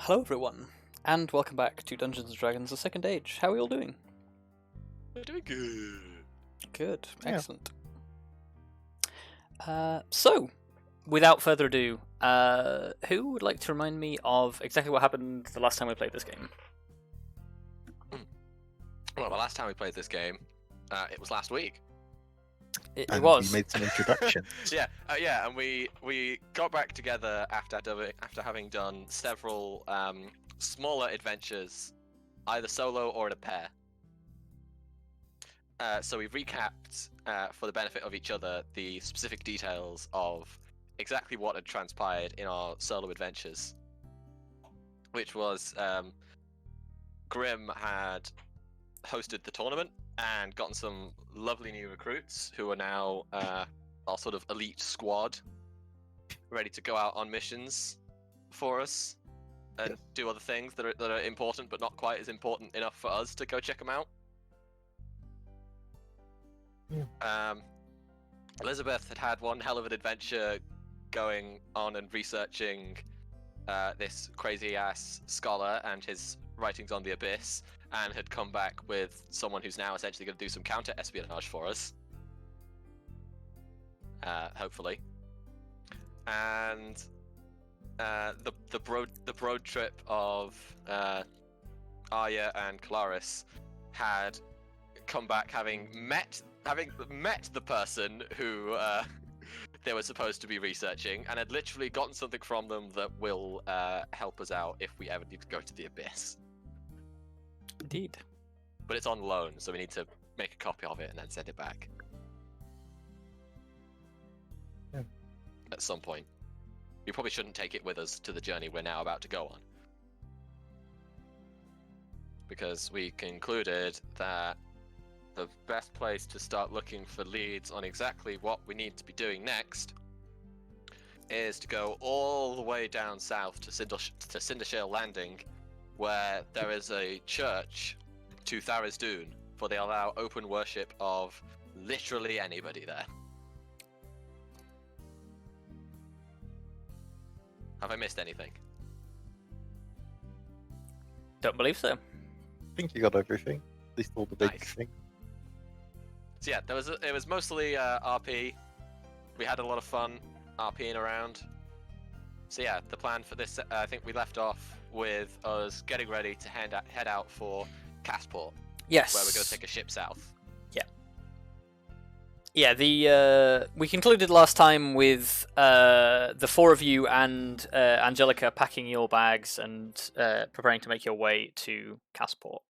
Hello everyone, and welcome back to Dungeons & Dragons: The Second Age. How are you all doing? We're doing good. Good, Yeah. excellent. So, without further ado, who would like to remind me of exactly what happened the last time we played this game? Well, the last time we played this game, it was last week. It And was. we made some introductions. And we got back together after having done several smaller adventures, either solo or in a pair. So we recapped, for the benefit of each other, the specific details of exactly what had transpired in our solo adventures, which was Grim had hosted the tournament and gotten some lovely new recruits who are now our sort of elite squad, ready to go out on missions for us and do other things that are important but not quite as important enough for us to go check them out. Elizabeth had one hell of an adventure going on and researching this crazy ass scholar and his writings on the Abyss, and had come back with someone who's now essentially going to do some counter espionage for us, hopefully. And the broad trip of Arya and Kelariis had come back having met the person who they were supposed to be researching, and had literally gotten something from them that will help us out if we ever need to go to the Abyss. Indeed. But it's on loan, so we need to make a copy of it and then send it back. Yeah. At some point. We probably shouldn't take it with us to the journey we're now about to go on. Because we concluded that the best place to start looking for leads on exactly what we need to be doing next is to go all the way down south to Cindershale Landing, where there is a church to Tallithsyr, for they allow open worship of literally anybody there. Have I missed anything? Don't believe so. I think you got everything. At least all the big Nice. things. So yeah, it was mostly RP. We had a lot of fun RPing around. So yeah, the plan for this, I think we left off with us getting ready to head out for Castport, Yes. where we're going to take a ship south. Yeah, we concluded last time with the four of you and Angelica packing your bags and preparing to make your way to Castport.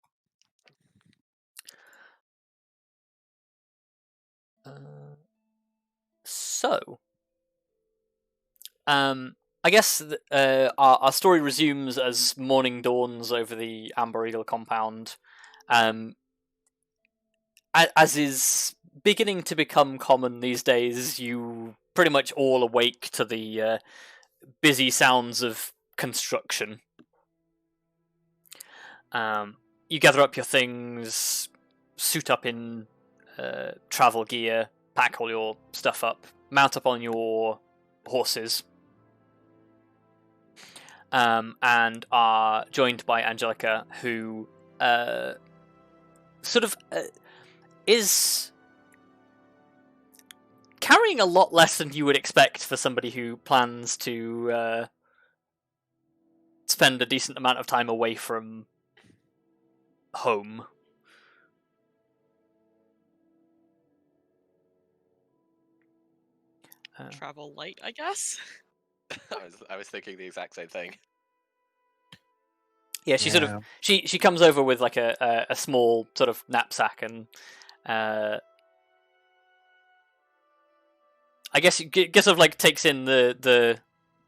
I guess our story resumes as morning dawns over the Amber Eagle compound. As is beginning to become common these days, you pretty much all awake to the busy sounds of construction. You gather up your things, suit up in travel gear, pack all your stuff up, mount up on your horses, and are joined by Angelica, who is carrying a lot less than you would expect for somebody who plans to spend a decent amount of time away from home. Travel light, I guess. I was thinking the exact same thing. Yeah, she comes over with like a small sort of knapsack, and I guess sort of like takes in the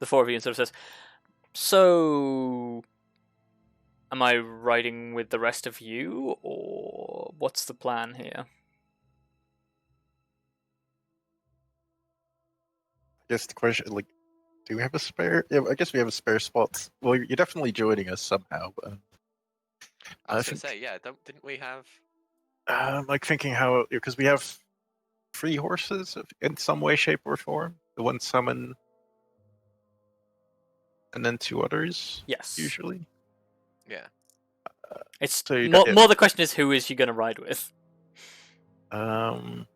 four of you and sort of says, "So, am I riding with the rest of you, or what's the plan here?" I guess the question, do we have a spare? Yeah, I guess we have a spare spot. Well, you're definitely joining us somehow. But I was going to say, yeah, didn't we have... I'm thinking how, because we have 3 horses in some way, shape, or form. The one summon and then 2 others. Yes. Usually. Yeah. It's So you more, got- yeah. more the question is who is she going to ride with? I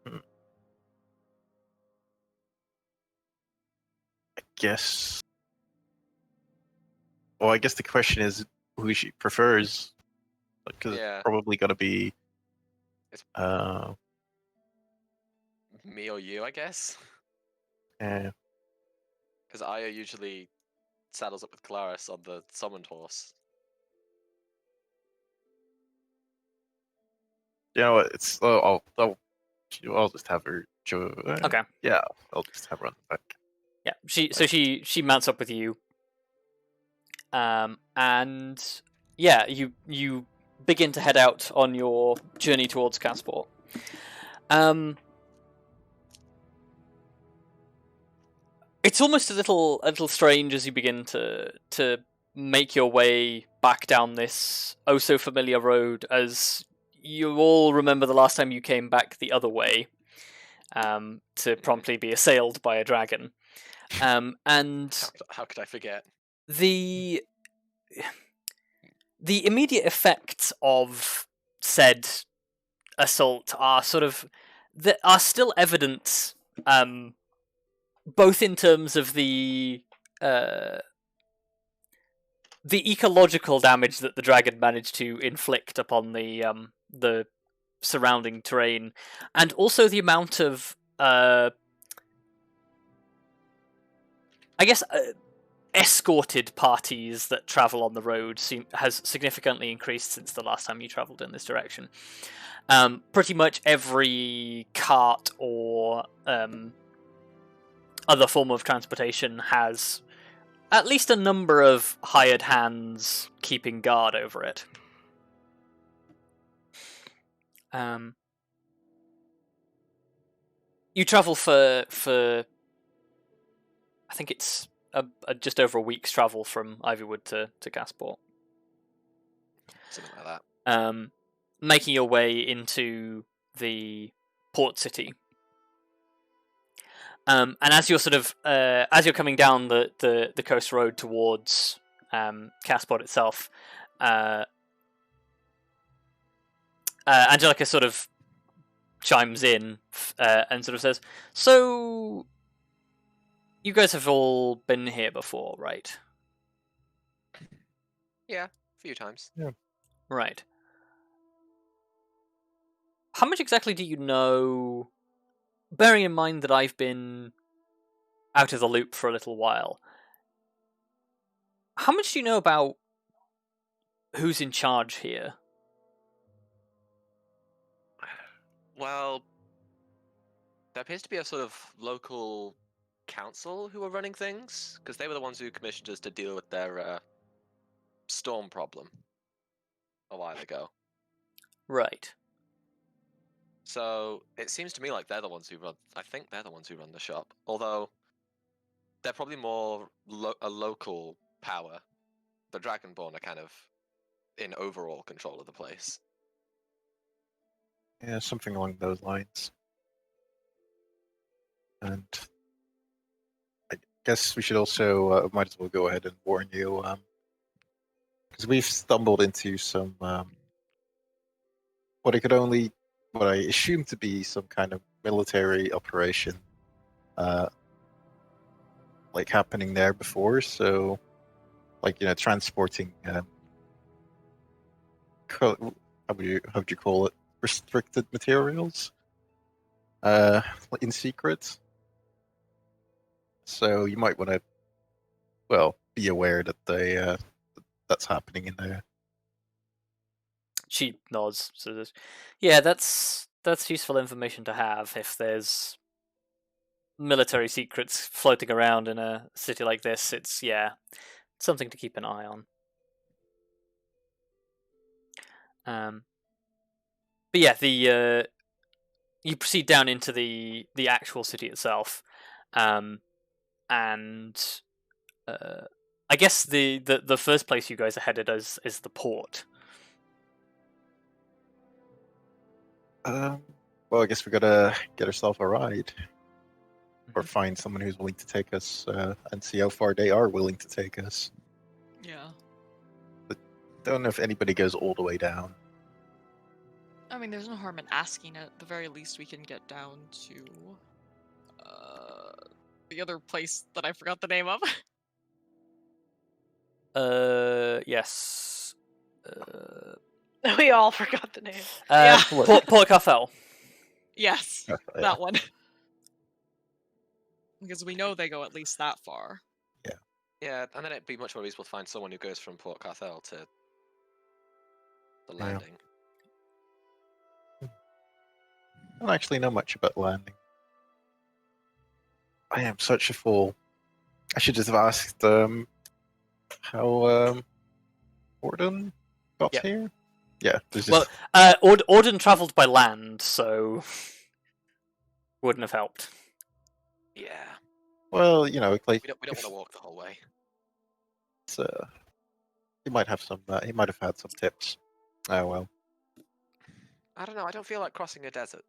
guess. Well, I guess the question is who she prefers, because Yeah. it's probably gonna be. It's- Uh, Me or you, I guess. yeah. Because Arya usually saddles up with Kelariis on the summoned horse. You know what? It's. I'll just have her. Okay. Yeah, I'll just have her on the back. Yeah. She mounts up with you. And yeah, you begin to head out on your journey towards Castport. It's almost a little strange as you begin to make your way back down this oh so familiar road, as you all remember the last time you came back the other way, to promptly be assailed by a dragon. And How could I forget? the immediate effects of said assault are are still evident, both in terms of the ecological damage that the dragon managed to inflict upon the surrounding terrain, and also the amount of escorted parties that travel on the road has significantly increased since the last time you travelled in this direction. Pretty much every cart or other form of transportation has at least a number of hired hands keeping guard over it. You travel for I think it's just over a week's travel from Ivywood to Castport. Something like that. Making your way into the port city. And as you're as you're coming down the coast road towards Castport itself, Angelica sort of chimes in and sort of says, "So, you guys have all been here before, right?" Yeah, a few times. Right. How much exactly do you know, bearing in mind that I've been out of the loop for a little while? How much do you know about who's in charge here? Well, there appears to be a sort of local council who are running things, because they were the ones who commissioned us to deal with their storm problem a while ago. Right. So it seems to me like they're the ones who run. I think they're the ones who run the shop. Although they're probably more a local power. The Dragonborn are kind of in overall control of the place. Yeah, something along those lines. And I guess we should also might as well go ahead and warn you, because we've stumbled into some what I assume to be some kind of military operation, like happening there before. So, like, transporting. How would you call it? Restricted materials. In secret. So you might want to, be aware that that's happening in there. She nods. So yeah, that's useful information to have if there's military secrets floating around in a city like this. It's something to keep an eye on. But yeah, you proceed down into the actual city itself, and I guess the first place you guys are headed is the port. Well, I guess we gotta get ourselves a ride. or find someone who's willing to take us, and see how far they are willing to take us. Yeah. Don't know if anybody goes all the way down. I mean, there's no harm in asking. At the very least, we can get down to the other place that I forgot the name of. Yes. We all forgot the name. Yeah. Port Carfel. Yes, Yeah. that one. Because we know they go at least that far. Yeah, and then it'd be much more reasonable to find someone who goes from Port Carthel to the Yeah. landing. I don't actually know much about landing. I am such a fool. I should just have asked how Orden got Yep. here. Yeah, there's Well, just Orden travelled by land, so wouldn't have helped. Yeah, well, you know, like we don't if want to walk the whole way. it's, he might have some. He might have had some tips. Oh well. I don't know. I don't feel like crossing a desert.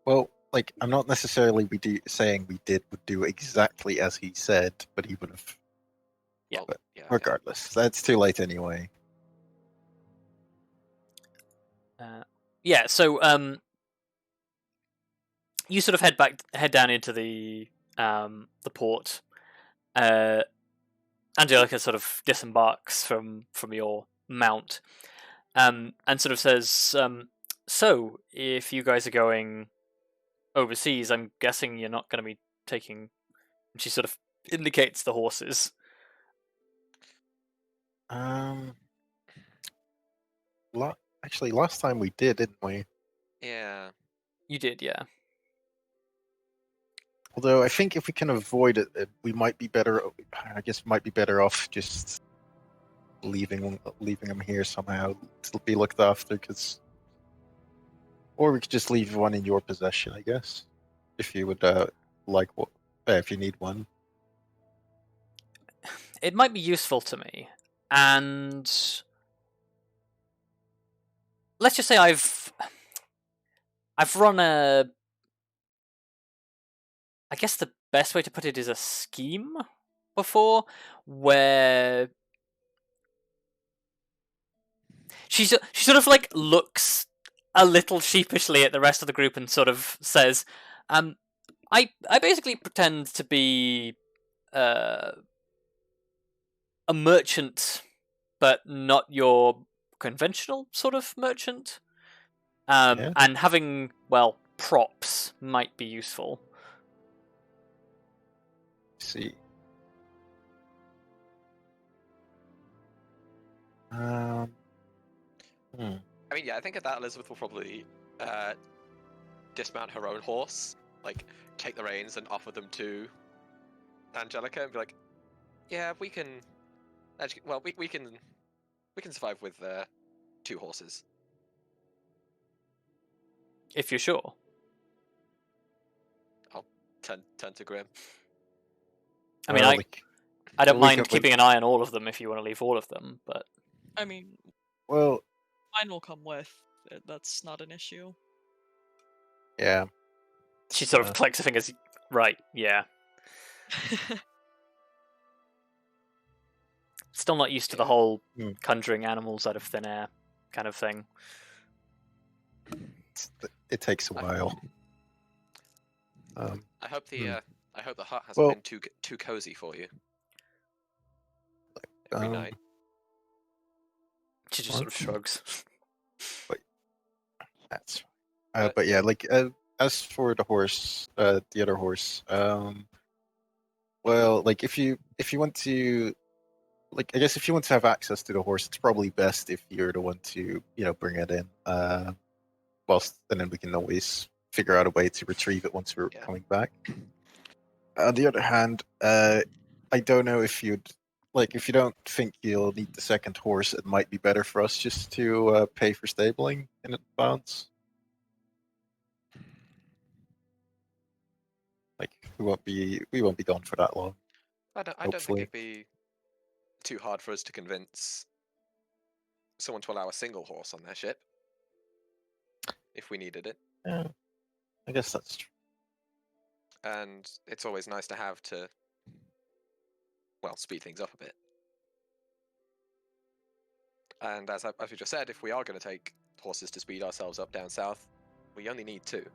Well, like I'm not necessarily saying we would do exactly as he said, but he would have. Yeah. But Yeah. Okay. regardless, that's too late anyway. Yeah, so you sort of head down into the port. Angelica sort of disembarks from your mount, and sort of says, "So, if you guys are going overseas, I'm guessing you're not going to be taking." And she sort of indicates the horses. Actually, last time we did, didn't we? Yeah. You did, yeah. Although I think if we can avoid it, we might be better. I guess might be better off just leaving them here somehow to be looked after. Or we could just leave one in your possession, I guess, if you would if you need one. It might be useful to me, and let's just say I've run a. I guess the best way to put it is a scheme before, where she sort of like looks a little sheepishly at the rest of the group and sort of says, I basically pretend to be a merchant, but not your conventional sort of merchant. Yeah. And having, well, props might be useful. See. I mean, yeah, I think at that Elizabeth will probably dismount her own horse, like take the reins and offer them to Angelica, and be like, "Yeah, we can. Well, we can survive with 2 horses." If you're sure. Turn to Grim. I mean, Well, I don't we mind can- keeping an eye on all of them if you want to leave all of them, but I mean, well, mine will come with. That's not an issue. yeah. she sort of clicks her fingers. Right, yeah. Still not used to the whole conjuring animals out of thin air kind of thing. It takes a while. I hope the hut hasn't Well- been too cozy for you every night. She just sort of shrugs. That's but yeah, like as for the horse, the other horse, well, like if you want to, like, I guess if you want to have access to the horse, it's probably best if you're the one to, bring it in. And then we can always figure out a way to retrieve it once we're coming back. On the other hand, I don't know if if you don't think you'll need the second horse, it might be better for us just to pay for stabling in advance. Like we won't be gone for that long. I don't think hopefully. it'd be too hard for us to convince someone to allow a single horse on their ship if we needed it. Yeah. I guess that's true. And it's always nice to have to, well, speed things up a bit. And as we just said, if we are going to take horses to speed ourselves up down south, we only need 2. You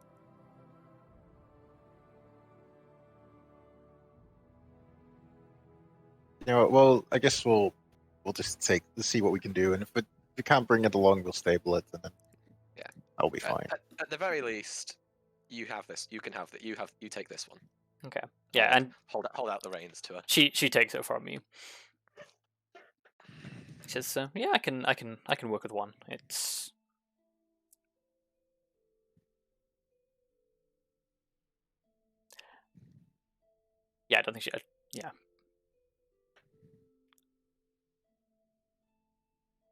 know, well, I guess we'll just see what we can do, and if we can't bring it along, we'll stable it, and then Yeah. I'll be fine. At the very least, you have this. You can have that. You take this one. Okay. Yeah, and hold out the reins to her. she takes it from you. She says, "Yeah, I can work with one. It's." Yeah, I don't think she. Yeah.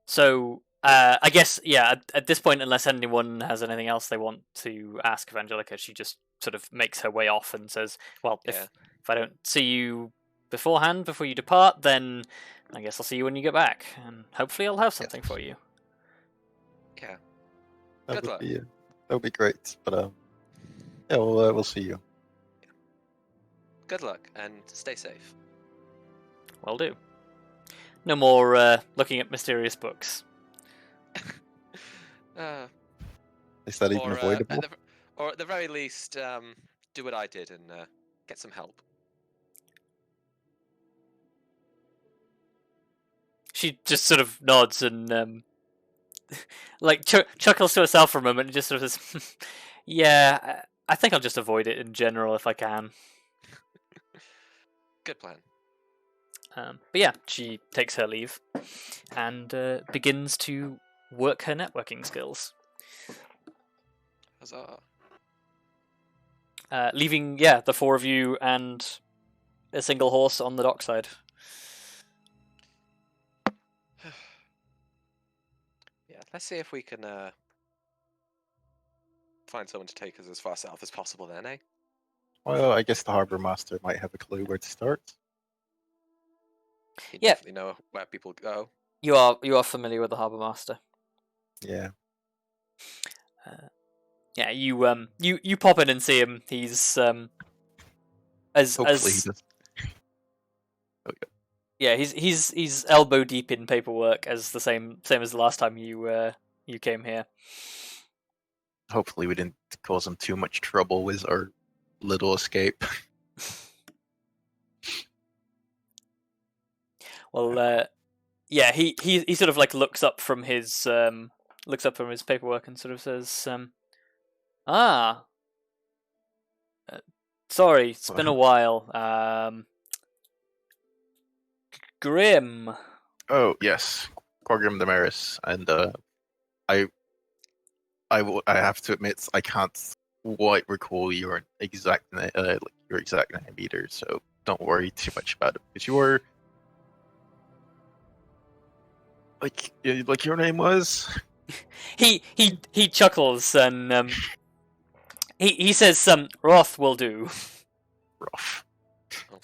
So, I guess, yeah, at this point, unless anyone has anything else they want to ask of Angelica, she just sort of makes her way off and says, well, if I don't see you beforehand, before you depart, then I guess I'll see you when you get back, and hopefully I'll have something for you. Yeah. That Good luck. that would be great, but yeah, we'll see you. Good luck, and stay safe. Will do. No more looking at mysterious books. Is that even avoidable? Or at the very least, do what I did and get some help. She just sort of nods and like chuckles to herself for a moment and just sort of says, "Yeah, I think I'll just avoid it in general if I can." Good plan. But yeah, she takes her leave and begins to work her networking skills. Huzzah. Leaving, the 4 of you and a single horse on the dockside. Yeah, let's see if we can find someone to take us as far south as possible then, eh? Well, I guess the harbor master might have a clue where to start. You Yeah. definitely know where people go. You are familiar with the harbour master. Yeah. Yeah, you pop in and see him. He's Hopefully he does. Yeah, he's elbow deep in paperwork as the same as the last time you came here. Hopefully we didn't cause him too much trouble with our little escape. Well, yeah, he sort of like looks up from his paperwork and sort of says, sorry, it's been a while. Grim. Oh yes, Quagrim Daemaris, and I have to admit I can't quite recall your exact name either. So don't worry too much about it. Because you were like your name was. He chuckles and he says, Roth will do. Rough. Oh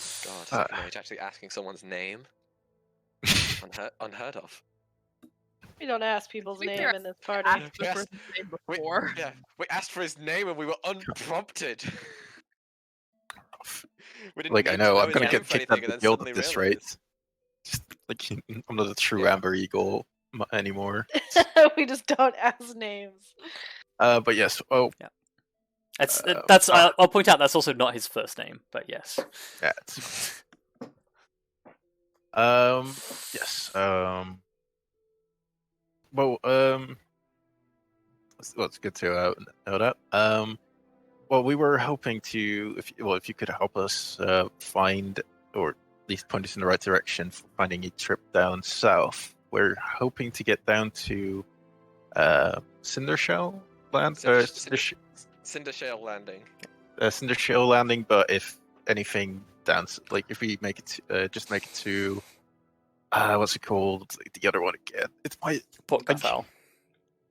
my god! He's actually asking someone's name. Unheard of. We don't ask people's To be name fair, in this party. asked the person's name before. We asked for his name and we were unprompted. We didn't Like I need know to I'm his gonna name get for kicked out anything of and the then guild suddenly at this realised. rate. Just like I'm not a true Yeah. Amber Eagle anymore. We just don't ask names. But yes. Oh. Yeah. That's I'll point out that's also not his first name, but yes. Yeah. Yes. Well. It's good to know that. Well, we were hoping to, if you could help us find, or at least point us in the right direction for finding a trip down south. We're hoping to get down to Cindershale Landing. Cindershale Landing. Cindershale Landing, but if anything down, like if we make it, just make it to, what's it called? The other one again. It's my Port Cafal.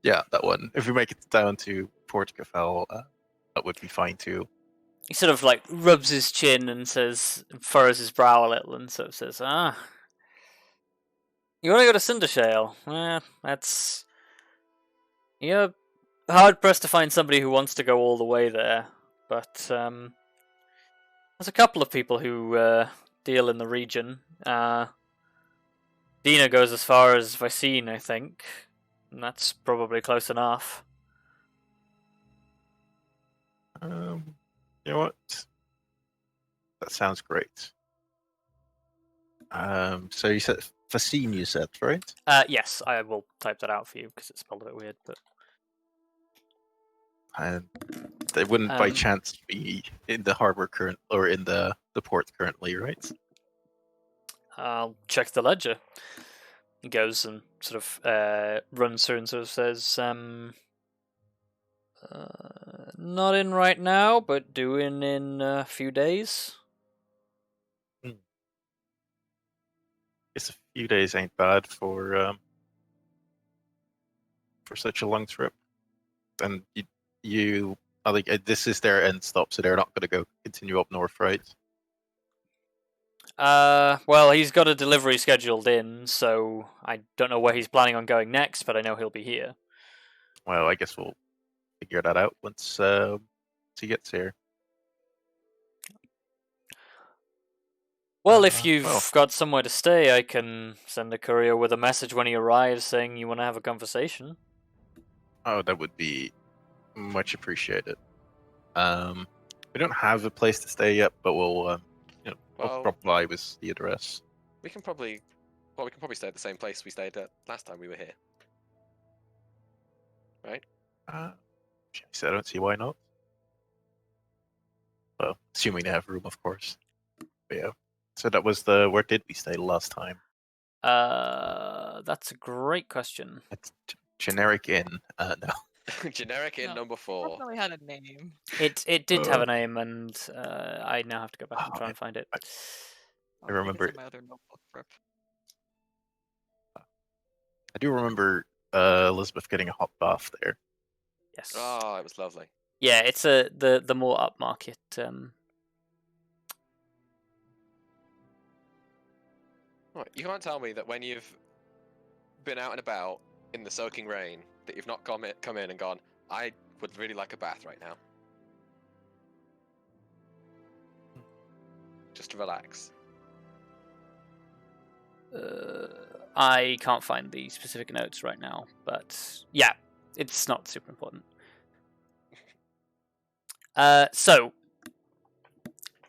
Yeah, that one. If we make it down to Port Cafal, that would be fine too. He sort of like rubs his chin and furrows his brow a little and sort of says, you want to go to Cindershale? You're hard pressed to find somebody who wants to go all the way there. but there's a couple of people who deal in the region. Dina goes as far as Vicene, I think, and that's probably close enough. You know what? That sounds great. So you said Vicene, you said, right? Yes, I will type that out for you because it's spelled a bit weird. But And they wouldn't by chance be in the harbor current or in the port currently, right? I'll check the ledger. He goes and sort of runs through and sort of says, not in right now, but doing in a few days. Guess a few days ain't bad for such a long trip. And you I think this is their end stop, so they're not going to go continue up north, right? Well, he's got a delivery scheduled in, so I don't know where he's planning on going next, but I know he'll be here. Well, I guess we'll figure that out once he gets here. Well, if you've well. got somewhere to stay, I can send a courier with a message when he arrives saying you want to have a conversation. Oh, that would be much appreciated. We don't have a place to stay yet, but we'll we'll drop by with the address. We can probably stay at the same place we stayed at last time we were here. Right? So I don't see why not. Well, assuming they have room, of course. But yeah. So that was where did we stay last time? That's a great question. It's generic inn. No. Generic inn number 4. Definitely had a name. It did have a name, and I now have to go back and try and find it. I remember. My other notebook rip. I do remember Elizabeth getting a hot bath there. Yes. Oh, it was lovely. Yeah, it's the more upmarket. Right, you can't tell me that when you've been out and about in the soaking rain that you've not come in and gone, I would really like a bath right now. Just to relax. I can't find the specific notes right now, but yeah, it's not super important. So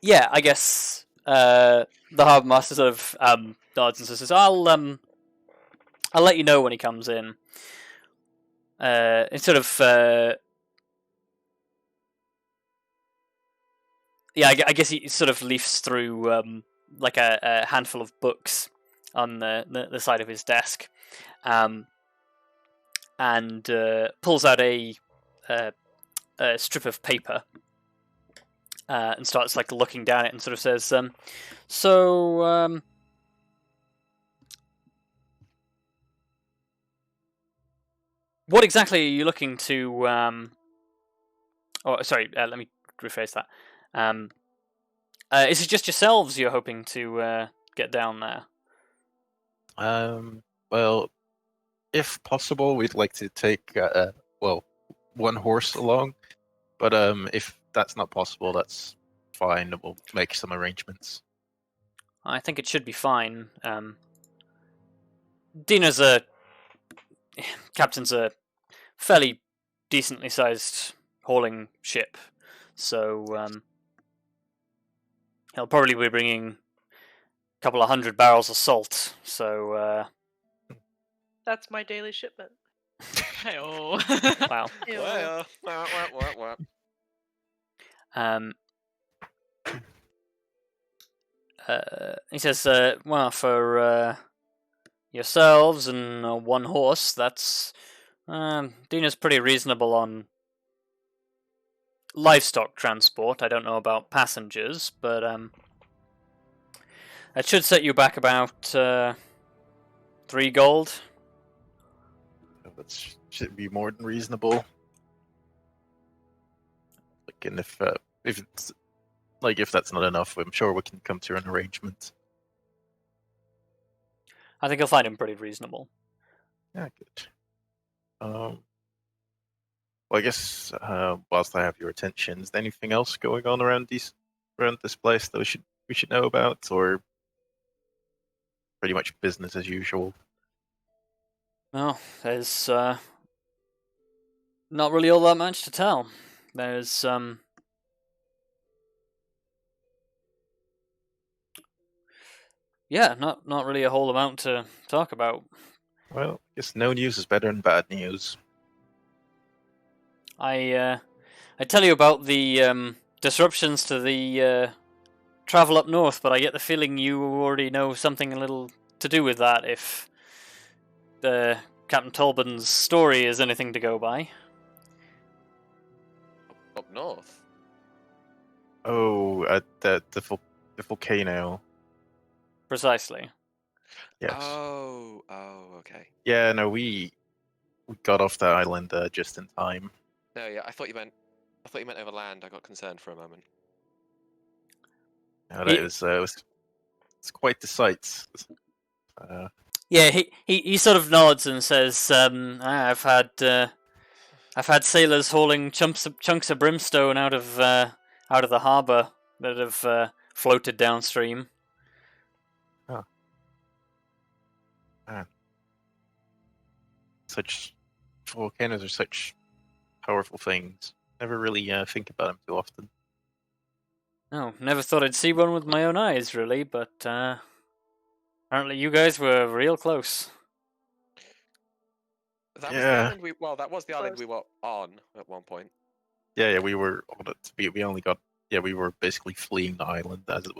yeah, I guess the harbour master sort of nods and says, "I'll let you know when he comes in." It sort of yeah, I guess he sort of leafs through like a handful of books on the side of his desk, and pulls out a strip of paper and starts like looking down it and sort of says, "So what exactly are you looking to?" Oh, sorry. Let me rephrase that. Is it just yourselves you're hoping to get down there? Well, if possible, we'd like to take one horse along, but if that's not possible, that's fine. We'll make some arrangements. I think it should be fine. Captain's a fairly decently sized hauling ship, so he'll probably be bringing a couple of 100 barrels of salt. So That's my daily shipment. Hey-oh. wow. Ew. What? He says, well, for yourselves and one horse, that's Dina's pretty reasonable on livestock transport. I don't know about passengers, but that should set you back about 3 gold. That should be more than reasonable. And if it's if that's not enough, I'm sure we can come to an arrangement. I think you'll find him pretty reasonable. Yeah, good. I guess whilst I have your attention, is there anything else going on around this place that we should know about, or pretty much business as usual? Well, there's not really all that much to tell. There's yeah, not really a whole amount to talk about. Well, I guess no news is better than bad news. I tell you about the disruptions to the travel up north, but I get the feeling you already know something a little to do with that. If the Captain Tolban's story is anything to go by. Up north. Oh, the volcano. Precisely. Yes. Oh, okay. Yeah, no, we got off the island just in time. No, yeah, I thought you meant over land. I got concerned for a moment. No, that it's quite the sight. Yeah, he sort of nods and says, I've had sailors hauling chunks of brimstone out of the harbour that have floated downstream." Oh. Man. Such volcanoes are such powerful things. Never really think about them too often. No, never thought I'd see one with my own eyes, really, but apparently you guys were real close. That was Yeah. the island that was the island we were on at one point. Yeah, we were on it. We only got we were basically fleeing the island as it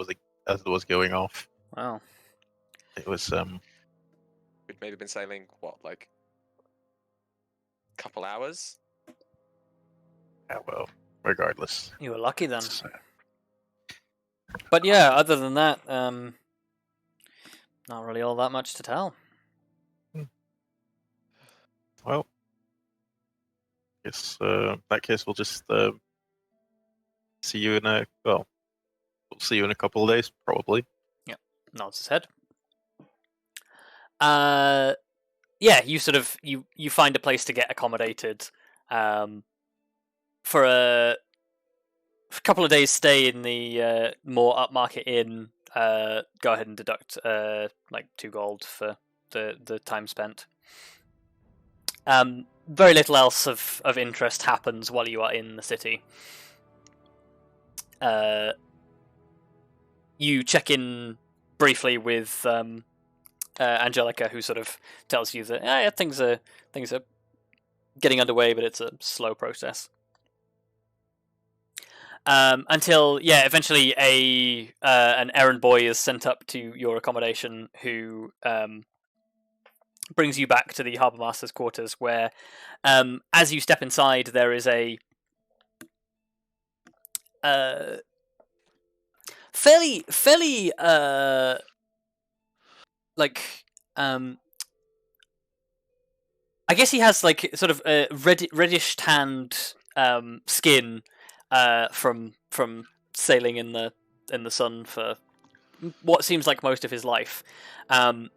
was going off. Wow. It was We'd maybe been sailing like a couple hours. yeah, well, regardless. You were lucky then. It's, But yeah, other than that, not really all that much to tell. well, I guess in that case we'll just see you we'll see you in a couple of days, probably. Nods his head. Yeah, you sort of you find a place to get accommodated for a couple of days stay in the more upmarket inn. Go ahead and deduct like 2 gold for the time spent. Very little else of interest happens while you are in the city. You check in briefly with Angelica, who sort of tells you that things are getting underway, but it's a slow process. Until eventually an errand boy is sent up to your accommodation, who brings you back to the harbour master's quarters, where as you step inside, there is a fairly I guess he has like sort of a reddish tanned skin from sailing in the sun for what seems like most of his life. A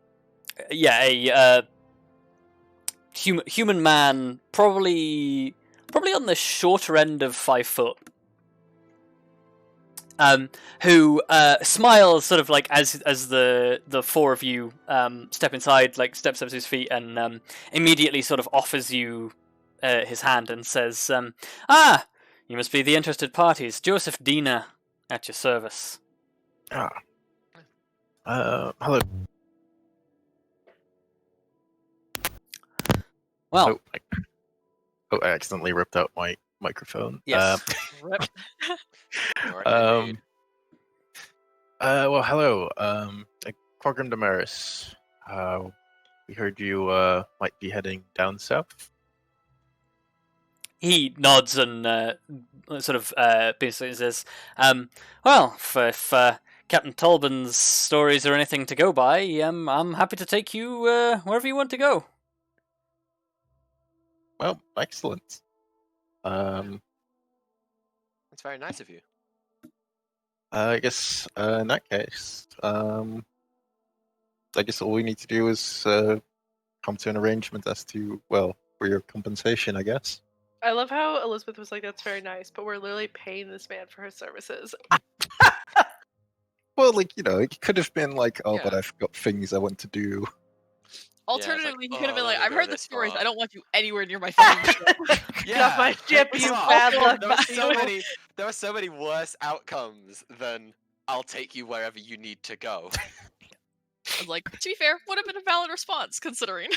human man, probably on the shorter end of 5 foot. Who smiles sort of like as the 4 of you step inside, like steps up to his feet and immediately sort of offers you his hand and says, you must be the interested parties. Joseph Dina at your service. Hello. Well, I accidentally ripped out my microphone. yes. Rip. Well, hello. Quagrim Daemaris. We heard you might be heading down south. He nods and sort of basically says, well, if Captain Tolban's stories are anything to go by, I'm happy to take you wherever you want to go. Well, excellent. That's very nice of you. I guess in that case, I guess all we need to do is come to an arrangement as to, well, for your compensation, I guess. I love how Elizabeth was like, "That's very nice," but we're literally paying this man for his services. Well, like, it could have been like, oh, but Yeah. I've got things I want to do. Alternatively, he could have been "Oh, like, let me "I've go heard the this stories. far." I don't want you anywhere near my fucking ship." Get off my ship, Come you on. bad Also, luck There are so bastard. many. There are so many worse outcomes than "I'll take you wherever you need to go." I was like, to be fair, would have been a valid response considering.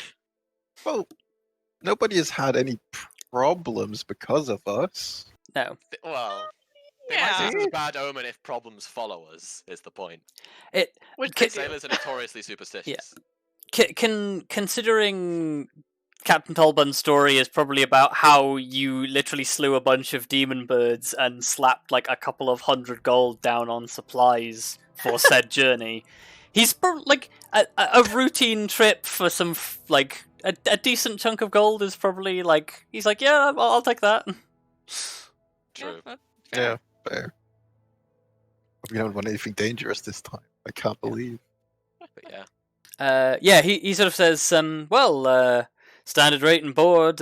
Well, nobody has had any problems because of us. No. Well, they might see Yeah. us as a bad omen if problems follow us. Is the point? It Which Ca- they do. Sailors are notoriously superstitious. considering Captain Tolbun's story is probably about how you literally slew a bunch of demon birds and slapped like a couple of 100 gold down on supplies for said journey. He's probably like a routine trip for some like a decent chunk of gold is probably like he's like, yeah, I'll take that. True. Yeah, fair. Yeah, fair. We don't want anything dangerous this time. I can't believe. But yeah. Yeah, he sort of says, standard rate and board.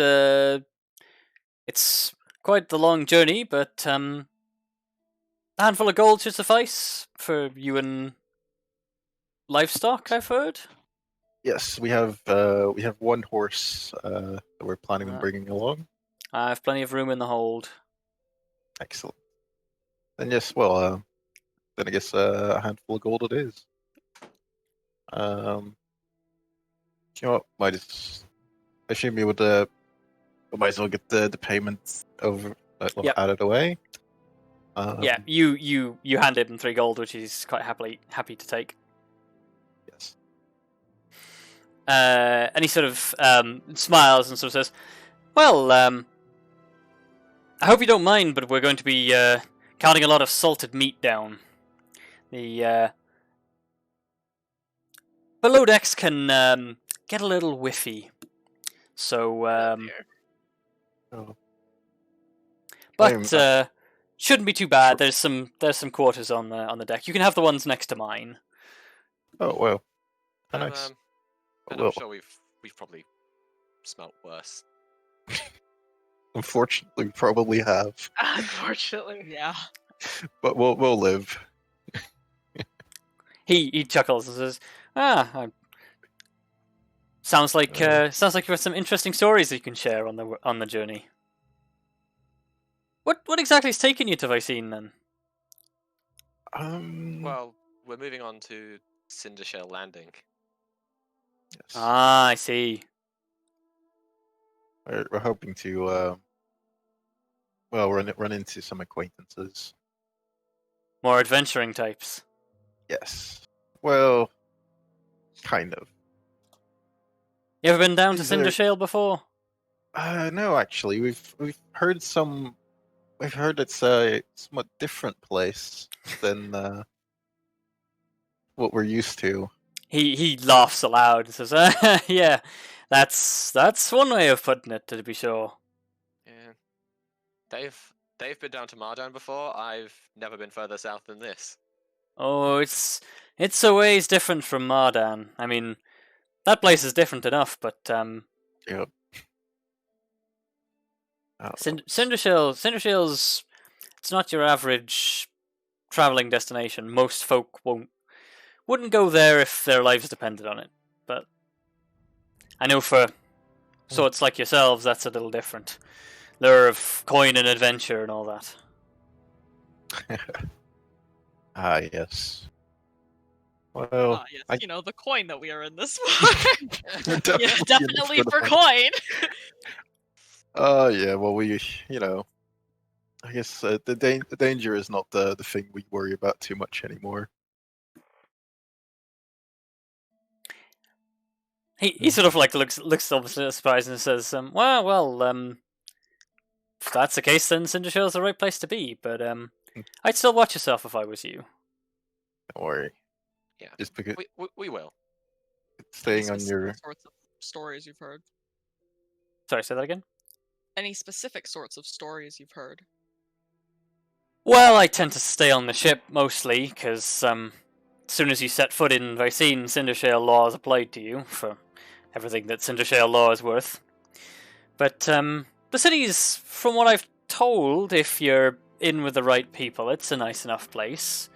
It's quite the long journey, but a handful of gold should suffice for you and livestock, I've heard. Yes, we have one horse that we're planning on bringing along. I have plenty of room in the hold. Excellent. Then yes, well, then I guess a handful of gold it is. You know what? I assume you would. We might as well get the payment over Yep. out of the way. Yeah, you handed him 3 gold, which he's quite happy to take. Yes. And he sort of smiles and sort of says, "Well, I hope you don't mind, but we're going to be counting a lot of salted meat down. The below decks can get a little whiffy, so Oh, dear. Oh. but shouldn't be too bad. There's some quarters on the deck. You can have the ones next to mine." Oh well. And, Nice. and Well, I'm sure we've probably smelt worse. unfortunately, we probably have, Unfortunately. Yeah. but we'll live. He chuckles and says, sounds like you have some interesting stories you can share on the journey. What exactly is taking you to Vicene then?" Well, we're moving on to Cindershale Landing. Yes. Ah, I see. We're hoping to run into some acquaintances. More adventuring types. Yes. Well, kind of. You ever been down to Is there- Cindershale before? No, actually, we've heard We've heard it's a somewhat different place than what we're used to. He laughs aloud and says, "Yeah, that's one way of putting it, to be sure." Yeah. They've been down to Mardan before. I've never been further south than this. Oh, it's a ways different from Mardan. I mean, that place is different enough, but Yep. Cindershale's it's not your average traveling destination. Most folk wouldn't go there if their lives depended on it. But I know for sorts like yourselves, that's a little different. Lure of coin and adventure and all that. Ah, yes. Well, Yes, I- the coin that we are in this for. we're Yeah, in definitely the for money. coin. Oh, yeah. Well, I guess the danger is not the thing we worry about too much anymore. He sort of like looks obviously surprised and says, well, if that's the case, then Cindershale's the right place to be. But I'd still watch yourself if I was you." Don't worry. Yeah. Just because We will. staying Any on your. specific sorts of stories you've heard. Sorry, say that again. Any specific sorts of stories you've heard. Well, I tend to stay on the ship mostly because as soon as you set foot in Vicene, Cindershale law is applied to you for everything that Cindershale law is worth. But the city's, from what I've told, if you're in with the right people, it's a nice enough place.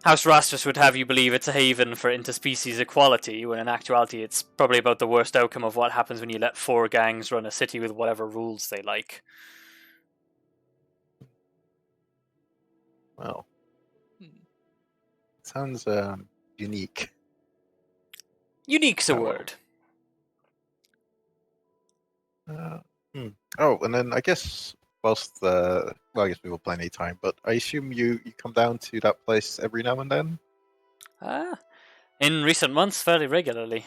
House Rastus would have you believe it's a haven for interspecies equality, when in actuality it's probably about the worst outcome of what happens when you let 4 gangs run a city with whatever rules they like. Well, Hmm. sounds unique. Unique's a Oh, well. word. Oh, and then I guess whilst well, I guess we will plan any time, but I assume you come down to that place every now and then. In recent months, fairly regularly.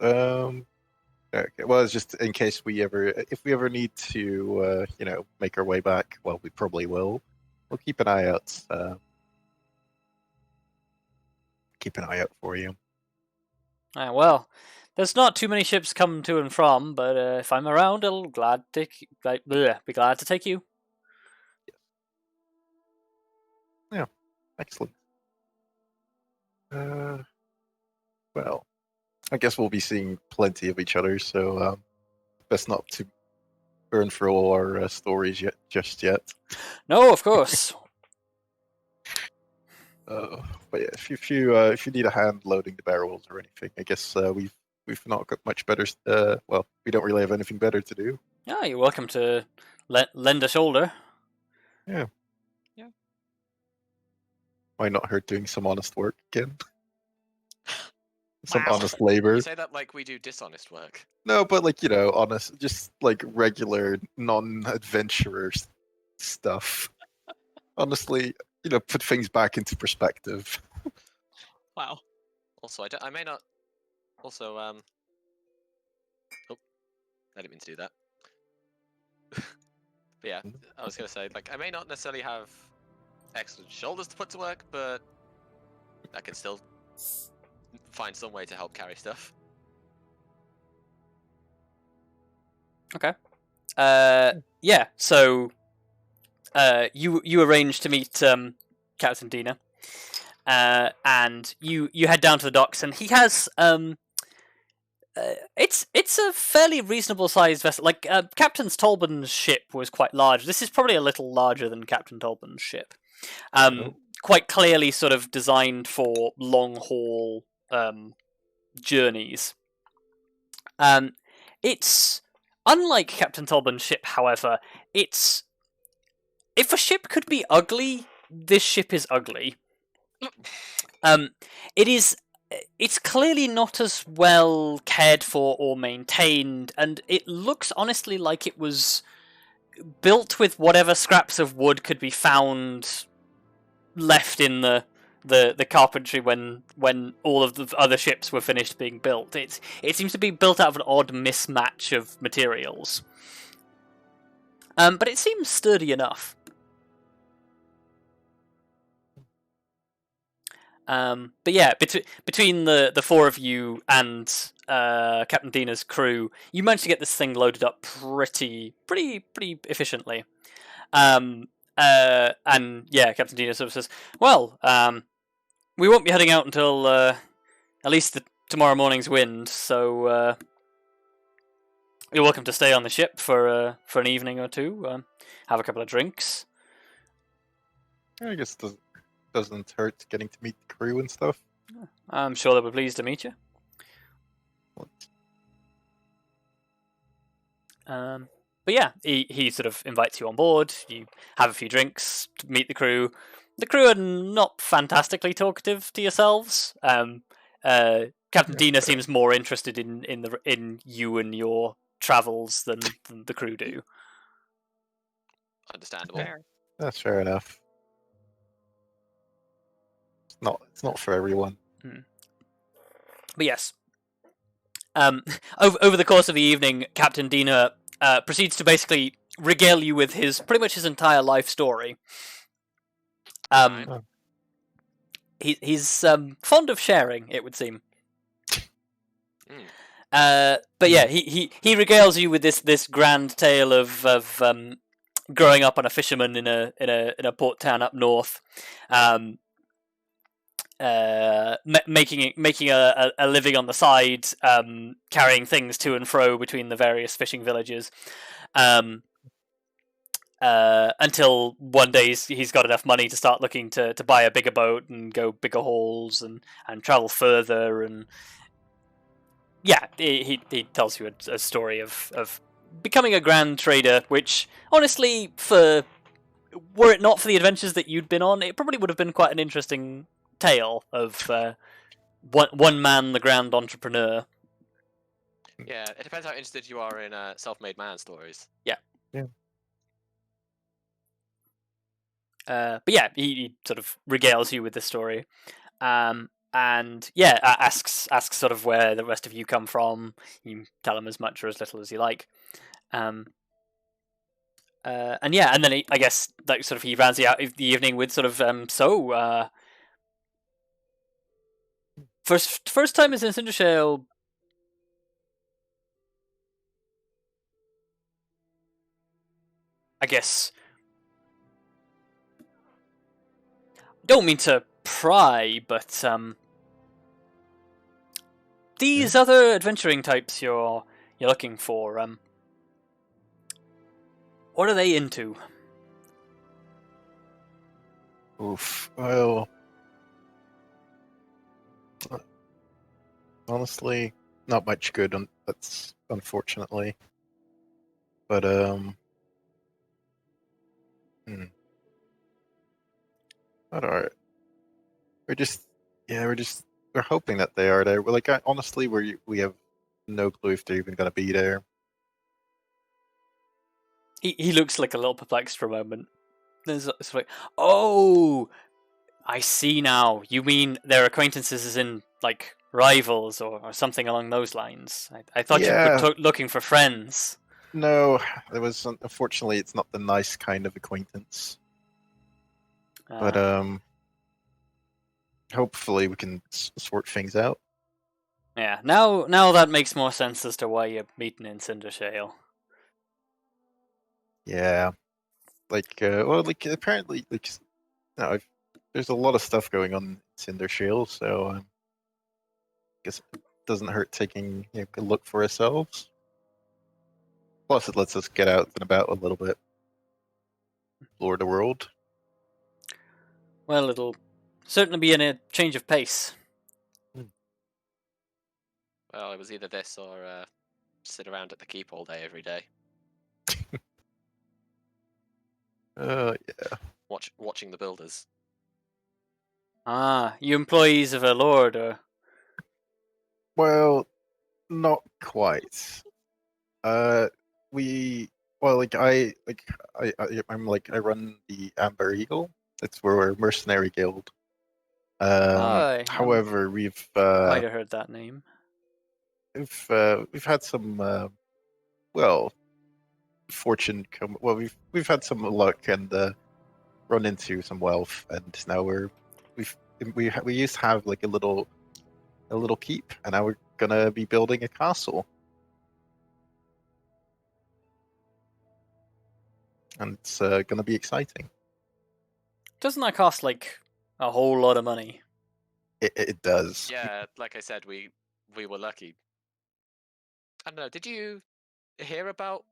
Okay. Well, it's just in case if we ever need to, make our way back. Well, we probably will. We'll keep an eye out. Keep an eye out for you. Well, there's not too many ships come to and from, but if I'm around, I'll be glad to take you. Excellent. Well, I guess we'll be seeing plenty of each other, so best not to burn through all our stories just yet. No, of course. But yeah, if you need a hand loading the barrels or anything, I guess we've not got much better. Well, we don't really have anything better to do. You're welcome to lend a shoulder. Yeah. Yeah. Might not hurt doing some honest work again. Some Wow. honest labor. You say that like we do dishonest work. No, but honest, just like regular non-adventurer stuff. Honestly, put things back into perspective. Wow. Also, I may not. Also, oh, I didn't mean to do that. But yeah, I was gonna say, like, I may not necessarily have excellent shoulders to put to work, but I can still find some way to help carry stuff. Okay. Yeah. So, you arrange to meet Captain Dina, and you head down to the docks, and he has it's a fairly reasonable sized vessel. Like Captain Tolban's ship was quite large. This is probably a little larger than Captain Tolban's ship. Quite clearly, sort of designed for long haul journeys. It's unlike Captain Tolban's ship, however. If a ship could be ugly, this ship is ugly. It's clearly not as well cared for or maintained, and it looks honestly like it was built with whatever scraps of wood could be found left in the carpentry when all of the other ships were finished being built. It seems to be built out of an odd mismatch of materials. But it seems sturdy enough. But yeah, between the 4 of you and Captain Dina's crew, you managed to get this thing loaded up pretty efficiently. And yeah, Captain Dina sort of says, "Well, we won't be heading out until at least tomorrow morning's wind, so you're welcome to stay on the ship for an evening or two, have a couple of drinks." I guess doesn't hurt getting to meet the crew and stuff. I'm sure they'll be pleased to meet you. But yeah, he sort of invites you on board. You have a few drinks to meet the crew. The crew are not fantastically talkative to yourselves. Captain Dina seems more interested in you and your travels than the crew do. Understandable. Fair. That's fair enough. It's not for everyone. But yes, over the course of the evening, Captain Dina proceeds to basically regale you with pretty much his entire life story. He's fond of sharing, it would seem. But yeah, he regales you with this grand tale of growing up on a fisherman in a port town up north, making a living on the side, carrying things to and fro between the various fishing villages, until one day he's got enough money to start looking to buy a bigger boat and go bigger hauls and travel further. And yeah, he tells you a story of becoming a grand trader, which honestly, were it not for the adventures that you'd been on, it probably would have been quite an interesting tale of one man, the grand entrepreneur. Yeah, it depends how interested you are in self-made man stories. Yeah. But yeah, he sort of regales you with the story, and yeah, asks sort of where the rest of you come from. You tell him as much or as little as you like, and yeah, and then I guess like sort of he rounds out the evening with sort of first time is in Cindershale. I guess. Don't mean to pry, but these other adventuring types you're looking for, what are they into? Oof. Well, honestly, not much good. That's unfortunately, but But alright. We're hoping that they are there. We're like, honestly, we have no clue if they're even gonna be there. He looks like a little perplexed for a moment. Then it's like, oh, I see now. You mean their acquaintances as in like rivals or something along those lines? I thought you were looking for friends. No, unfortunately, it's not the nice kind of acquaintance. But hopefully we can sort things out. Yeah, now that makes more sense as to why you're meeting in Cindershale. Yeah, apparently, there's a lot of stuff going on in Cindershale, so I guess it doesn't hurt taking a look for ourselves. Plus, it lets us get out and about a little bit, explore the world. Well, it'll certainly be in a change of pace. Well, it was either this or sit around at the keep all day every day. Yeah. Watching the builders. Ah, you employees of a lord, or? Well, not quite. I run the Amber Eagle. It's we're a mercenary guild. However, we've might have heard that name. We've had some fortune come. Well, we've had some luck and run into some wealth, and now we used to have like a little keep, and now we're gonna be building a castle, and it's gonna be exciting. Doesn't that cost like a whole lot of money? It does. Yeah, like I said, we were lucky. I don't know. Did you hear about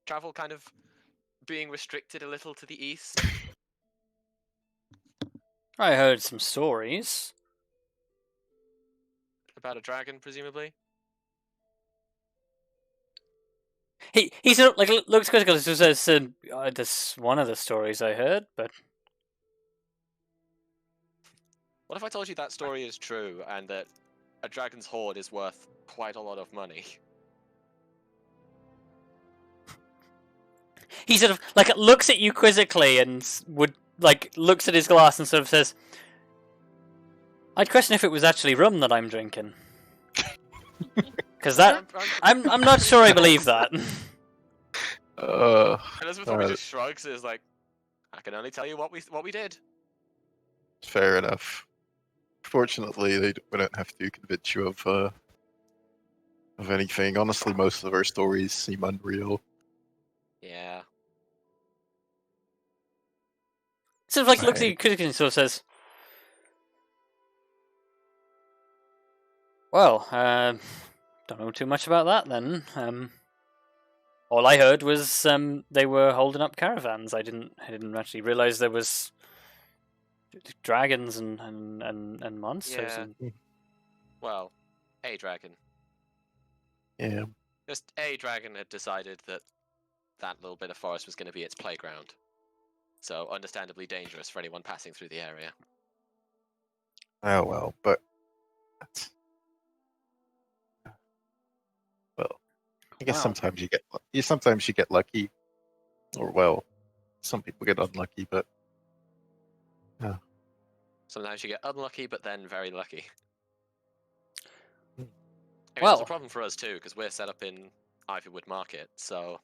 travel kind of being restricted a little to the east? I heard some stories. About a dragon, presumably? He sort of like looks critical. Says, "This one of the stories I heard, but." What if I told you that story is true and that a dragon's hoard is worth quite a lot of money? He sort of like looks at you quizzically and looks at his glass and sort of says, "I'd question if it was actually rum that I'm drinking, because that I'm not sure I believe that." Elizabeth probably just shrugs. Is like, I can only tell you what we did. Fair enough. Fortunately, we don't have to convince you of anything. Honestly, most of our stories seem unreal. Yeah. Sort of like looks at you critically and sort of says, Well, don't know too much about that then. All I heard was they were holding up caravans. I didn't actually realize there was dragons and monsters. Yeah. And... Well, a dragon. Yeah. Just a dragon had decided that that little bit of forest was going to be its playground. So, understandably dangerous for anyone passing through the area. Oh well, but well, I guess Wow. sometimes you get lucky, or well, some people get unlucky, but Sometimes you get unlucky, but then very lucky. Hmm. I mean, it's a Well- problem for us too, because we're set up in Ivywood Market, so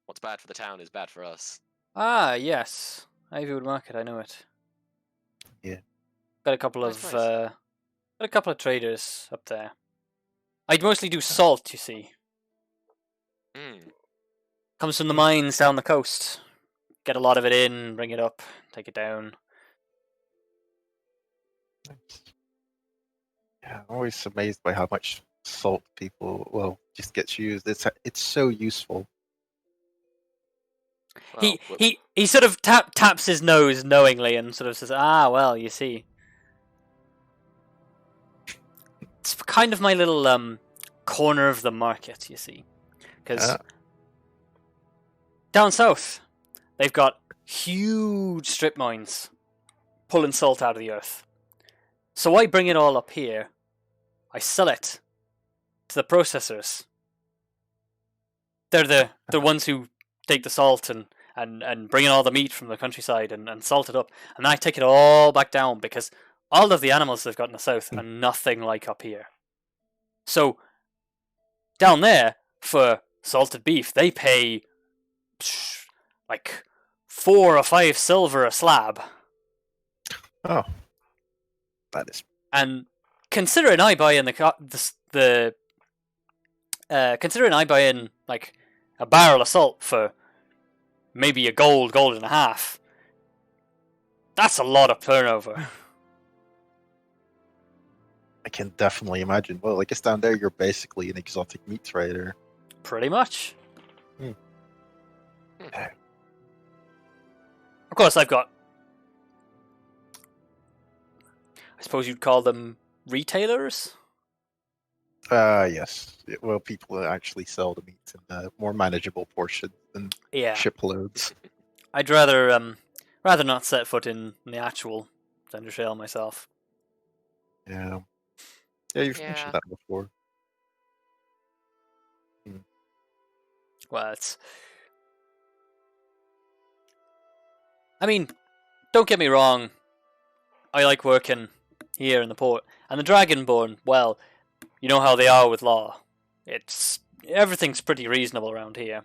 what's bad for the town is bad for us. Ah, yes, Ivywood Market. I know it. Yeah. Got a couple Nice of place. got a couple of traders up there. I'd mostly do salt, you see. Mm. Comes from the mines down the coast. Get a lot of it in, bring it up, take it down. yeah, I'm always amazed by how much salt just gets used. It's so useful. Well, He sort of taps his nose knowingly and sort of says, "Ah, well, you see." It's kind of my little corner of the market, you see, because down south they've got huge strip mines pulling salt out of the earth. So I bring it all up here. I sell it to the processors. They're the ones who take the salt and bring in all the meat from the countryside and salt it up. And then I take it all back down because all of the animals they've got in the south are nothing like up here. So down there, for salted beef, they pay like 4 or 5 silver a slab. Oh, that is And considering I buy in considering I buy in like a barrel of salt for maybe a gold and a half, that's a lot of turnover. I can definitely imagine. Well, I guess down there you're basically an exotic meat trader. Pretty much. Hmm. Of course, I've got, I suppose you'd call them retailers? Yes. Well, people that actually sell the meat in a more manageable portion than Yeah. shiploads. I'd rather not set foot in the actual Cindershale myself. Yeah. Yeah, you've Yeah. mentioned that before. Well, I mean, don't get me wrong. I like working here in the port. And the Dragonborn, well, you know how they are with law. Everything's pretty reasonable around here.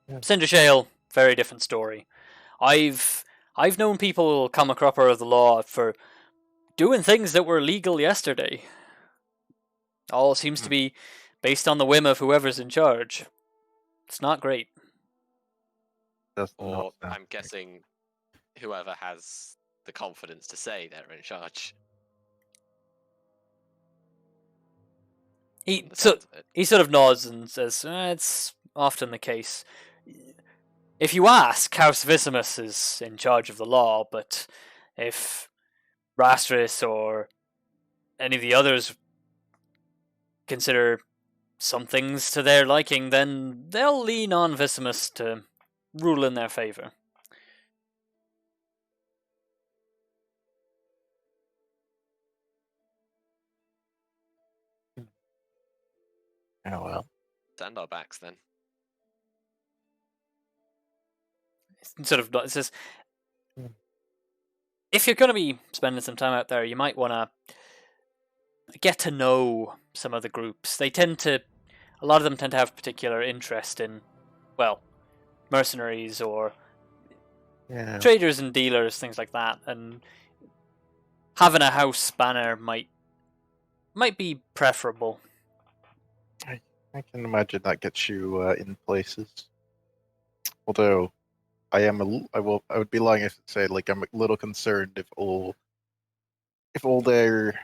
Yeah. Cindershale, very different story. I've known people come a cropper of the law for doing things that were legal yesterday. All seems to be based on the whim of whoever's in charge. It's not great. Does or not sound I'm guessing whoever has the confidence to say they're in charge. He from the so sounds of it. he sort of nods and says, "It's often the case. If you ask, House Visimus is in charge of the law, but if Rastris or any of the others consider some things to their liking, then they'll lean on Visimus to rule in their favor." Oh well. Stand our backs then. It says, Hmm. if you're going to be spending some time out there, you might want to get to know some of the groups. A lot of them tend to have particular interest in, well, mercenaries or Yeah. traders and dealers, things like that. And having a house banner might be preferable. I can imagine that gets you in places. Although I would be lying if I say like I'm a little concerned if all their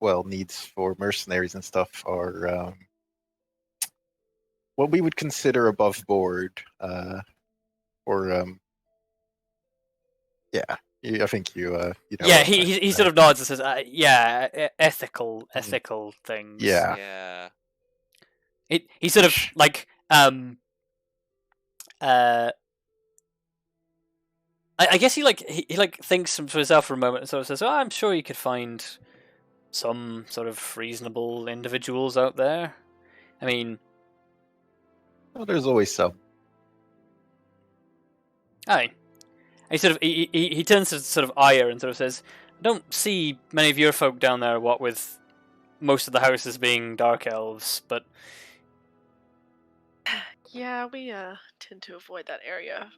needs for mercenaries and stuff are what we would consider above board. Or yeah, I think you know. Yeah, what I'm trying he to sort say. of nods and says, ethical things. Yeah. Yeah. He sort of like uh. I guess he thinks to himself for a moment and sort of says, "Oh, I'm sure you could find some sort of reasonable individuals out there. I mean, Well, there's always some. aye." He turns to sort of Arya and sort of says, "I don't see many of your folk down there. What with most of the houses being dark elves, but Yeah, we tend to avoid that area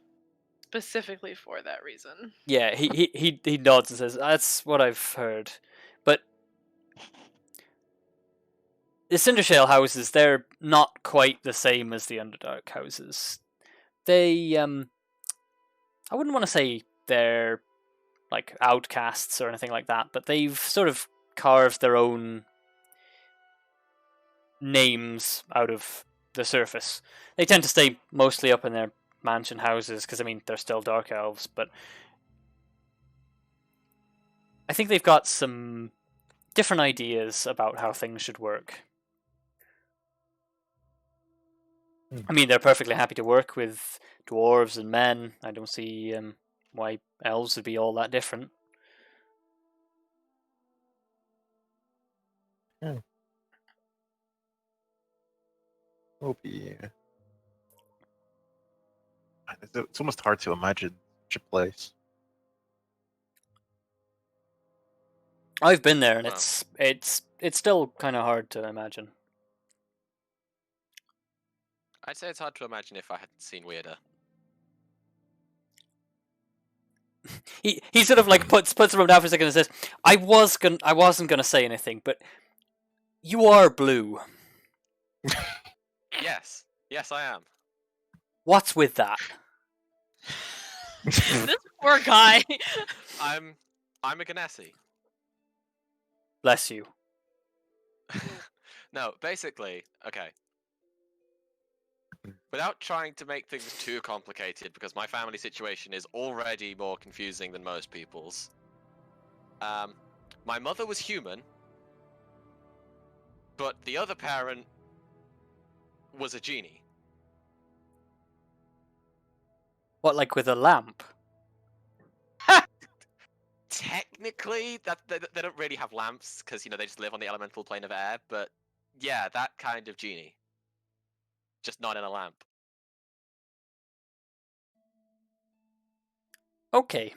specifically for that reason. yeah." He nods and says, "That's what I've heard, but." The Cindershale houses, they're not quite the same as the Underdark houses. They, I wouldn't want to say they're like outcasts or anything like that, but they've sort of carved their own names out of the surface. They tend to stay mostly up in their mansion houses because, I mean, they're still dark elves, but I think they've got some different ideas about how things should work. I mean, they're perfectly happy to work with dwarves and men. I don't see why elves would be all that different. Will be. It's almost hard to imagine such a place. I've been there, and Wow. it's still kind of hard to imagine. I'd say it's hard to imagine if I hadn't seen Weirder. He sort of like puts him down for a second and says, I wasn't gonna say anything, but you are blue. Yes. Yes, I am. What's with that? This poor guy. I'm a Ganassi. Bless you. No, basically, okay. Without trying to make things too complicated, because my family situation is already more confusing than most people's. My mother was human, but the other parent was a genie. What, like with a lamp? Technically, they don't really have lamps because they just live on the elemental plane of air. But yeah, that kind of genie, just not in a lamp. Okay.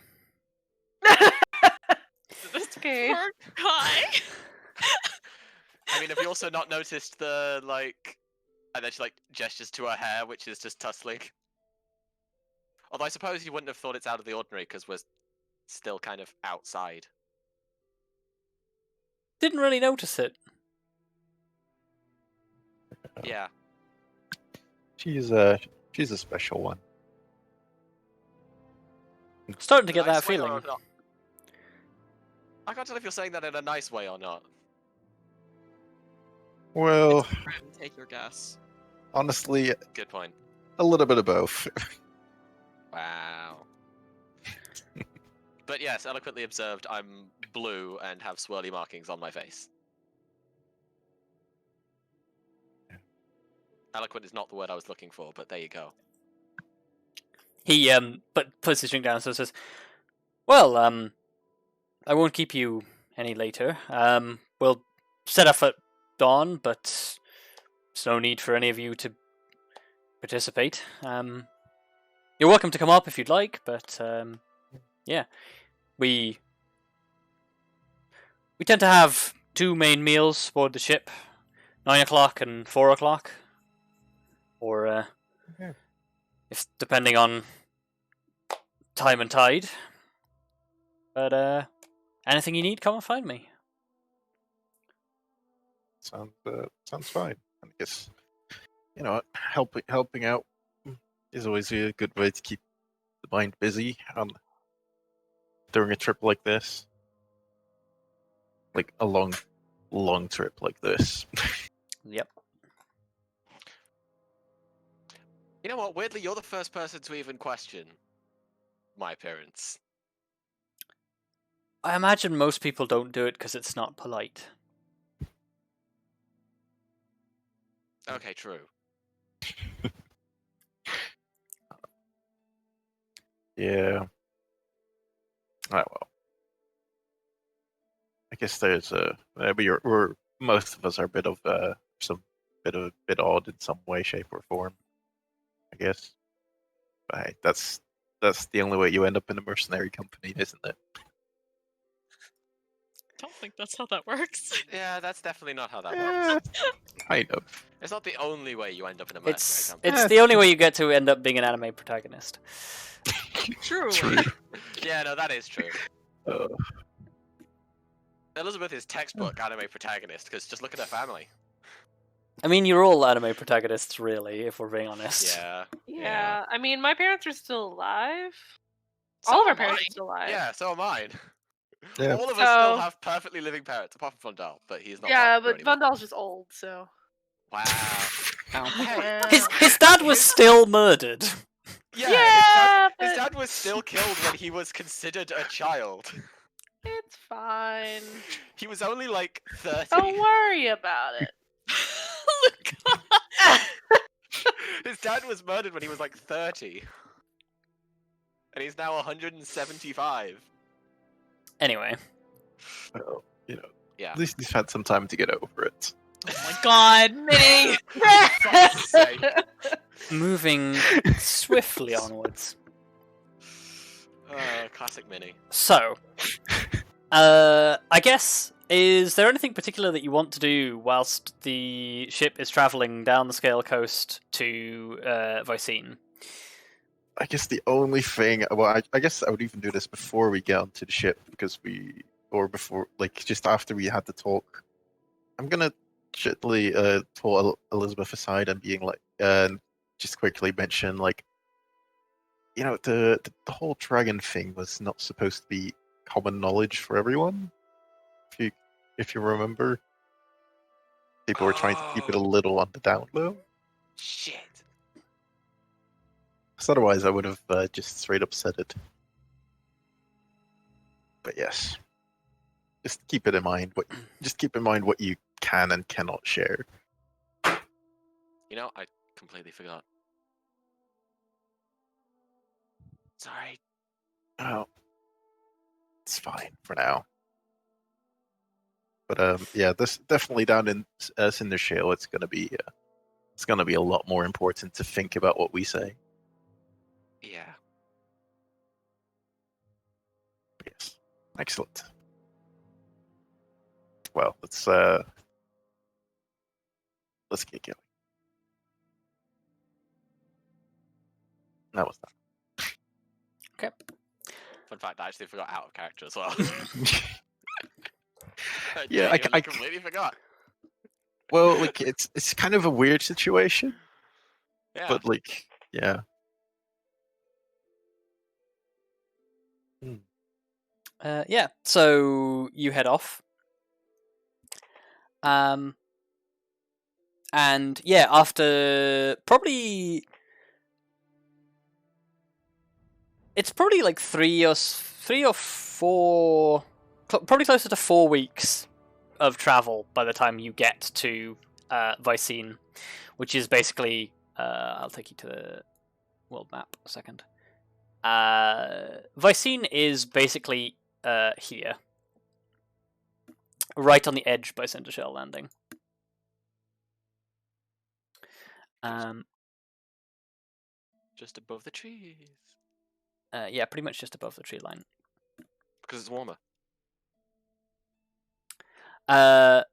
This Okay. poor guy. I mean, have you also not noticed the and then she gestures to her hair, which is just tussling. Although I suppose you wouldn't have thought it's out of the ordinary because we're still kind of outside. Didn't really notice it. Yeah. She's a special one. Starting to get that Nice way or feeling. not? I can't tell if you're saying that in a nice way or not. Well, Take your guess. honestly, Good point. a little bit of both. Wow. But yes, eloquently observed, I'm blue and have swirly markings on my face. Eloquent is not the word I was looking for, but there you go. He but puts his drink down and says, "Well, I won't keep you any later. We'll set off at dawn, but there's no need for any of you to participate. You're welcome to come up if you'd like, but yeah, we tend to have two main meals aboard the ship, 9 o'clock and 4 o'clock, or if depending on time and tide. But anything you need, come and find me." Sounds fine. I guess helping out is always a good way to keep the mind busy during a trip like this, like a long long trip like this. Yep. You know what? Weirdly, you're the first person to even question my appearance. I imagine most people don't do it because it's not polite. Okay, true. Yeah. Ah, well. I guess there's we're most of us are a bit of bit odd in some way, shape, or form. I guess. But hey, that's the only way you end up in a mercenary company, isn't it? Don't think that's how that works. Yeah, that's definitely not how that works. Kind of. It's not the only way you end up in a mercenary It's company. the only way you get to end up being an anime protagonist. True. Yeah, no, that is true. Uh, Elizabeth is textbook anime protagonist, because just look at her family. I mean, you're all anime protagonists, really, if we're being honest. Yeah. Yeah, I mean, my parents are still alive. So All of our am parents I. are still alive. Yeah, so am mine. Yeah. All of us still So- have perfectly living parents, apart from Vondal, but he's not. Yeah, popular but anymore. Vondal's just old, so. Wow. Hey, Yeah. His dad was still murdered. yeah, Yeah, his but- dad was still killed when he was considered a child. It's fine. He was only like 30. Don't worry about it. His dad was murdered when he was like 30. And he's now 175. Anyway, well, Yeah. at least he's had some time to get over it. Oh my god, Minnie! Fuck's sake. moving swiftly onwards. Classic Mini. So, I guess, is there anything particular that you want to do whilst the ship is travelling down the Scale Coast to Vicene? I guess the only thing, well, I guess I would even do this before we get onto the ship, because just after we had the talk. I'm gonna gently pull Elizabeth aside and being like, just quickly mention, like, the whole dragon thing was not supposed to be common knowledge for everyone. If you remember, people were trying to keep it a little on the down low. Shit. Because otherwise, I would have just straight up said it. But yes, just keep it in mind. Keep in mind what you can and cannot share. You know, I completely forgot. Sorry. Oh, it's fine for now. But yeah, this definitely down in Cindershale, it's gonna be a lot more important to think about what we say. Yeah. Yes, excellent. Well, let's get going. That was Okay. Fun fact, I actually forgot out of character as well. that. I Yeah, I genuinely completely forgot. Well, like it's kind of a weird situation, Yeah. but like, yeah. Yeah, so you head off. And yeah, after probably... It's probably like 3 or 4... Probably closer to 4 weeks of travel by the time you get to Vicene, which is basically... I'll take you to the world map a second. Vicene is basically here. Right on the edge by Cindershale Landing. Just above the trees. Yeah, pretty much just above the tree line. Because it's warmer. But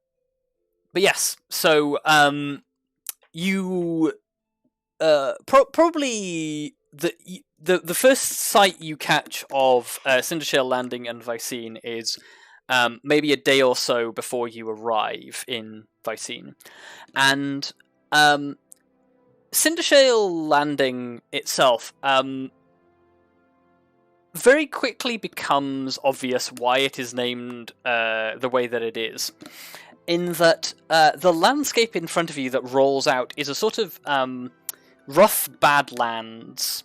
yes, so you probably the first sight you catch of Cindershale Landing and Vicene is maybe a day or so before you arrive in Vicene, and Cindershale Landing itself very quickly becomes obvious why it is named the way that it is. in that the landscape in front of you that rolls out is a sort of rough badlands,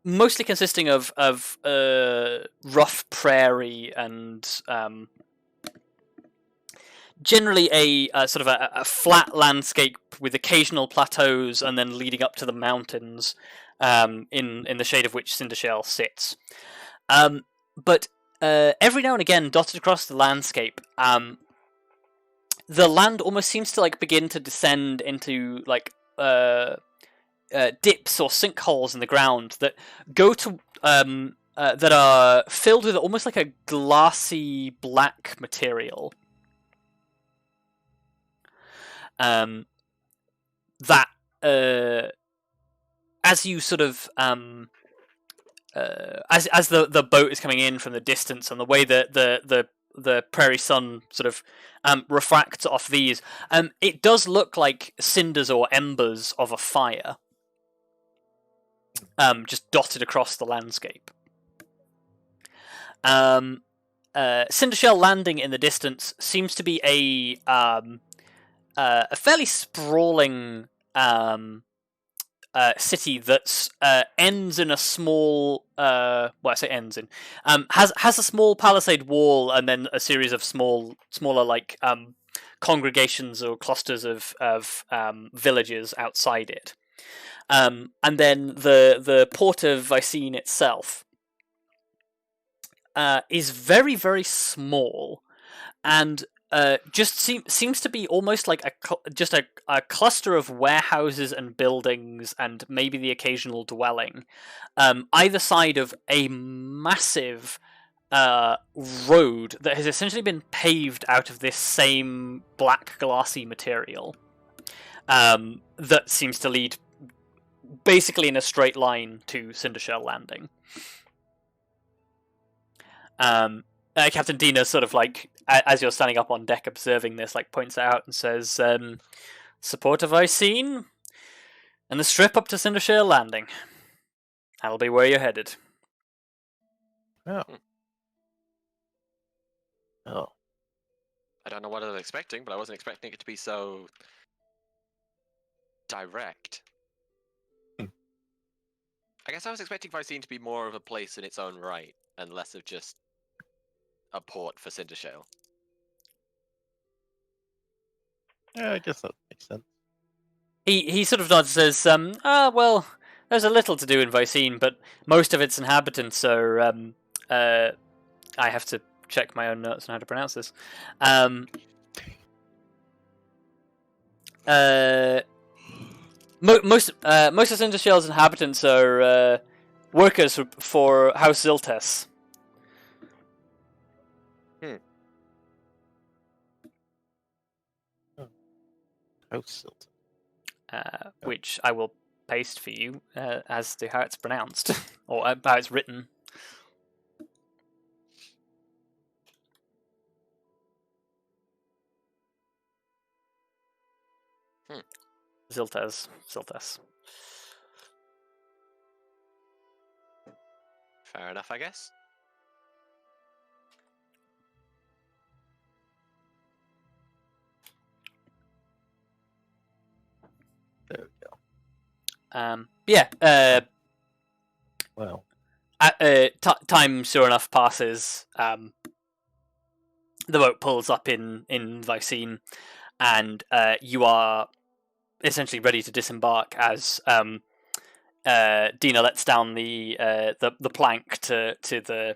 mostly consisting of rough prairie and generally a sort of a flat landscape with occasional plateaus and then leading up to the mountains, in the shade of which Cindershale sits. But every now and again, dotted across the landscape, the land almost seems to like begin to descend into like dips or sinkholes in the ground that go to that are filled with almost like a glassy black material. That as you sort of as the boat is coming in from the distance, and the way that the prairie sun sort of refracts off these, it does look like cinders or embers of a fire, just dotted across the landscape. Cindershale Landing in the distance seems to be a fairly sprawling city that ends in a small, well, I say ends in, has a small palisade wall and then a series of smaller like congregations or clusters of villages outside it, and then the port of Vicene itself is very, very small, and just seems to be almost like a cluster of warehouses and buildings and maybe the occasional dwelling, either side of a massive road that has essentially been paved out of this same black glassy material, that seems to lead basically in a straight line to Cindershale Landing. Captain Dina sort of like, as you're standing up on deck observing this, like points it out and says, "Support of Vicene, and the strip up to Cindershale Landing. That'll be where you're headed." Oh. Oh. I don't know what I was expecting, but I wasn't expecting it to be so direct. I guess I was expecting Vicene to be more of a place in its own right, and less of just a port for Cindershale. Yeah, I guess that makes sense. He sort of nods and says, well, there's a little to do in Vicene, but most of its inhabitants are, I have to check my own notes on how to pronounce this. Most of Cindershale's inhabitants are workers for House Ziltes. House Ziltes. Which I will paste for you as to how it's pronounced, or how it's written. Ziltes. Fair enough, I guess. There we go. Yeah. Well. Time sure enough passes. The boat pulls up in Vicene, and you are essentially ready to disembark as Dina lets down the plank to the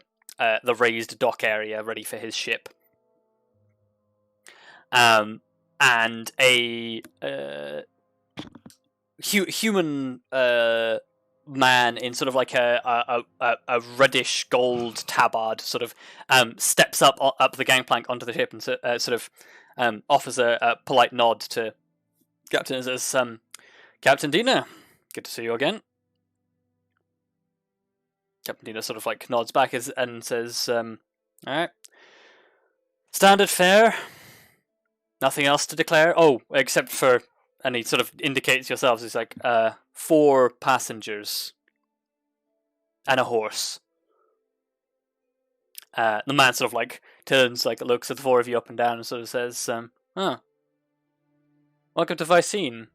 raised dock area ready for his ship. And a human man in sort of like a reddish gold tabard sort of steps up the gangplank onto the ship and sort of offers a polite nod to Captain and says, "Captain Dina, good to see you again." Captain Dina sort of like nods back and says, "All right, standard fare. Nothing else to declare? Oh, except for," and he sort of indicates yourselves. He's like, 4 passengers and a horse. The man sort of like turns, like looks at the four of you up and down, and sort of says, "Huh. Welcome to Vicene.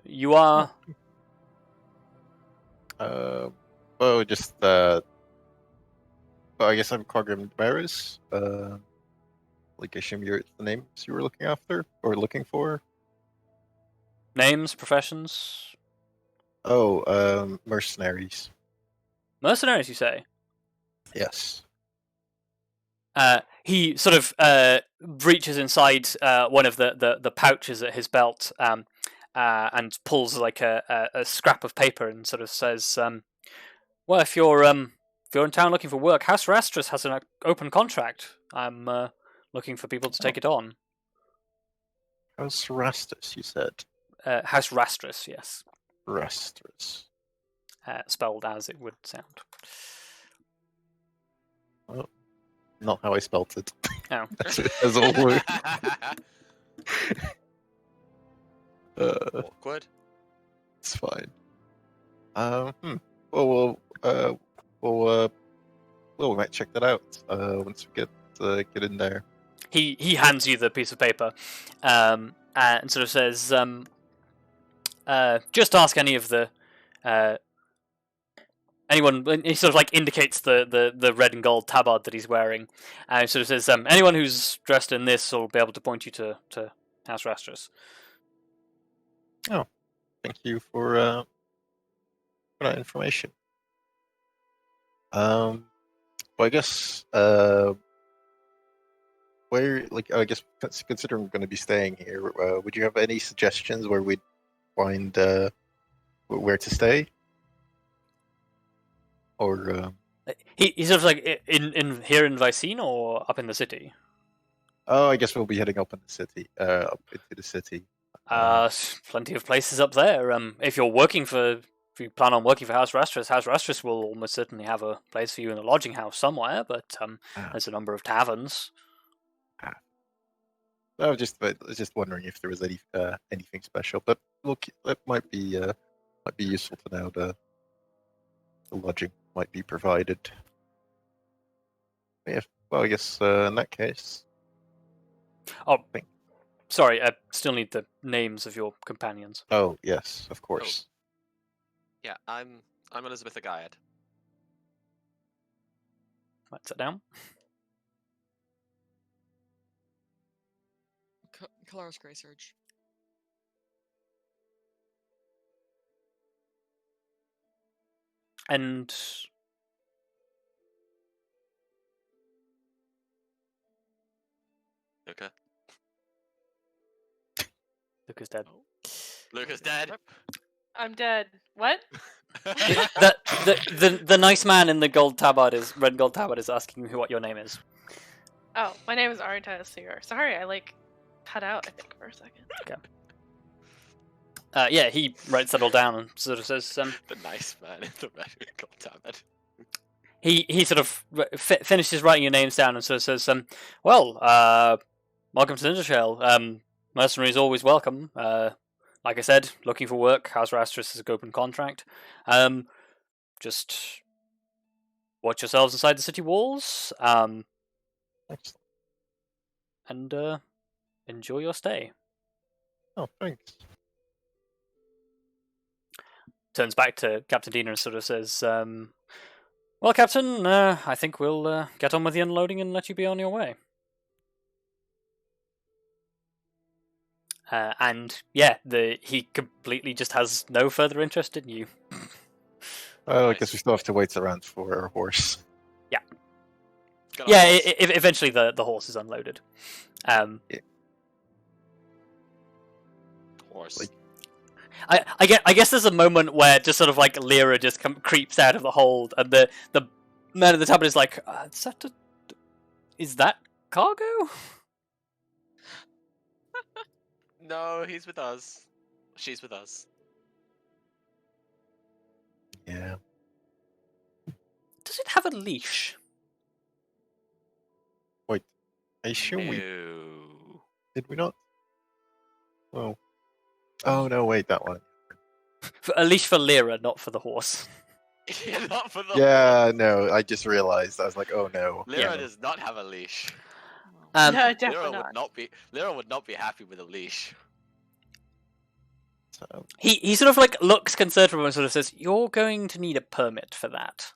You are." Well, just well, I guess I'm Quagrim Daemaris. Like, I assume you're the names you were looking after or looking for. Names, professions, Mercenaries. mercenaries. You say? Yes. He sort of reaches inside one of the pouches at his belt, and pulls like a scrap of paper and sort of says, "Well, if you're in town looking for work, House Rastris has an open contract. I'm looking for people to take it on." House Rastus, you said. House Rastris, yes, Rastus. spelled as it would sound. Well, not how I spelt it. Oh. As always. Awkward. It's fine. Well, we might check that out once we get in there. He hands you the piece of paper, and sort of says, "Just ask any of the anyone." He sort of like indicates the red and gold tabard that he's wearing, and he sort of says, "Anyone who's dressed in this will be able to point you to House Rastris." Thank you for that information. Well, I guess where, like, I guess considering we're going to be staying here, would you have any suggestions where we'd find where to stay? Or He's sort of like in here in Vicene or up in the city. I guess we'll be heading up in the city, up into the city. Plenty of places up there. If you plan on working for House Rastris will almost certainly have a place for you in a lodging house somewhere. But there's a number of taverns. I was just wondering if there was anything special. But look, that might be useful to know. The lodging might be provided. Yeah. Well, I guess in that case. Oh, sorry. I still need the names of your companions. Oh yes, of course. Yeah, I'm Elizabeth Agiad. Write that down. Kelariis Greysurge. And Luka. Luka's dead. Luka's dead. I'm dead. What? The nice man in the red gold tabard is asking what your name is. Oh, my name is Arya Tallithsyr. Sorry, I cut out, I think, for a second. Okay. Yeah, he writes that all down and sort of says, The nice man in the red gold tabard. He sort of finishes writing your names down and sort of says, "Well, welcome to Cindershale. Mercenaries always welcome. Like I said, looking for work. House Rastris is a open contract. Just watch yourselves inside the city walls. Excellent. And enjoy your stay." Oh, thanks. Turns back to Captain Diener and sort of says, "Well, Captain, I think we'll get on with the unloading and let you be on your way." And yeah, he completely just has no further interest in you. Well, I guess we still have to wait around for our horse. Yeah. Got Yeah, a horse. eventually the horse is unloaded. Horse. Like- I guess there's a moment where just sort of like Lyra just creeps out of the hold, and the man at the top is like, "Is that cargo?" No, he's with us. She's with us. Yeah. Does it have a leash? I assume we No. did we not? Oh no! Wait, that one. A leash for Lyra, not for the horse. Not for the Yeah, no, I just realized. I was like, oh no. Lyra Yeah. does not have a leash. Well, No, Um, definitely not. Lyra would not be happy with a leash. So, he sort of like looks concerned for a moment and sort of says, "You're going to need a permit for that."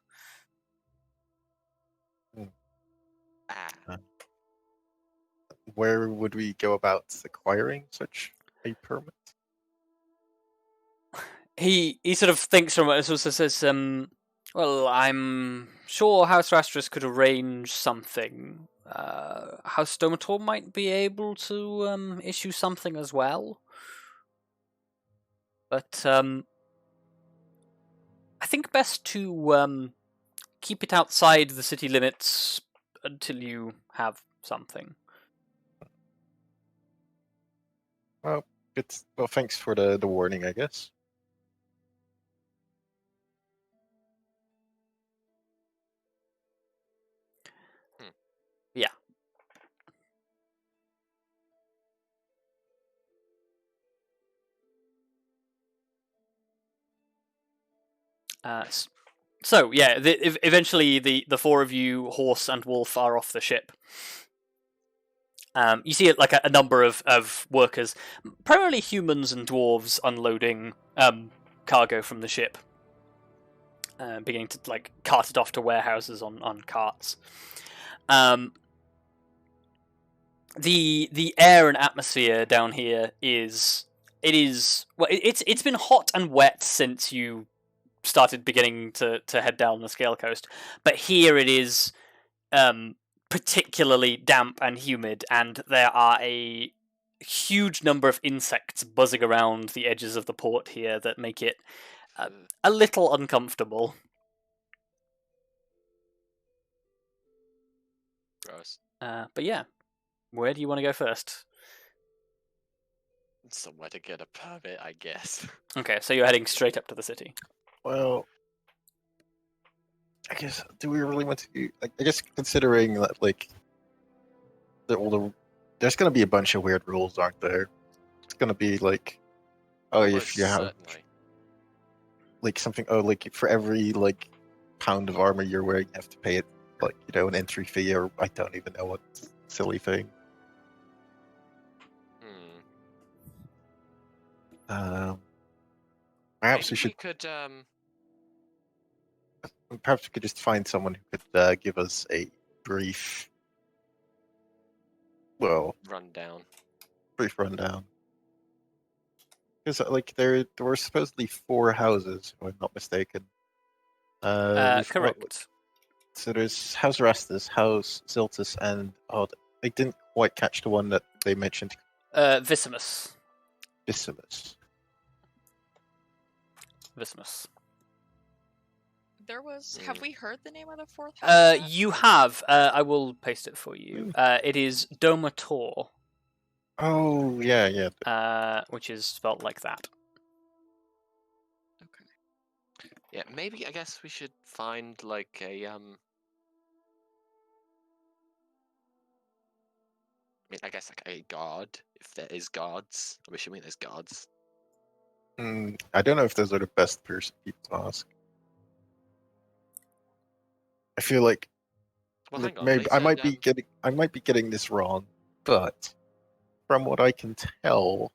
Ah. where would we go about acquiring such a permit? He sort of thinks from it and sort of says, "Well, I'm sure House Rastris could arrange something. House Domator might be able to issue something as well, but I think best to keep it outside the city limits until you have something." Well, good. Well, thanks for the warning, I guess. Yeah. So yeah, eventually the four of you, horse and wolf, are off the ship. You see it like a number of workers, primarily humans and dwarves, unloading cargo from the ship, beginning to like cart it off to warehouses on carts. The air and atmosphere down here it's been hot and wet since you started beginning to head down the Scale Coast, but here it is particularly damp and humid, and there are a huge number of insects buzzing around the edges of the port here that make it a little uncomfortable. Gross. But yeah, where do you want to go first? Somewhere to get a permit, I guess. Okay, so you're heading straight up to the city. Well, I guess, do we really want to? I guess considering that, like, there's going to be a bunch of weird rules, aren't there? It's going to be like, oh, if you have Certainly. like something, oh, like for every like pound of armor you're wearing, you have to pay it, like, an entry fee, or I don't even know what silly thing. Perhaps Maybe we should. could Perhaps we could just find someone who could give us a brief, well, rundown. brief rundown. Because like there were supposedly 4 houses, if I'm not mistaken. Correct. So there's House Rastus, House Ziltus, and I didn't quite catch the one that they mentioned, Visimus. Bisimus. There was. Have we heard the name of the fourth house? yet? You have. I will paste it for you. It is Domator, Oh yeah. which is spelled like that. Okay. Yeah, maybe I guess we should find like a I mean, I guess like a guard, if there is guards. I'm assuming there's guards. I don't know if those are the best people to ask. I feel like Well, look, hang on. maybe they I said, might be getting this wrong, but from what I can tell,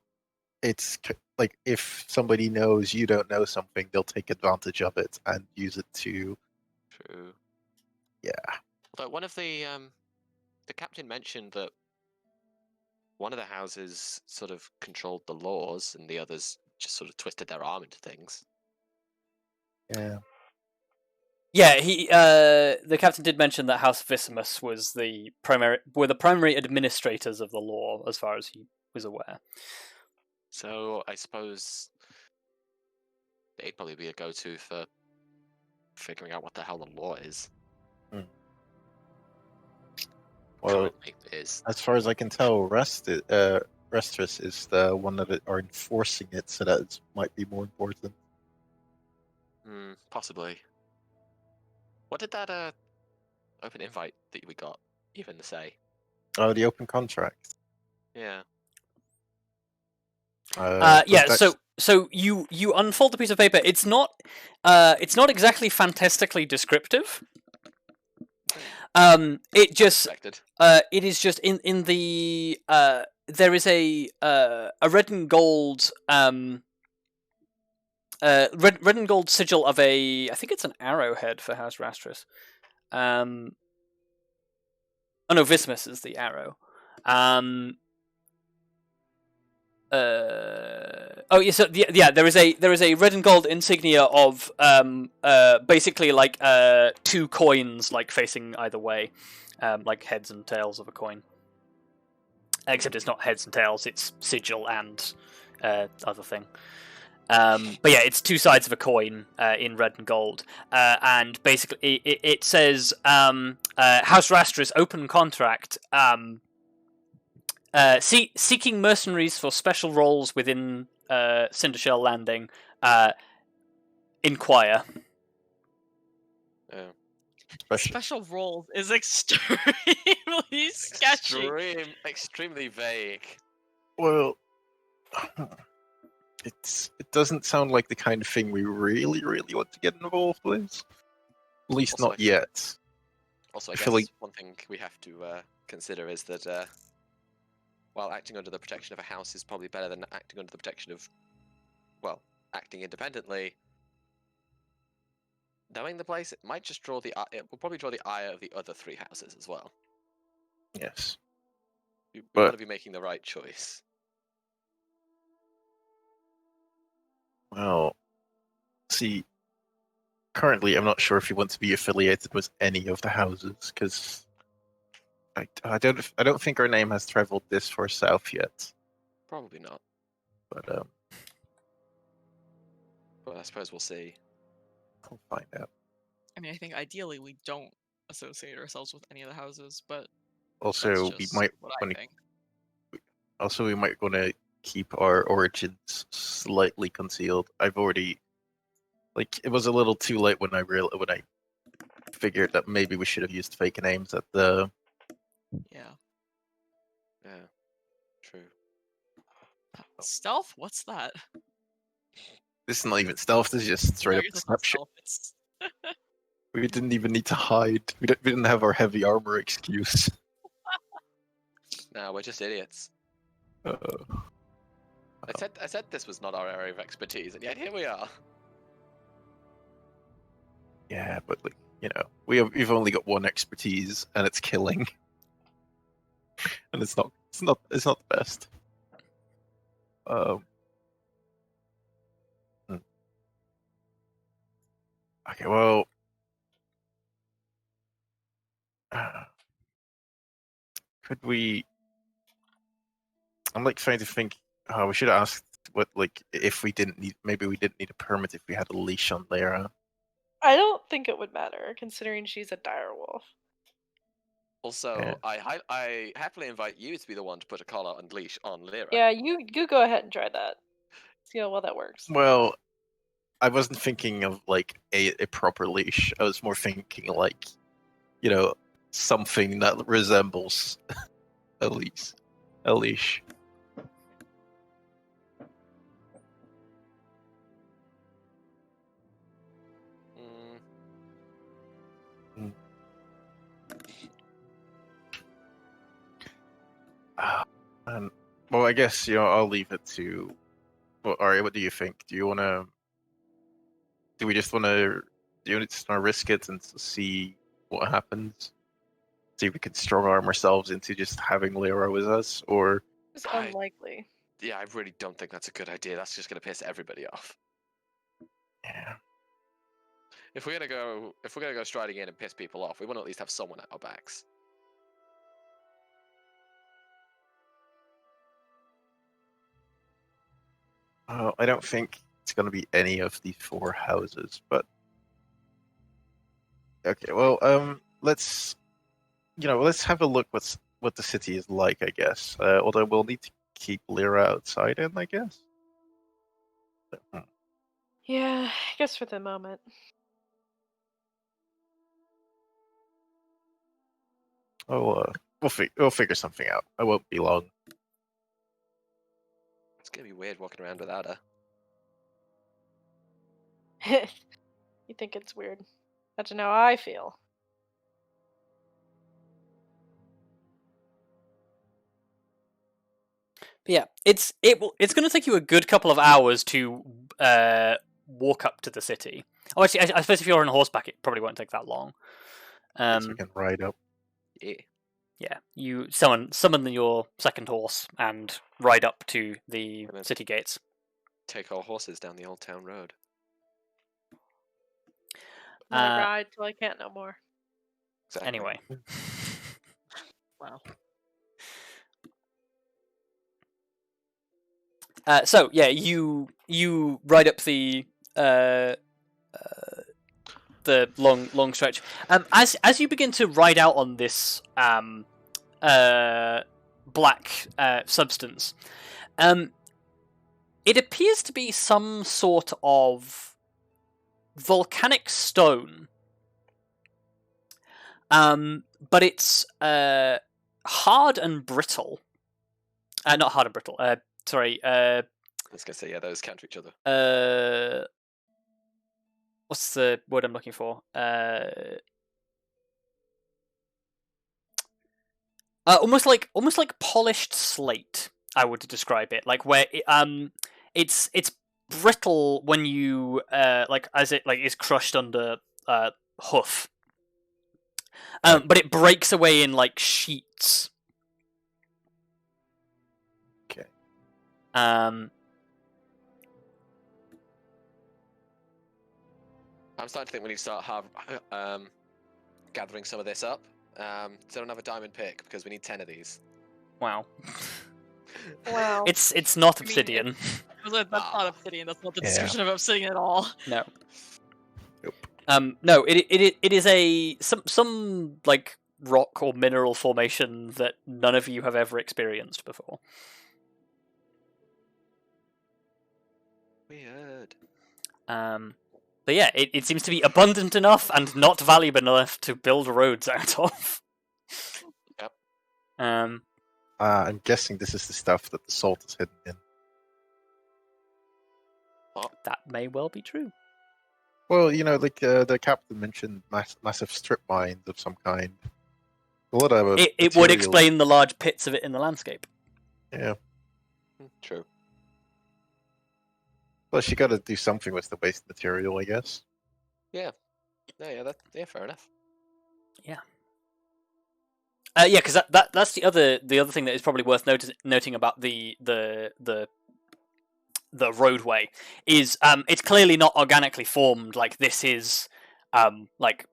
it's like if somebody knows you don't know something, they'll take advantage of it and use it to. True. Yeah. Although one of the captain mentioned that one of the houses sort of controlled the laws, and the others just sort of twisted their arm into things. Yeah. Yeah, the captain did mention that House Visimus were the primary administrators of the law, as far as he was aware. So I suppose they'd probably be a go-to for figuring out what the hell the law is. Well, Currently is. as far as I can tell, Restus is the one that are enforcing it, so that it might be more important. Possibly. What did that open invite that we got even say? Oh, the open contract. Yeah. Yeah. that's- So you unfold the piece of paper. It's not exactly fantastically descriptive. It just Expected. it is just in the there is a red and gold red and gold sigil of I think it's an arrowhead for House Rastris. Oh no, Vismus is the arrow. Oh yeah, so yeah, there is a red and gold insignia of basically like two coins like facing either way, like heads and tails of a coin. Except it's not heads and tails; it's sigil and other thing. But yeah, it's two sides of a coin in red and gold, and basically it says House Rastris open contract. Seeking mercenaries for special roles within Cindershale Landing. Inquire. Special roles is extremely sketchy. Extremely vague. Well, it doesn't sound like the kind of thing we really want to get involved with. At least Also, not yet. Also, I I guess feel like- one thing we have to consider is that while acting under the protection of a house is probably better than acting under the protection of, well, acting independently. Knowing the place, it might just draw it will probably draw the ire of the other three houses as well. Yes. We But- want to be making the right choice. Well, see, currently I'm not sure if you want to be affiliated with any of the houses, because I don't think our name has traveled this far south yet. Probably not, But but I suppose we'll see. I'll find out. I mean, I think ideally we don't associate ourselves with any of the houses, but Also, that's we just might what I wanna- think. we might want to keep our origins slightly concealed. I've already, it was a little too late when I figured that maybe we should have used fake names at the. Yeah. Yeah, true. Stealth? What's that? This is not even stealth. This is just straight No, I up guess it's not snapshot. stealth, it's- We didn't even need to hide. We didn't have our heavy armor excuse. No, we're just idiots. Uh, I said this was not our area of expertise, and yet here we are. yeah, but we've only got one expertise, and it's killing, and it's not the best. Okay, well, could we? I'm trying to think. We should have asked if we didn't need. Maybe we didn't need a permit if we had a leash on Lyra. I don't think it would matter, considering she's a direwolf. Also, Yeah. I happily invite you to be the one to put a collar and leash on Lyra. Yeah, you go ahead and try that. See how well that works. Well, I wasn't thinking of a proper leash. I was more thinking something that resembles a leash. A leash. Well, I guess I'll leave it to. Well, Arya, what do you think? Do you want to? Do we just want to? Do you just want to risk it and see what happens? See if we can strong arm ourselves into just having Lyra with us, or It's I- unlikely. Yeah, I really don't think that's a good idea. That's just gonna piss everybody off. yeah. If we're gonna go striding in and piss people off, we want to at least have someone at our backs. I don't think it's going to be any of the four houses, but okay. Well, let's have a look what the city is like. I guess. Although we'll need to keep Lyra outside in, I guess. Yeah, I guess for the moment. We'll figure something out. I won't be long. It's gonna be weird walking around without her. You think it's weird? Imagine how I feel. But yeah, it's going to take you a good couple of hours to walk up to the city. Oh, actually, I suppose if you're on horseback, it probably won't take that long. So we can ride up. Yeah. Yeah, you summon your second horse and ride up to the And then- city gates. Take our horses down the old town road. I ride till I can't no more. Exactly. Anyway, Wow. so yeah, you ride up the long stretch. As you begin to ride out on this black substance, it appears to be some sort of volcanic stone, but it's hard and brittle. Not hard and brittle. Sorry. I was gonna say, yeah, those counter each other. What's the word I'm looking for? Almost like polished slate. I would describe it, like where it's brittle when you like as it like is crushed under hoof, but it breaks away in like sheets. Okay. I'm starting to think we need to start gathering some of this up. So I don't have a diamond pick because we need 10 of these. Wow. Wow. It's not I mean, obsidian. That's not obsidian. That's not the Yeah. description of obsidian at all. No. Nope. No. It is a some like rock or mineral formation that none of you have ever experienced before. Weird. But yeah, it seems to be abundant enough and not valuable enough to build roads out of. Yep. I'm guessing this is the stuff that the salt is hidden in. That may well be true. Well, like the captain mentioned massive strip mines of some kind. A lot of It would material- explain the large pits of it in the landscape. Yeah. True. Plus, you got to do something with the waste material, I guess. Yeah, fair enough. Yeah, because that's the other thing that is probably worth noting about the roadway is it's clearly not organically formed. Like this is like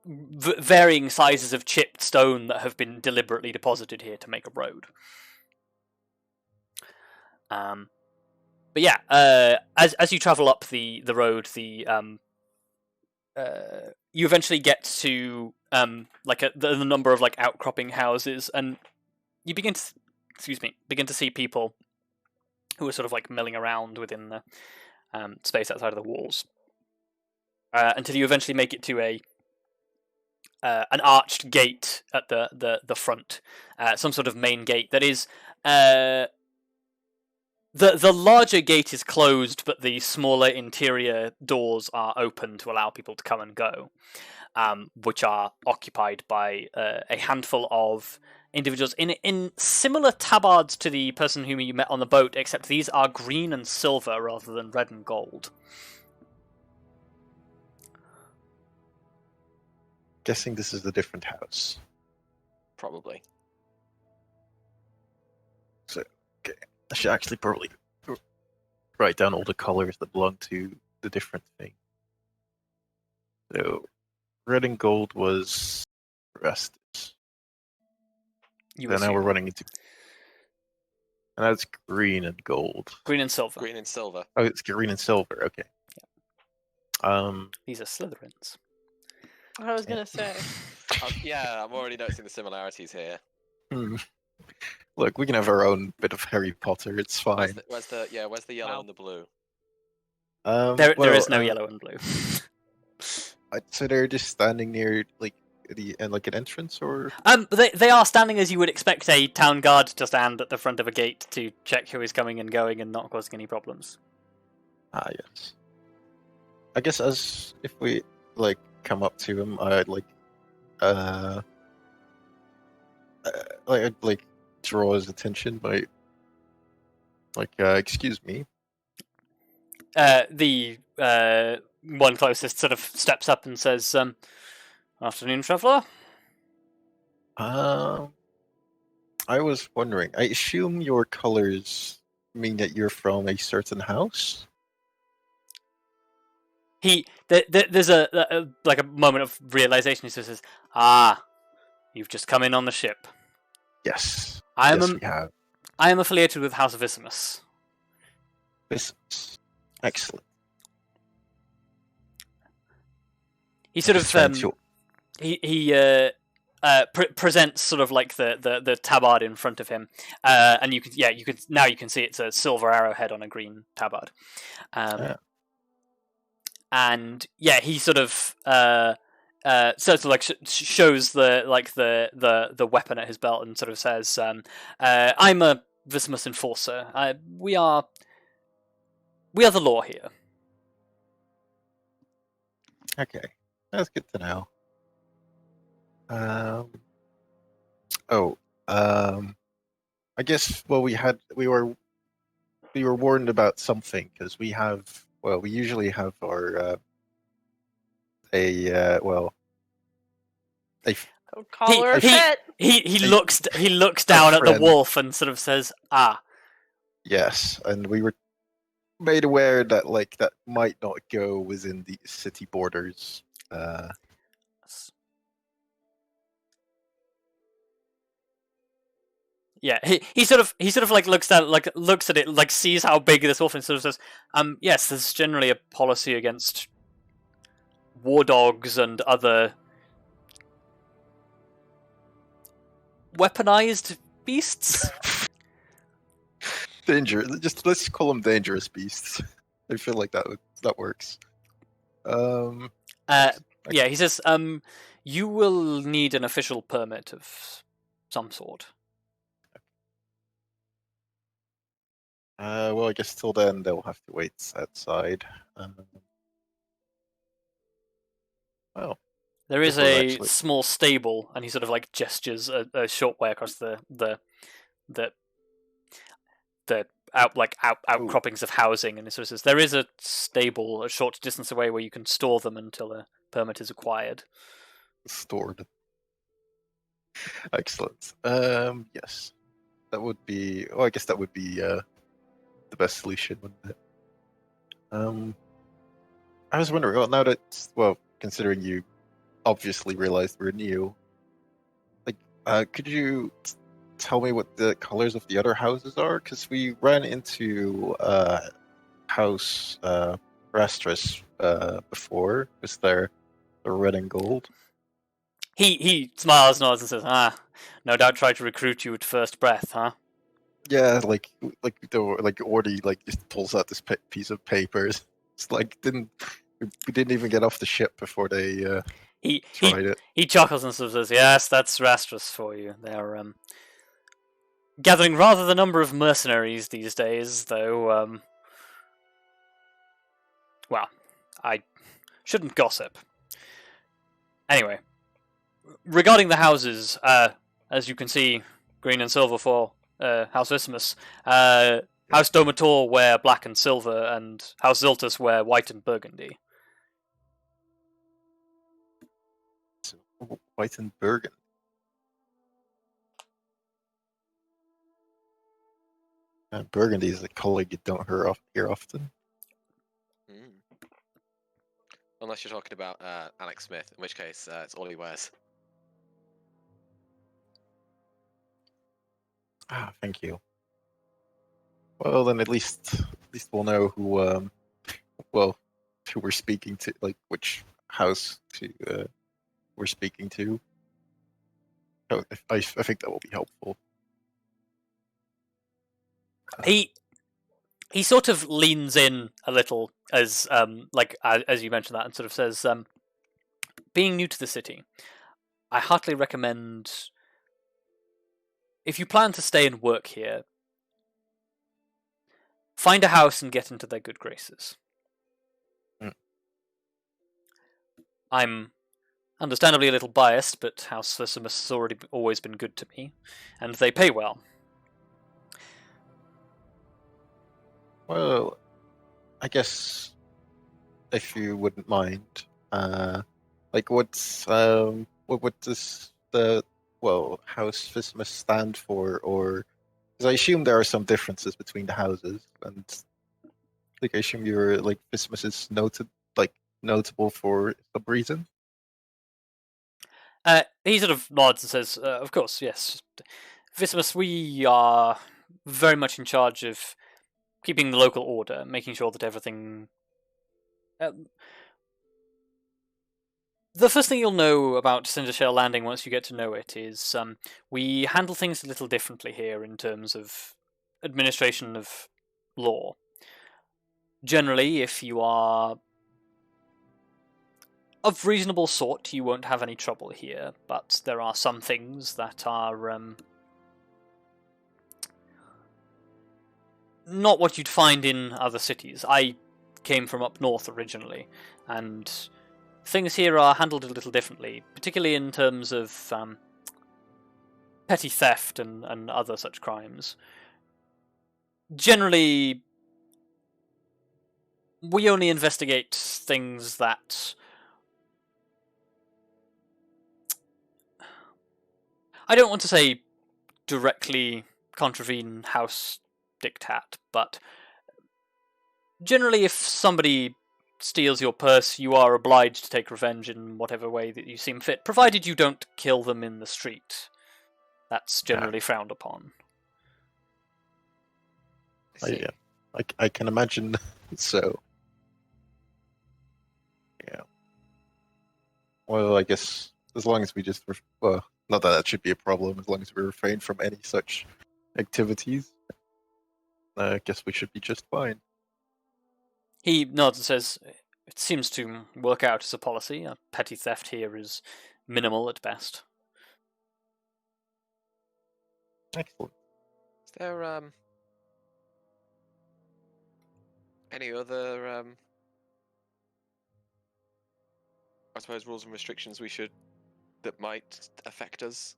varying sizes of chipped stone that have been deliberately deposited here to make a road. But yeah, as you travel up the road, you eventually get to like the number of like outcropping houses, and you begin to see people who are sort of like milling around within the space outside of the walls, until you eventually make it to an arched gate at the front, some sort of main gate that is. The larger gate is closed, but the smaller interior doors are open to allow people to come and go, which are occupied by a handful of individuals in similar tabards to the person whom you met on the boat, except these are green and silver rather than red and gold. Guessing this is a different house. Probably. I should actually probably write down all the colors that belong to the different thing. So, red and gold was Restus. Then now we're running into... And that's green and gold. Green and silver. Green and silver. Oh, it's green and silver, okay. These are Slytherins. I was gonna say. Yeah, I'm already noticing the similarities here. Look, we can have our own bit of Harry Potter. It's fine. Where's the yellow Wow. and the blue? There is no yellow and blue. So they're just standing near, like, like an entrance or? They are standing as you would expect a town guard to stand at the front of a gate to check who is coming and going and not causing any problems. Ah, yes. I guess as if we like come up to him, I'd like draw his attention by excuse me. The one closest sort of steps up and says, "Afternoon, traveller." I was wondering. I assume your colors mean that you're from a certain house. There's a like a moment of realization. He says, "Ah, you've just come in on the ship. Yes. I Yes, we have. am affiliated with House of Isthmus." Business. Excellent. He sort of Just trying to- he presents sort of like the tabard in front of him, and you can see it's a silver arrowhead on a green tabard, Yeah. and he sort of sort of like shows the weapon at his belt and sort of says, "I'm a Vismus enforcer. We are the law here." Okay, that's good to know. I guess we were warned about something because we usually have our Don't call her a he- pet. He looks down at the friend. wolf and sort of says, "Ah, yes, and we were made aware that that might not go within the city borders. Yeah, he sort of like looks at it, like sees how big this wolf is, and sort of says, yes, there's generally a policy against war dogs and other weaponized beasts." Let's call them dangerous beasts. I feel like that works. Yeah, he says, you will need an official permit of some sort. Well, I guess till then they'll have to wait outside. Well, There is Before a actually- small stable, and he sort of like gestures a short way across the outcroppings of housing, and he sort of says there is a stable a short distance away where you can store them until a permit is acquired. stored. Excellent. Yes, that would be. Well, I guess that would be the best solution, wouldn't it? I was wondering. Considering you obviously realized we're new, could you tell me what the colors of the other houses are? Because we ran into House Rastris before. Was there the red and gold? He smiles, nods, and says, no doubt tried to recruit you at first breath, huh? Yeah, Ordy just pulls out this piece of paper. It's we didn't even get off the ship before they tried it. He chuckles and sort of says, yes, that's Rastris for you. They're gathering rather the number of mercenaries these days, though. Well, I shouldn't gossip. Anyway, regarding the houses, as you can see, green and silver for House Isthmus. House Domator wear black and silver, and House Ziltus wear white and burgundy. White and burgundy. Burgundy is a color you don't hear often. Mm. Unless you're talking about Alex Smith, in which case it's all he wears. Thank you. Well, then at least we'll know who we're speaking to, which house we're speaking to. I think that will be helpful. He sort of leans in a little as you mentioned that, and sort of says, being new to the city, I heartily recommend, if you plan to stay and work here, find a house and get into their good graces. Mm. I'm understandably a little biased, but House Lysimus has always been good to me, and they pay well. Well, I guess if you wouldn't mind, like what does the House Fismus stand for, or because I assume there are some differences between the houses, and like I assume you're like Fismus is notable for some reason. He sort of nods and says, of course, yes. Visimus, we are very much in charge of keeping the local order, making sure that everything... the first thing you'll know about Cindershale Landing once you get to know it is we handle things a little differently here in terms of administration of law. Generally, if you are of reasonable sort, you won't have any trouble here, but there are some things that are not what you'd find in other cities. I came from up north originally, and things here are handled a little differently, particularly in terms of petty theft and other such crimes. Generally, we only investigate things that... I don't want to say directly contravene house diktat, but generally if somebody steals your purse, you are obliged to take revenge in whatever way that you seem fit, provided you don't kill them in the street. That's generally frowned upon. I can imagine. So, yeah. Well, I guess as long as we just not that should be a problem. As long as we refrain from any such activities, I guess we should be just fine. He nods and says, it seems to work out as a policy. Petty theft here is minimal at best. Excellent. Is there any other I suppose rules and restrictions that might affect us?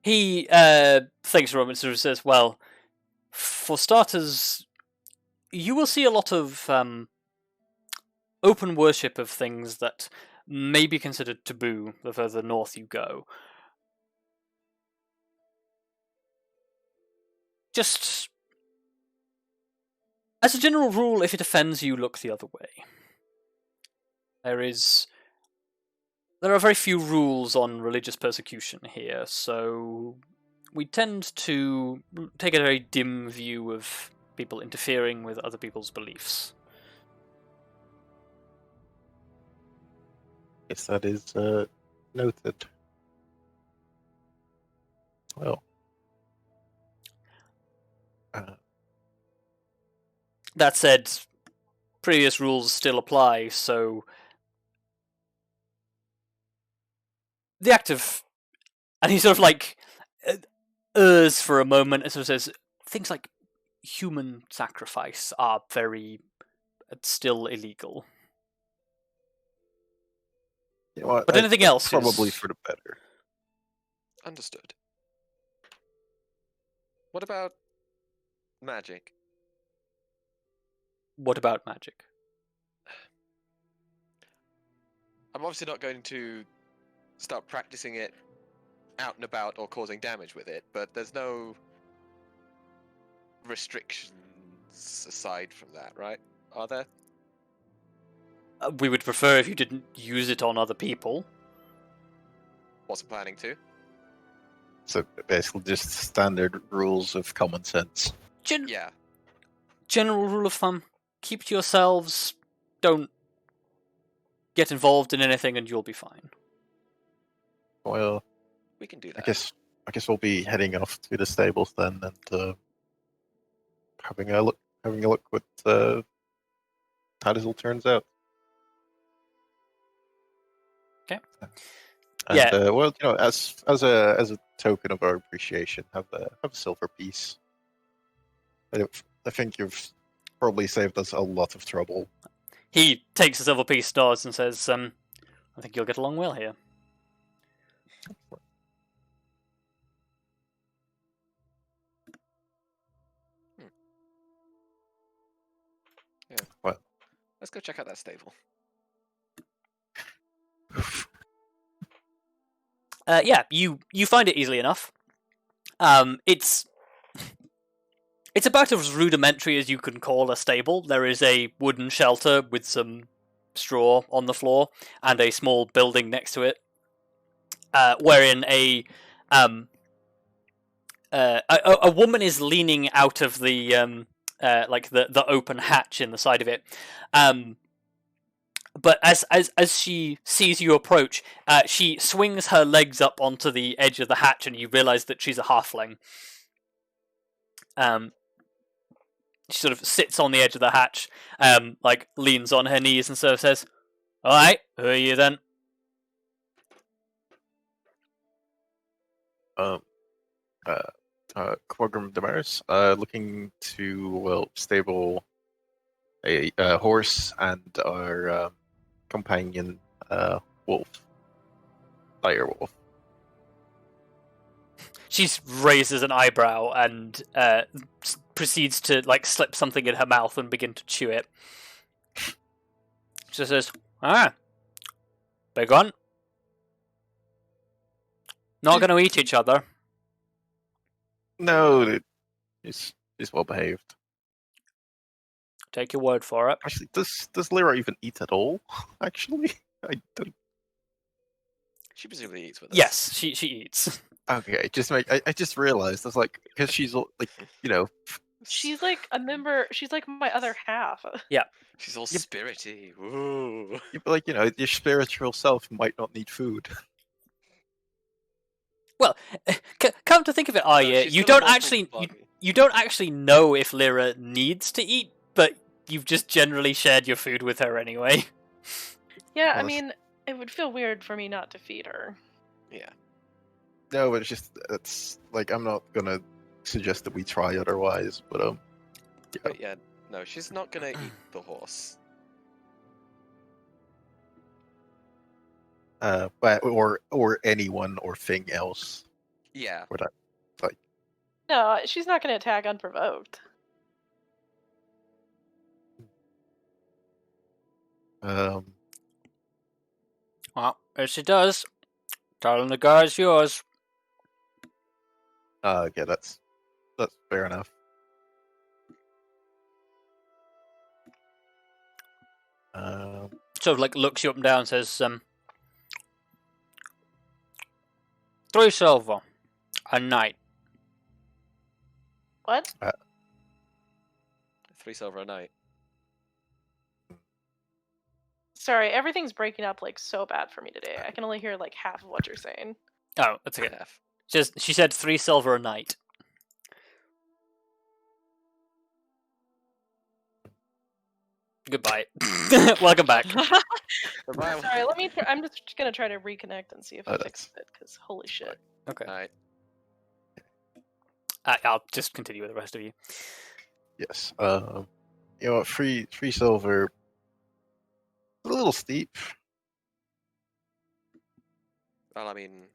He thinks for a moment and says, well, for starters, you will see a lot of open worship of things that may be considered taboo the further north you go. Just as a general rule, if it offends you, look the other way. There are very few rules on religious persecution here, so we tend to take a very dim view of people interfering with other people's beliefs. Yes, that is noted. Well, that said, previous rules still apply, so the act of... And he sort of like errs for a moment and sort of says, things like human sacrifice are still illegal. you know what, But anything else probably is... for the better. Understood. What about magic? What about magic? I'm obviously not going to start practicing it out and about or causing damage with it, but there's no restrictions aside from that, right? Are there? We would prefer if you didn't use it on other people. Wasn't planning to. So basically, just standard rules of common sense. Yeah. General rule of thumb: keep to yourselves. Don't get involved in anything, and you'll be fine. Well, We can do that. I guess we'll be heading off to the stables then, and having a look with how this all turns out. Okay. And, Yeah. well, as a token of our appreciation, have a silver piece. I think you've probably saved us a lot of trouble. He takes a silver piece, nods, and says, "I think you'll get along well here." Yeah. What? Let's go check out that stable. Yeah, you find it easily enough. It's about as rudimentary as you can call a stable. There is a wooden shelter with some straw on the floor and a small building next to it, wherein a woman is leaning out of the the open hatch in the side of it. But as she sees you approach, she swings her legs up onto the edge of the hatch, and you realise that she's a halfling. She sort of sits on the edge of the hatch, leans on her knees and sort of says, "All right, who are you then?" Quagrim Daemaris, looking to stable a horse and our companion wolf, dire wolf. She raises an eyebrow and proceeds to slip something in her mouth and begin to chew it. She says, big one. Not going to eat each other. No, he's well behaved. Take your word for it. Actually, does Lyra even eat at all? Actually, I don't. She presumably eats with us. Yes, she eats. Okay, I just realized I was because she's She's like a member. She's like my other half. She's all spirity. Ooh. but your spiritual self might not need food. Well, come to think of it, Arya, she's you got a don't mortal actually body. you don't actually know if Lyra needs to eat, but you've just generally shared your food with her anyway. Yeah, I Well, mean, it would feel weird for me not to feed her. Yeah. No, but it's I'm not gonna suggest that we try otherwise, but But yeah, no, she's not gonna eat the horse. but or anyone or thing else. Yeah. Or that, No, she's not going to attack unprovoked. um, Well, if she does, tell him the guy's yours. okay, that's fair enough. Sort of looks you up and down and says, 3 silver a night. What? 3 silver a night. Sorry, everything's breaking up so bad for me today. I can only hear half of what you're saying. Oh, that's okay. Half. She said 3 silver a night. Goodbye. Welcome back. Sorry, let me. I'm just gonna try to reconnect and see if I fixed it. Because holy shit. Okay. Alright. I'll just continue with the rest of you. Yes. Free silver. A little steep. Well, I mean,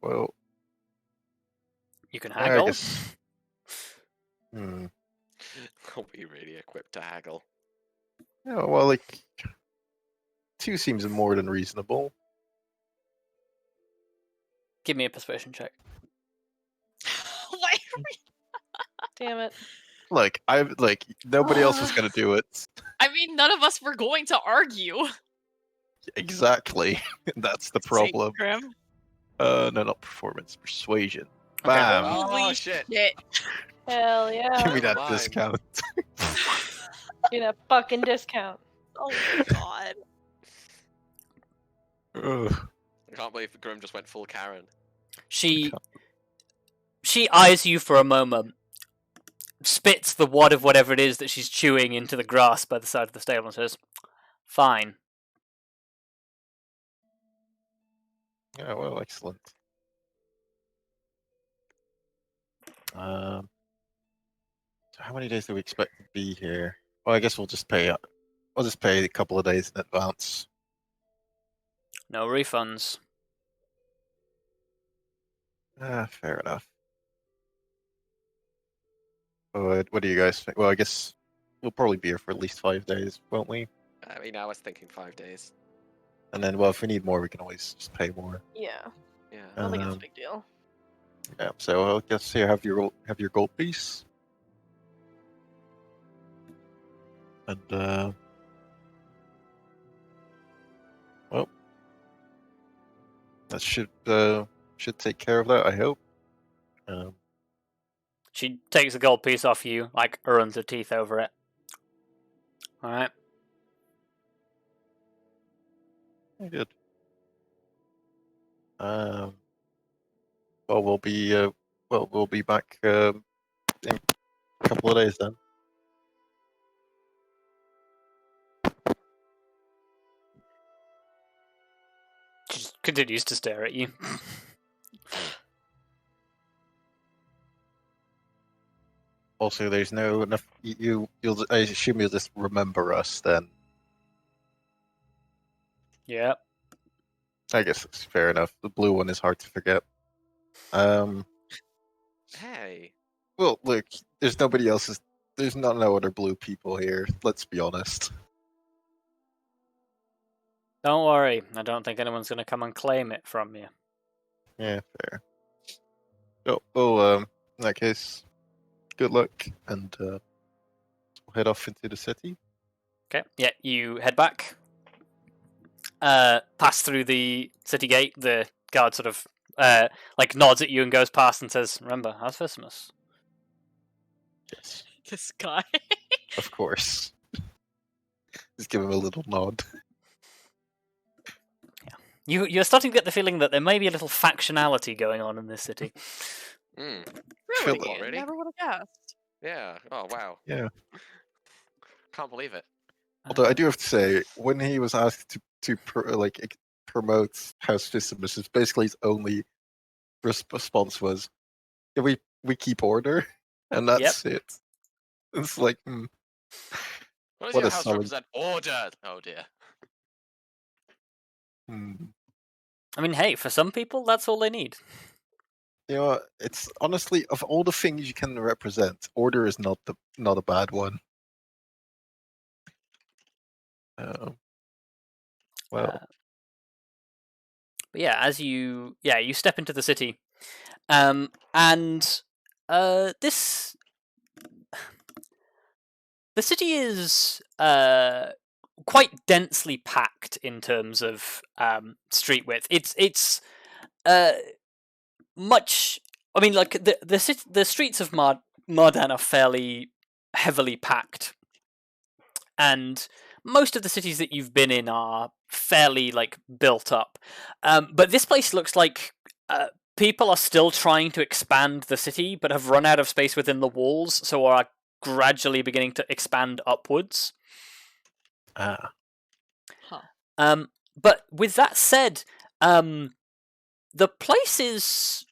Well, You can I haggle. guess. are we really equipped to haggle? Yeah, well, 2 seems more than reasonable. Give me a persuasion check. Why are we... Damn it. Nobody else was gonna do it. I mean, none of us were going to argue. Exactly. That's the problem. Grim. No, not performance, persuasion. Okay. Bam! Oh, Holy shit. Hell yeah. Give me that Mine. discount. Get a fucking discount. Oh my god. Ugh. I can't believe Grim just went full Karen. She eyes you for a moment, spits the wad of whatever it is that she's chewing into the grass by the side of the stable and says, "Fine." Yeah, well, excellent. So how many days do we expect to be here? Well, I guess we'll just pay. I'll just pay a couple of days in advance. No refunds. Fair enough. What do you guys think? Well, I guess we'll probably be here for at least 5 days, won't we? I mean, I was thinking 5 days. And then, well, if we need more, we can always just pay more. Yeah, Yeah. I don't think it's a Um, big deal. Yeah. So I guess you have your gold piece, and well, that should take care of that. I hope. She takes the gold piece off you, like runs her teeth over it. Alright. Good. Well, we'll be back in a couple of days then. She just continues to stare at you. Also, there's no enough. I assume you'll just remember us then. Yeah. I guess it's fair enough. The blue one is hard to forget. Hey. Well, look, there's nobody else's. There's no other blue people here. Let's be honest. Don't worry, I don't think anyone's going to come and claim it from you. Yeah, fair. In that case, good luck, and we'll head off into the city. Okay, yeah, you head back. Pass through the city gate. The guard sort of like nods at you and goes past and says, "Remember, how's Christmas?" Yes, This guy. of course. Just give him a little nod. You're starting to get the feeling that there may be a little factionality going on in this city. Mm. Feel Really? it. Already? Never would have guessed. Yeah. Oh, wow. Yeah. Can't believe it. Although I do have to say, when he was asked to promote House Fissimus, basically his only response was, "Yeah, we keep order," and that's it. It's like, What does What your a house solid- represent? Order! Oh, dear. I mean, hey, for some people, that's all they need. You know, it's honestly, of all the things you can represent, order is not a bad one. Well, But yeah, as you step into the city, and this the city is quite densely packed in terms of street width. It's much. I mean, like the streets of Mardan are fairly heavily packed, and most of the cities that you've been in are fairly like built up. But this place looks like people are still trying to expand the city, but have run out of space within the walls, so are gradually beginning to expand upwards. Huh. But with that said, the place is,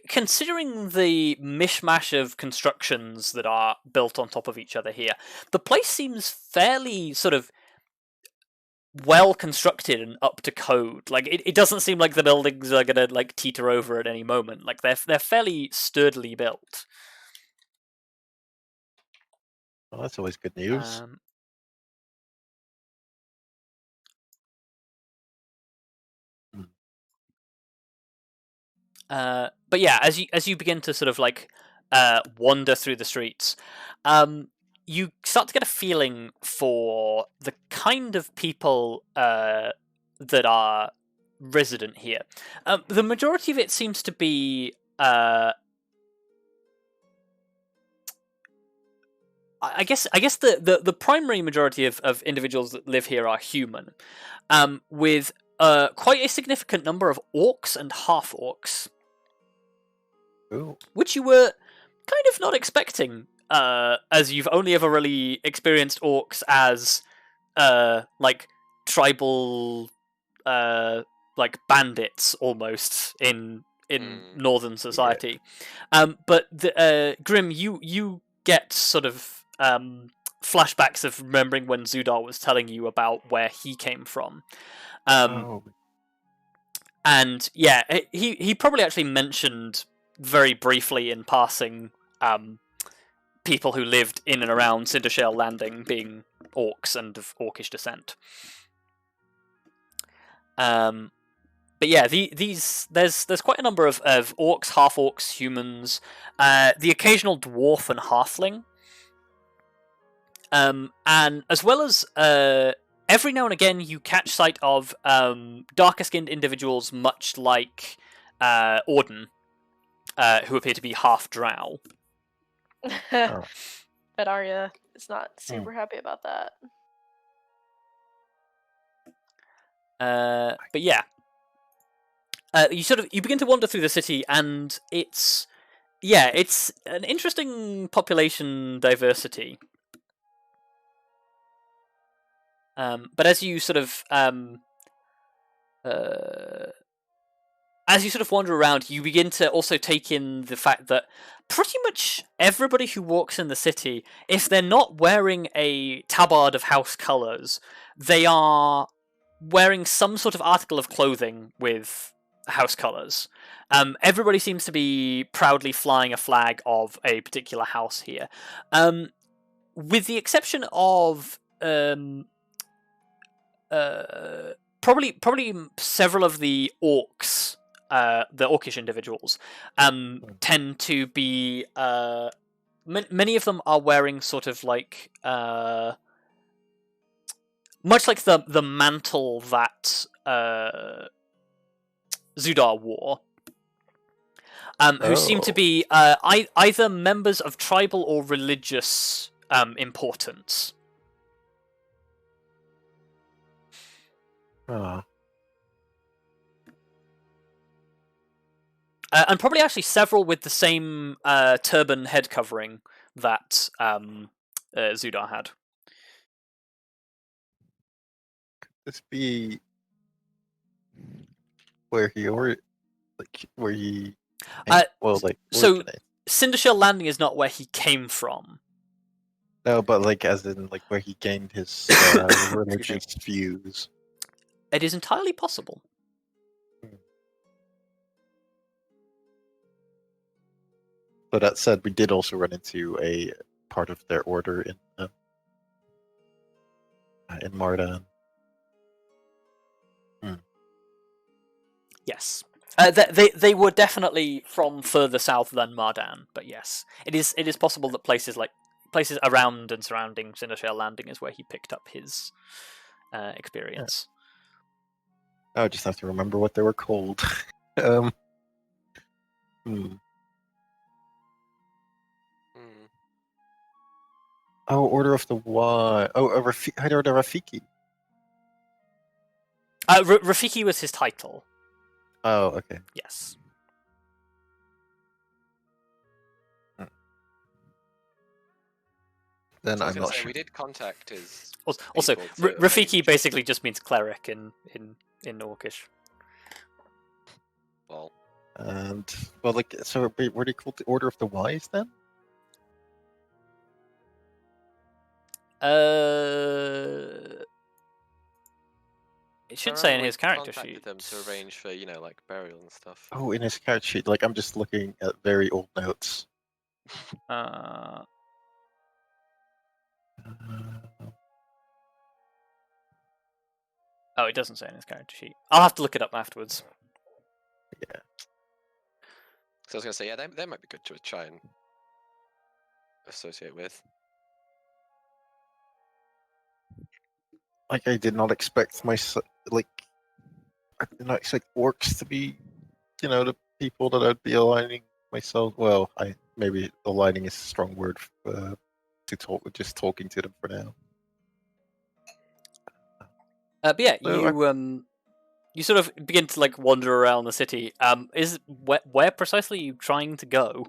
considering the mishmash of constructions that are built on top of each other here, the place seems fairly sort of well constructed and up to code. Like it doesn't seem like the buildings are gonna like teeter over at any moment. Like they're fairly sturdily built. well, that's always good news. But yeah, as you begin to sort of like wander through the streets, you start to get a feeling for the kind of people that are resident here. The majority of it seems to be I guess the primary majority of individuals that live here are human, with quite a significant number of orcs and half orcs. Ooh. Which you were kind of not expecting, as you've only ever really experienced orcs as like tribal like bandits almost in northern society. But Grim, you get sort of flashbacks of remembering when Zudar was telling you about where he came from. And yeah, he probably actually mentioned very briefly in passing people who lived in and around Cindershale Landing being orcs and of orcish descent. But yeah, there's quite a number of orcs, half orcs, humans, the occasional dwarf and halfling, and as well as every now and again you catch sight of darker skinned individuals, much like Orden, who appear to be half drow. But Arya is not super happy about that. But yeah, you begin to wander through the city, and it's an interesting population diversity. But as you sort of wander around, you begin to also take in the fact that pretty much everybody who walks in the city, if they're not wearing a tabard of house colours, they are wearing some sort of article of clothing with house colours. Everybody seems to be proudly flying a flag of a particular house here, with the exception of probably several of the orcs, the orcish individuals, tend to be many of them are wearing sort of like much like the mantle that Zudar wore, who seem to be either members of tribal or religious importance. And probably actually several with the same turban head covering that Zudar had. This be where he came, so Cindershale Landing is not where he came from. No, but like as in like where he gained his religious views. It is entirely possible. But that said, we did also run into a part of their order in Mardan. Yes, they were definitely from further south than Mardan, but yes, it is possible that places around and surrounding Cindershale Landing is where he picked up his experience. I just have to remember what they were called. Oh, Order of the Y. Oh, Order of Rafiki. Rafiki was his title. Oh, okay. Yes. Then So I'm not sure. We did contact his. Also, Rafiki basically just means cleric in Orcish. Well. And so were they called the Order of the Wise then? It should say in his character sheet. Them to arrange for like burial and stuff. Oh, in his character sheet. Like I'm just looking at very old notes. Oh, it doesn't say in his character sheet. I'll have to look it up afterwards. Yeah. So I was gonna say, yeah, they might be good to try and associate with. Like I did not expect I did not expect orcs to be, the people that I'd be aligning myself. Well, maybe aligning is a strong word to talk. Just talking to them for now. But yeah, you sort of begin to like wander around the city. Where precisely are you trying to go?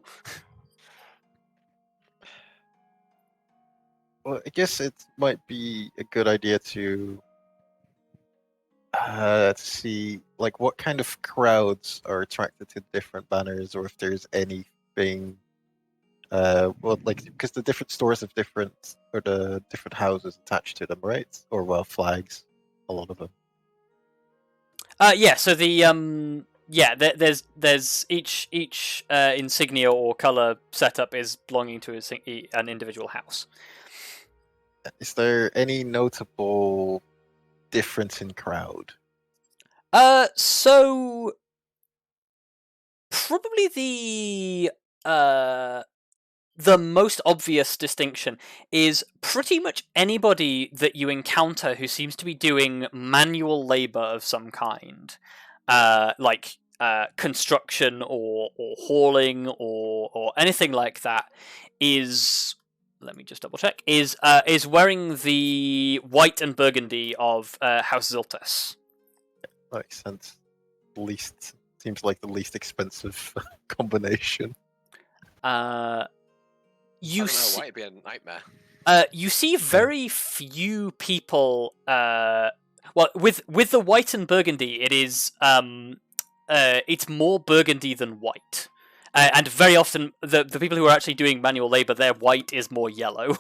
Well, I guess it might be a good idea to see like what kind of crowds are attracted to different banners, or if there's anything. Well, like because the different stores have different or the different houses attached to them, right? Or well, flags, a lot of them. Yeah. So the there's each insignia or color setup is belonging to an individual house. Is there any notable difference in crowd? So probably the most obvious distinction is pretty much anybody that you encounter who seems to be doing manual labor of some kind, like construction or hauling or anything like that, is. Let me just double check. Is wearing the white and burgundy of House Ziltus. Makes sense. Least seems like the least expensive combination. You I don't know, see, why it'd be a nightmare. you see very few people. Well, with the white and burgundy, it is it's more burgundy than white, and very often the people who are actually doing manual labor, their white is more yellow.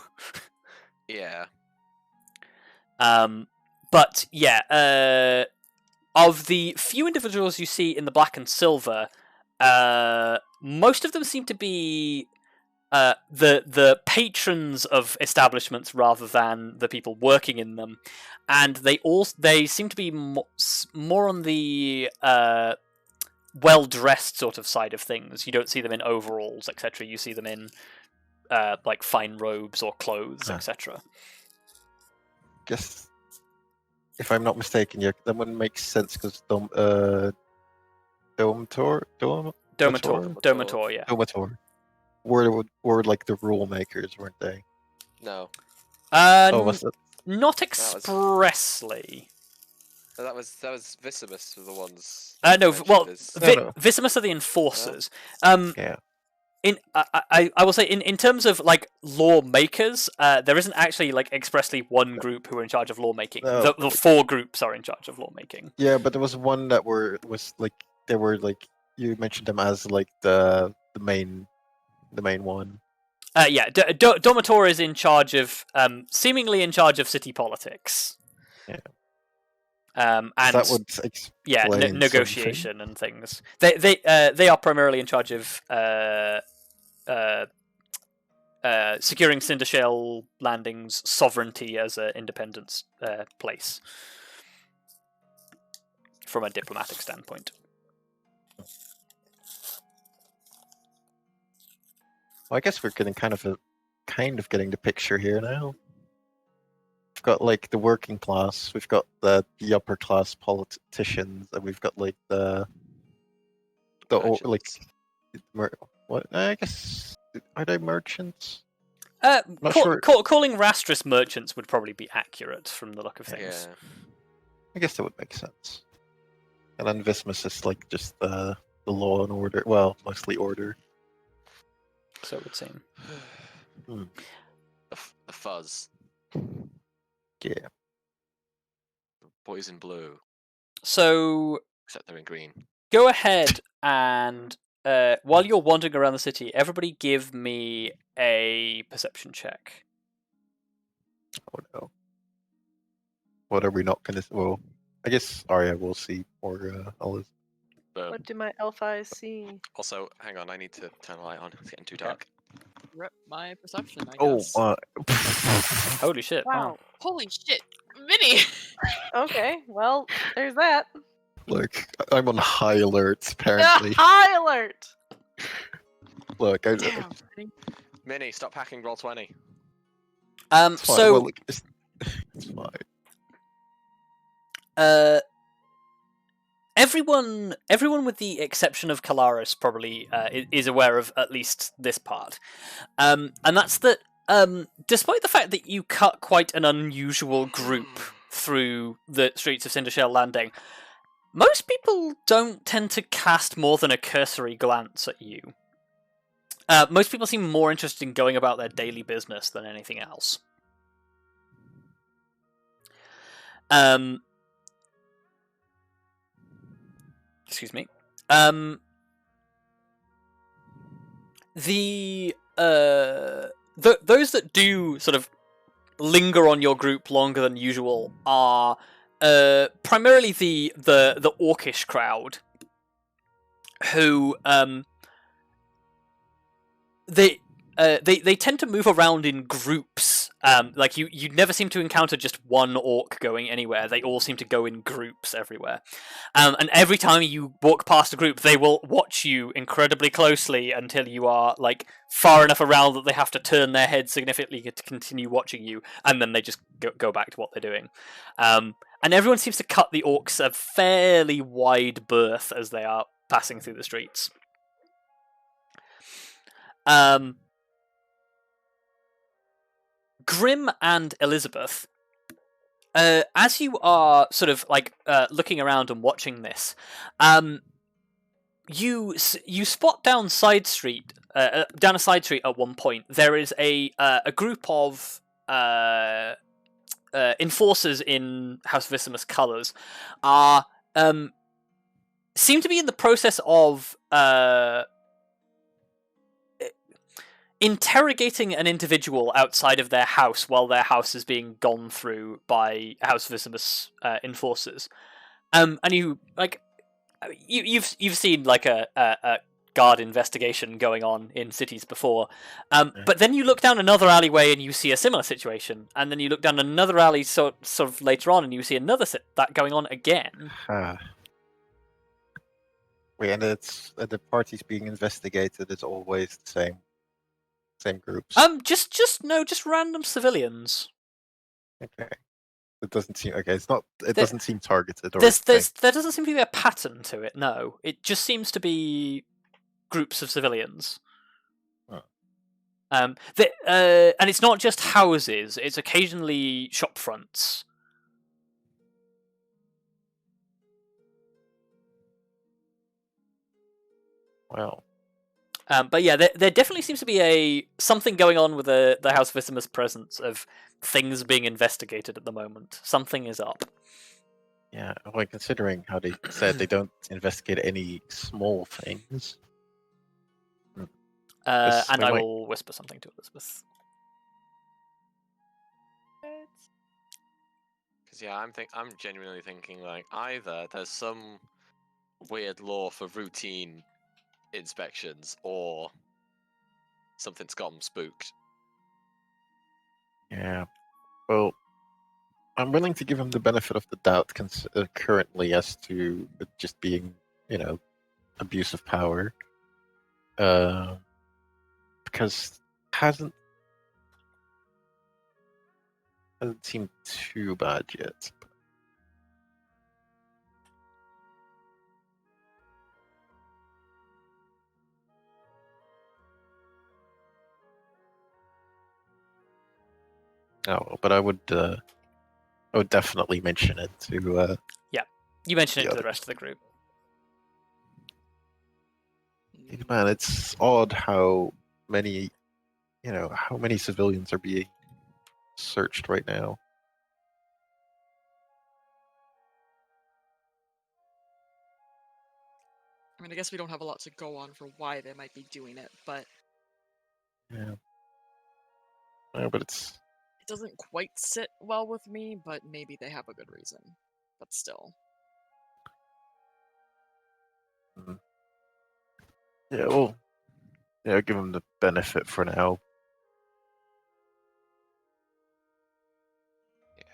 Yeah. But yeah, of the few individuals you see in the black and silver, most of them seem to be the patrons of establishments rather than the people working in them, and they seem to be more on the well-dressed sort of side of things. You don't see them in overalls, etc. You see them in like fine robes or clothes, etc. Guess if I'm not mistaken, yeah, that wouldn't make sense because Domator, Domator, yeah. Domator were like the rule makers, weren't they? No. Was that? Not expressly. That was Visimus were the ones. No, well, No. Visimus are the enforcers. Yeah. I will say in terms of like lawmakers, there isn't actually like expressly one group who are in charge of lawmaking. No. The four groups are in charge of lawmaking. Yeah, but there was one that was like they were like you mentioned them as like the main one. Yeah, Domator is in charge of seemingly in charge of city politics. Yeah. And that would explain negotiation and things. They are primarily in charge of securing Cindershale Landing's sovereignty as an independent place from a diplomatic standpoint. Well, I guess we're getting kind of getting the picture here now. We've got like the working class, we've got the upper class politicians, and we've got like the Merchants. what? I guess are they merchants? Sure. Calling Rastris merchants would probably be accurate from the look of things. Yeah. I guess that would make sense. And then Vismus is like just the law and order. Well, mostly order. So it would seem. The fuzz. Yeah. The boys in blue. So Except they're in green. go ahead and while you're wandering around the city, everybody give me a perception check. Oh no. What are we not gonna? Well, I guess Arya will see, or Olive. What do my elf eyes see? Also, hang on, I need to turn the light on. It's getting too dark. Rip my perception, I Oh, guess. Holy shit! Wow. Holy shit. Minnie! Okay, well, there's that. look, I'm on high alert. Apparently, High alert! look, Damn. Minnie, stop hacking roll 20. It's fine. So Well, look, it's fine. everyone with the exception of Kelariis probably is aware of at least this part, and that's that. Despite the fact that you cut quite an unusual group through the streets of Cindershale Landing, most people don't tend to cast more than a cursory glance at you. Most people seem more interested in going about their daily business than anything else. Excuse me. Those that do sort of linger on your group longer than usual are primarily the orcish crowd, who they tend to move around in groups. Like you never seem to encounter just one orc going anywhere. They all seem to go in groups everywhere. And every time you walk past a group, they will watch you incredibly closely until you are like far enough around that they have to turn their head significantly to continue watching you, and then they just go back to what they're doing. And everyone seems to cut the orcs a fairly wide berth as they are passing through the streets. Grim and Elizabeth, as you are sort of like looking around and watching this, you spot down a side street at one point. There is a group of enforcers in House Visimus colours seem to be in the process of interrogating an individual outside of their house while their house is being gone through by House Visimus enforcers. And you've seen like a guard investigation going on in cities before, but then you look down another alleyway and you see a similar situation, and then you look down another alley sort of later on and you see another that going on again. Wait, and the parties being investigated is always the same groups. Just random civilians. Okay. It doesn't seem okay. It doesn't seem targeted. Or there doesn't seem to be a pattern to it. No, it just seems to be groups of civilians. Oh. And it's not just houses; it's occasionally shop fronts. Well. But yeah, there definitely seems to be something going on with the House Visimus presence of things being investigated at the moment. Something is up. Yeah, well, considering how they said they don't investigate any small things. And I will whisper something to Elizabeth. Because I'm genuinely thinking like either there's some weird law for routine inspections, or something's got them spooked. Yeah. Well, I'm willing to give him the benefit of the doubt currently as to it just being, abuse of power. Because hasn't seemed too bad yet. Oh, but I would definitely mention it to. You mention it to the rest of the group. Man, it's odd how many civilians are being searched right now. I mean, I guess we don't have a lot to go on for why they might be doing it, but Yeah. No, but it doesn't quite sit well with me, but maybe they have a good reason. But still. Yeah, well, I'll give them the benefit for now. Yeah.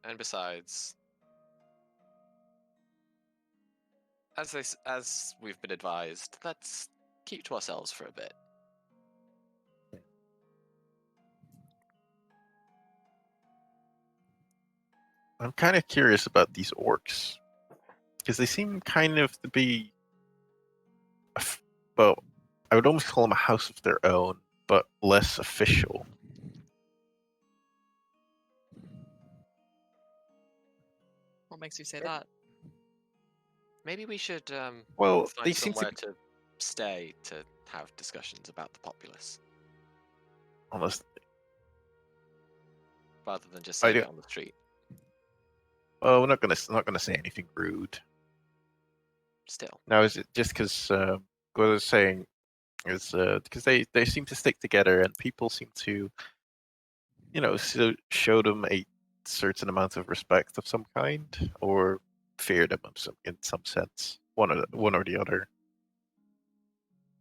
And besides, as we've been advised, let's keep to ourselves for a bit. I'm kind of curious about these orcs, because they seem kind of to be, well, I would almost call them a house of their own, but less official. What makes you say that? Maybe we should Well, find they seem somewhere to stay to have discussions about the populace, honestly. rather than just saying do- it on the street. Well, we're not gonna say anything rude. Still. Now, is it just because what I was saying is because they seem to stick together and people seem to, show them a certain amount of respect of some kind or fear them in some sense, one or the other.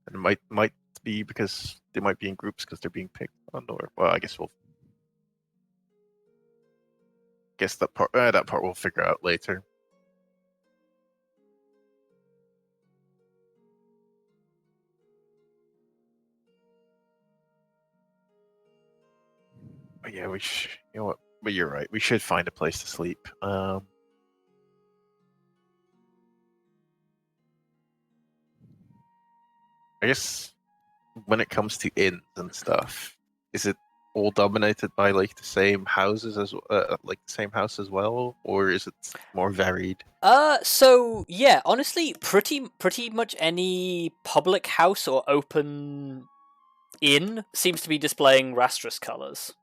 And it might be because they might be in groups because they're being picked on, or well, I guess that part we'll figure out later. But yeah, you know what? But you're right. We should find a place to sleep. I guess when it comes to inns and stuff, is it all dominated by like the same houses like the same house as well, or is it more varied? So yeah, honestly, pretty much any public house or open inn seems to be displaying Rastris colors.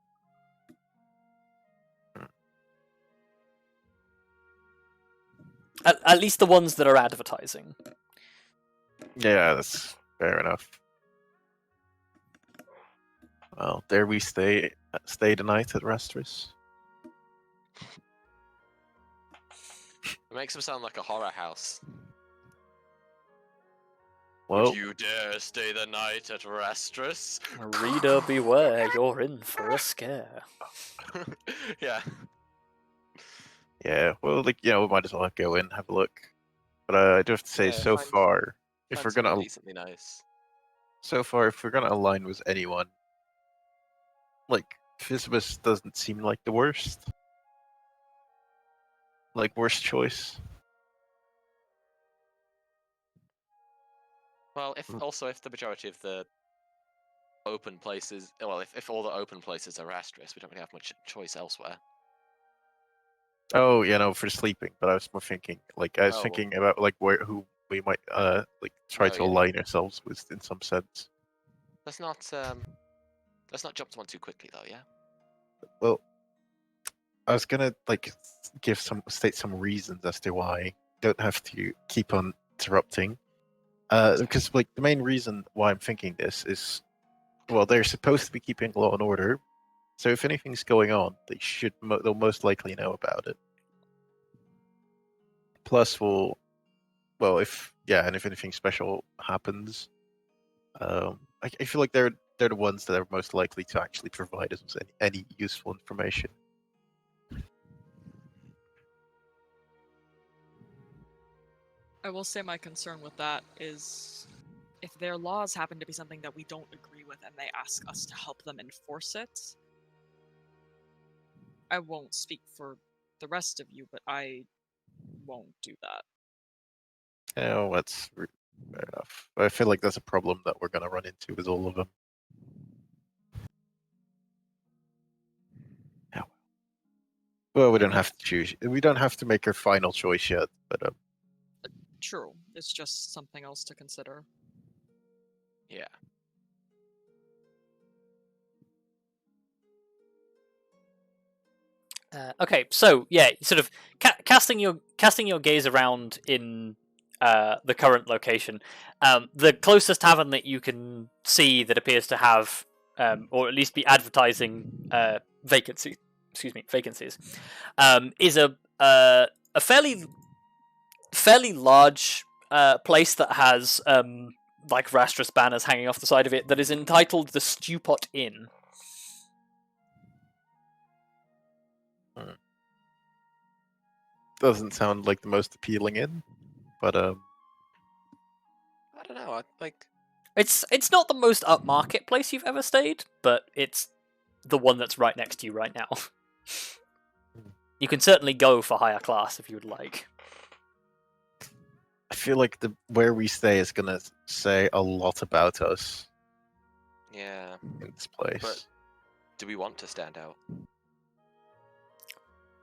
At least the ones that are advertising. Yeah, that's fair enough. Well, there we stay the night at Rastris. It makes him sound like a horror house. Well, Would you dare stay the night at Rastris? Reader beware, you're in for a scare. Yeah. yeah. Well, we might as well go in, have a look. But I do have to say, Yeah, so far, if we're gonna decently nice. if we're gonna align with anyone, like Fisibus doesn't seem like the worst. Like worst choice. Well, if the majority of the open places, well, if all the open places are Rastris, we don't really have much choice elsewhere. Oh, for sleeping. But I was more thinking, thinking about who we might try to align ourselves with in some sense. Let's not jump to one too quickly though, yeah. Well, I was gonna state some reasons as to why. Don't have to keep on interrupting. Because the main reason why I'm thinking this is, well, they're supposed to be keeping law and order, so if anything's going on, they'll most likely know about it. Plus, if anything special happens, I feel like they're the ones that are most likely to actually provide us with any useful information. I will say my concern with that is if their laws happen to be something that we don't agree with and they ask us to help them enforce it, I won't speak for the rest of you, but I won't do that. Oh, that's fair enough. I feel like that's a problem that we're going to run into with all of them. Yeah. Well, we don't have to choose. We don't have to make our final choice yet, but True. It's just something else to consider. Yeah. Okay, so yeah, sort of casting your gaze around in the current location. The closest tavern that you can see that appears to have, or at least be advertising vacancies, is a fairly large place that has Rastris banners hanging off the side of it that is entitled the Stewpot Inn. doesn't sound like the most appealing inn. But I don't know. It's not the most upmarket place you've ever stayed, but it's the one that's right next to you right now. You can certainly go for higher class if you would like. I feel like where we stay is gonna say a lot about us. Yeah. In this place. But do we want to stand out?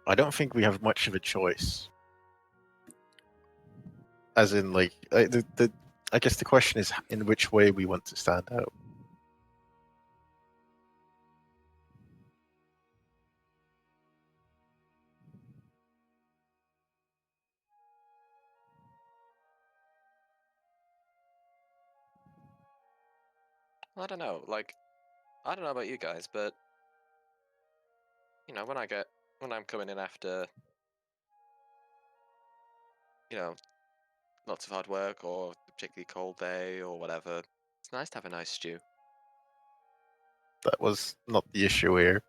I don't think we have much of a choice. As in, I guess the question is in which way we want to stand out. I don't know. Like, I don't know about you guys, but when I'm coming in after lots of hard work or a particularly cold day or whatever, it's nice to have a nice stew. That was not the issue here.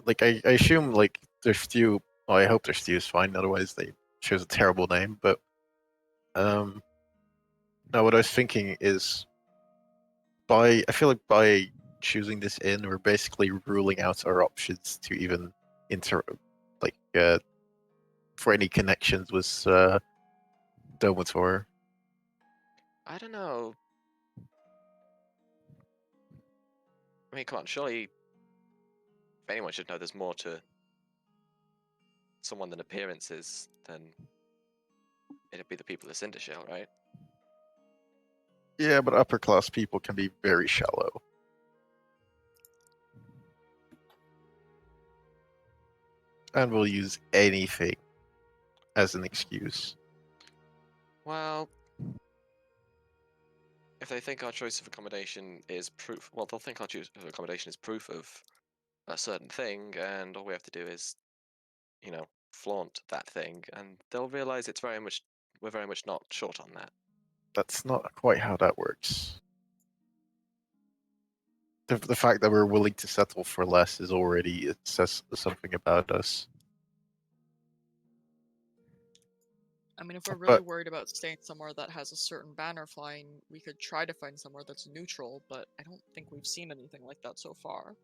Like, I assume, like, their stew... Well, I hope their stew is fine, otherwise they choose a terrible name, but... No, what I was thinking is... I feel like by choosing this inn, we're basically ruling out our options to even for any connections with Domator. I don't know. I mean, come on, surely if anyone should know there's more to someone than appearances, then it'd be the people of Cindershale, right? Yeah, but upper class people can be very shallow. And will use anything as an excuse. Well, if they think our choice of accommodation is proof, well, they'll think our choice of accommodation is proof of a certain thing, and all we have to do is, flaunt that thing, and they'll realize we're very much not short on that. That's not quite how that works. The fact that we're willing to settle for less is already... It says something about us. I mean, if we're really But worried about staying somewhere that has a certain banner flying, we could try to find somewhere that's neutral, but I don't think we've seen anything like that so far.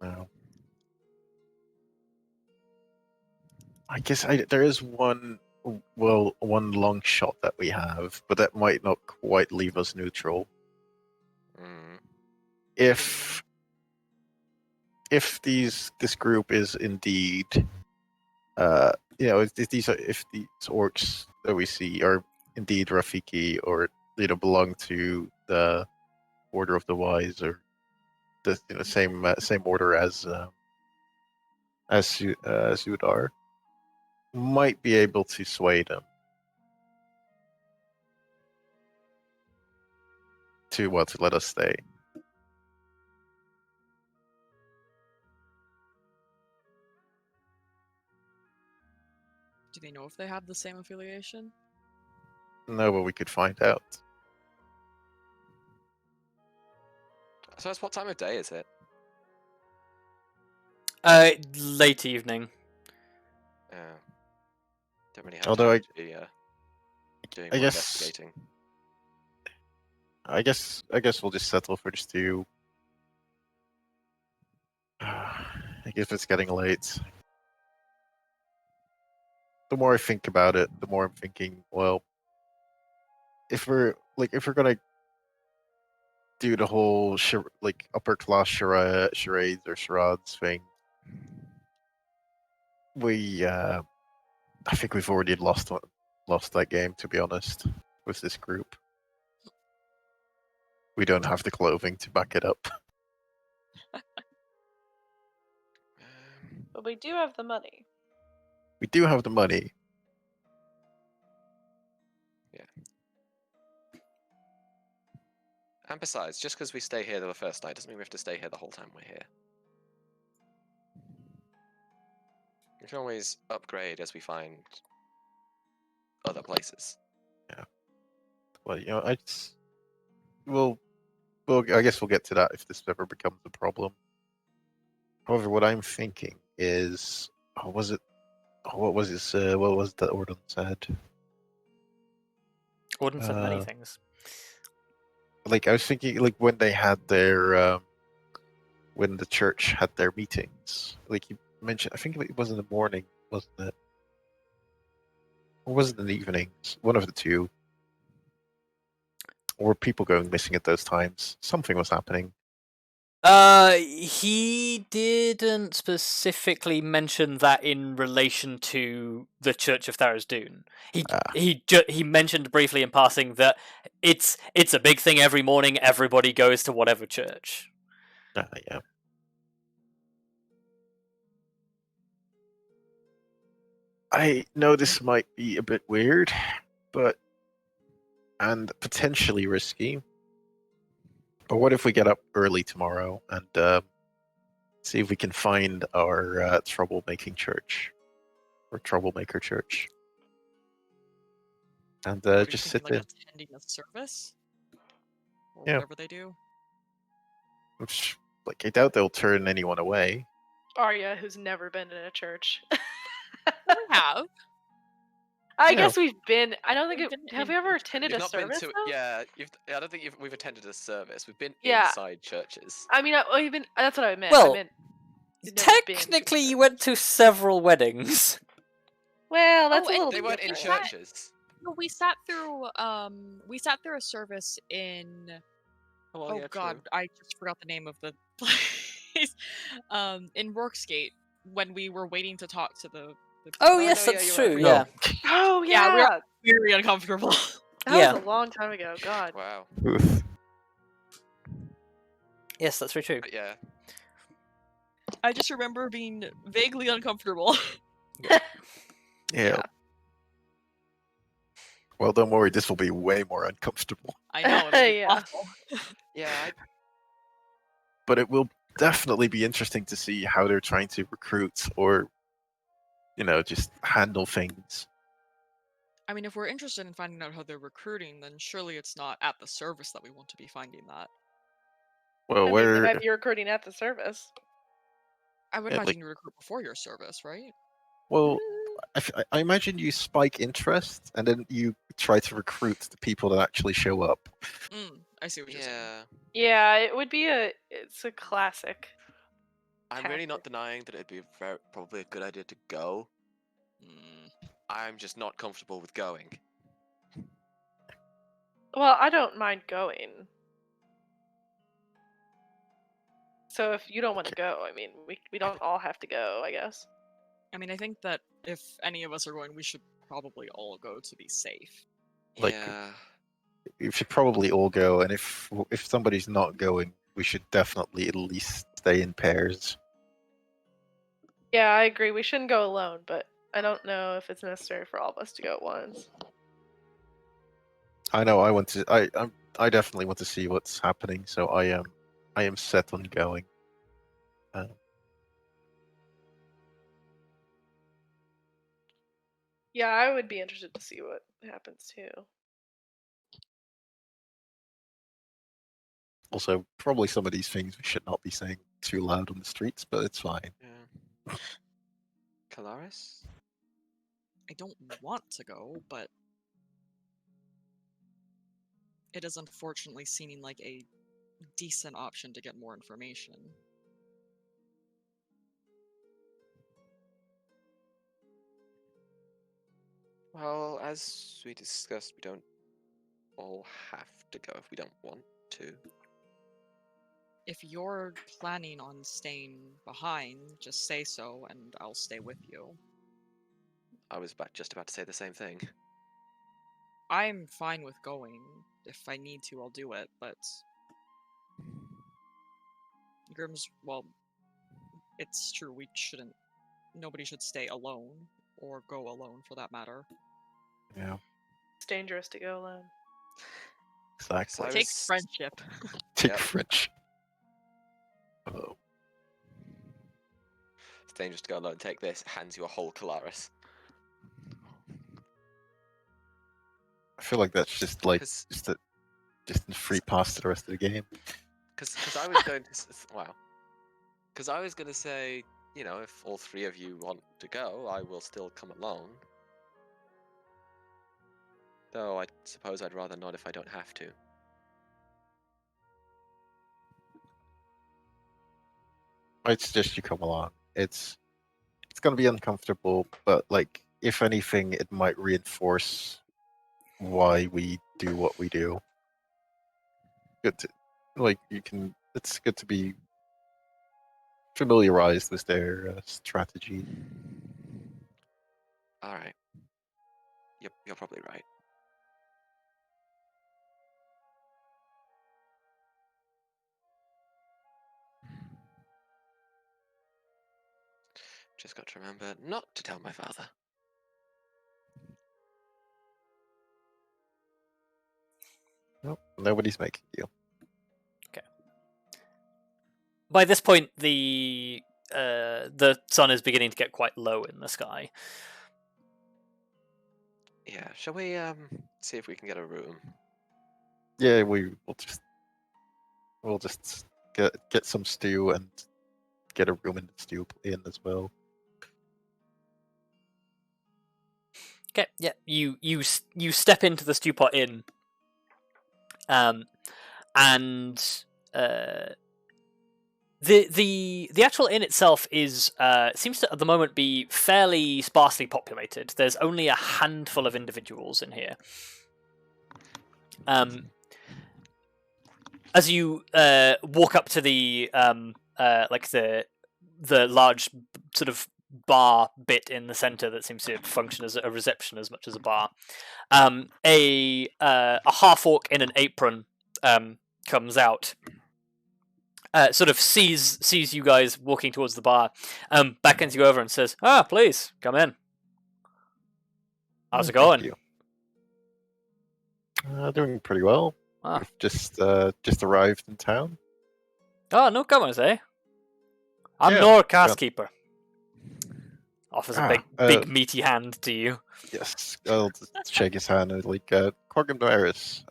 no. I guess there is one long shot that we have, but that might not quite leave us neutral. Mm. If this group is indeed, if these orcs that we see are indeed Rafiki, or belong to the Order of the Wise, or the same order as Sudar, might be able to sway them to let us stay. Do they know if they have the same affiliation? No, but we could find out. So that's what time of day is it? Late evening. Don't really have Although time to be doing I more guess investigating. I guess we'll just settle for just two. I guess it's getting late. The more I think about it, the more I'm thinking, well, if we're gonna do the whole upper class charades or charades thing, I think we've already lost that game, to be honest, with this group. We don't have the clothing to back it up. But we do have the money. We do have the money. Yeah. And besides, just because we stay here the first night doesn't mean we have to stay here the whole time we're here. We can always upgrade as we find other places. Yeah. Well, I guess we'll get to that if this ever becomes a problem. However, what I'm thinking is, what was that Ordon said? Ordon said many things. I was thinking, when they had their, when the church had their meetings, you mentioned, I think it was in the morning, wasn't it? Or was it in the evenings? One of the two. Or were people going missing at those times? Something was happening. He didn't specifically mention that in relation to the Church of Tharizdun. He mentioned briefly in passing that it's a big thing every morning. Everybody goes to whatever church. Yeah. I know this might be a bit weird, and potentially risky. But what if we get up early tomorrow and see if we can find our troublemaking church or troublemaker church, and What are you just thinking, sit like in. attending a service? Or Yeah. whatever they do? Which, like, I doubt they'll turn anyone away. Arya, who's never been in a church. We have. I Yeah. guess we've been. I don't think We've it. been Have in we ever church. attended You've a not been service? to though? yeah. I don't think we've attended a service. We've been Yeah. inside churches. I mean, even that's what I meant. I Well, meant you've never been to a technically, you service. went to several weddings. Well, that's Oh, a and little. They weren't in different. churches. No, we sat through a service in Oh, well, oh yeah, god, true. I just forgot the name of the place. In Rorksgate when we were waiting to talk to the Oh, Oh, yes, no, yeah, that's you're true. right. Yeah. Oh Yeah, we yeah, were very uncomfortable. that Yeah. was a long time ago. God. Wow. Oof. Yes, that's very true. But yeah. I just remember being vaguely uncomfortable. Yeah. Well, don't worry. This will be way more uncomfortable. I know, it'll be Yeah. awful. Yeah, But it will definitely be interesting to see how they're trying to recruit or, just handle things. I mean, if we're interested in finding out how they're recruiting, then surely it's not at the service that we want to be finding that. Well, I mean, we're they might be recruiting at the service. I would Yeah, imagine you recruit before your service, right? well. I imagine you spike interest and then you try to recruit the people that actually show up. I see what you're saying. yeah. Yeah, it would be it's a classic. I'm really not Tactic. denying that it'd be probably a good idea to go. I'm just not comfortable with going. Well, I don't mind going. So if you don't want to go, I mean, we don't all have to go, I guess. I mean, I think that if any of us are going, we should probably all go to be safe. Like- Yeah. We should probably all go, and if somebody's not going, we should definitely at least stay in pairs. Yeah, I agree. We shouldn't go alone, but I don't know if it's necessary for all of us to go at once. I know. I definitely want to see what's happening, so I am set on going. Yeah, I would be interested to see what happens too. Also, probably some of these things we should not be saying too loud on the streets, but it's fine. Yeah. Kelariis? I don't want to go, but it is unfortunately seeming like a decent option to get more information. Well, as we discussed, we don't all have to go if we don't want to. If you're planning on staying behind, just say so and I'll stay with you. I was just about to say the same thing. I'm fine with going. If I need to, I'll do it, but Grim's, well, it's true, nobody should stay alone, or go alone for that matter. Yeah, It's dangerous to go alone. exactly. I Take was- friendship. Take Yep. French. Oh, It's dangerous to go alone. Take this. Hands you a whole Kelariis. I feel like that's just like Because just a free pass to the rest of the game. I was going to wow. Because I was going to say, if all three of you want to go, I will still come along. Though I suppose I'd rather not if I don't have to. I'd suggest you come along. It's going to be uncomfortable, but like if anything, it might reinforce why we do what we do. Good to, it's good to be familiarized with their strategy. All right. Yep, you're probably right. Just got to remember not to tell my father. Nope, nobody's making you. Okay. by this point, the sun is beginning to get quite low in the sky. Yeah, shall we see if we can get a room? Yeah, we'll just get some stew and get a room in the stew inn as well. Okay, yeah, you step into the stew pot inn, and the actual inn itself is seems to at the moment be fairly sparsely populated. There's only a handful of individuals in here. As you walk up to the like the large sort of bar bit in the center that seems to function as a reception as much as a bar, a half orc in an apron comes out, sort of sees you guys walking towards the bar, beckons you over and says, please come in. How's it Thank going? you. Doing pretty well. We've just arrived in town. Oh, no comers, eh? I'm Yeah, Nor Castkeeper. Offers a big Ah, meaty hand to you. Yes, I'll just shake his hand and Quagrim Daemaris.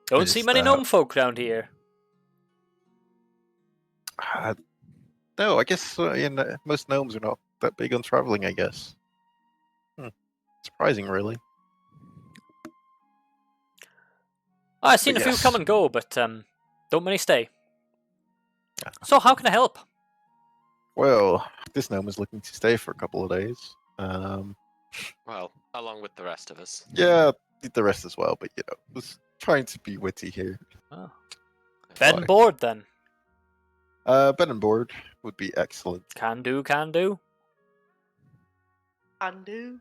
Don't Is, see many gnome folk around here. No, I guess most gnomes are not that big on traveling, I guess. Surprising, really. I've seen But a few yes. come and go, but don't many stay. So how can I help? Well, this gnome is looking to stay for a couple of days. Well, along with the rest of us. Yeah, the rest as well, but was trying to be witty here. Oh. That's Bed why. and board, then. Bed and board would be excellent. Can do, can do. Undo.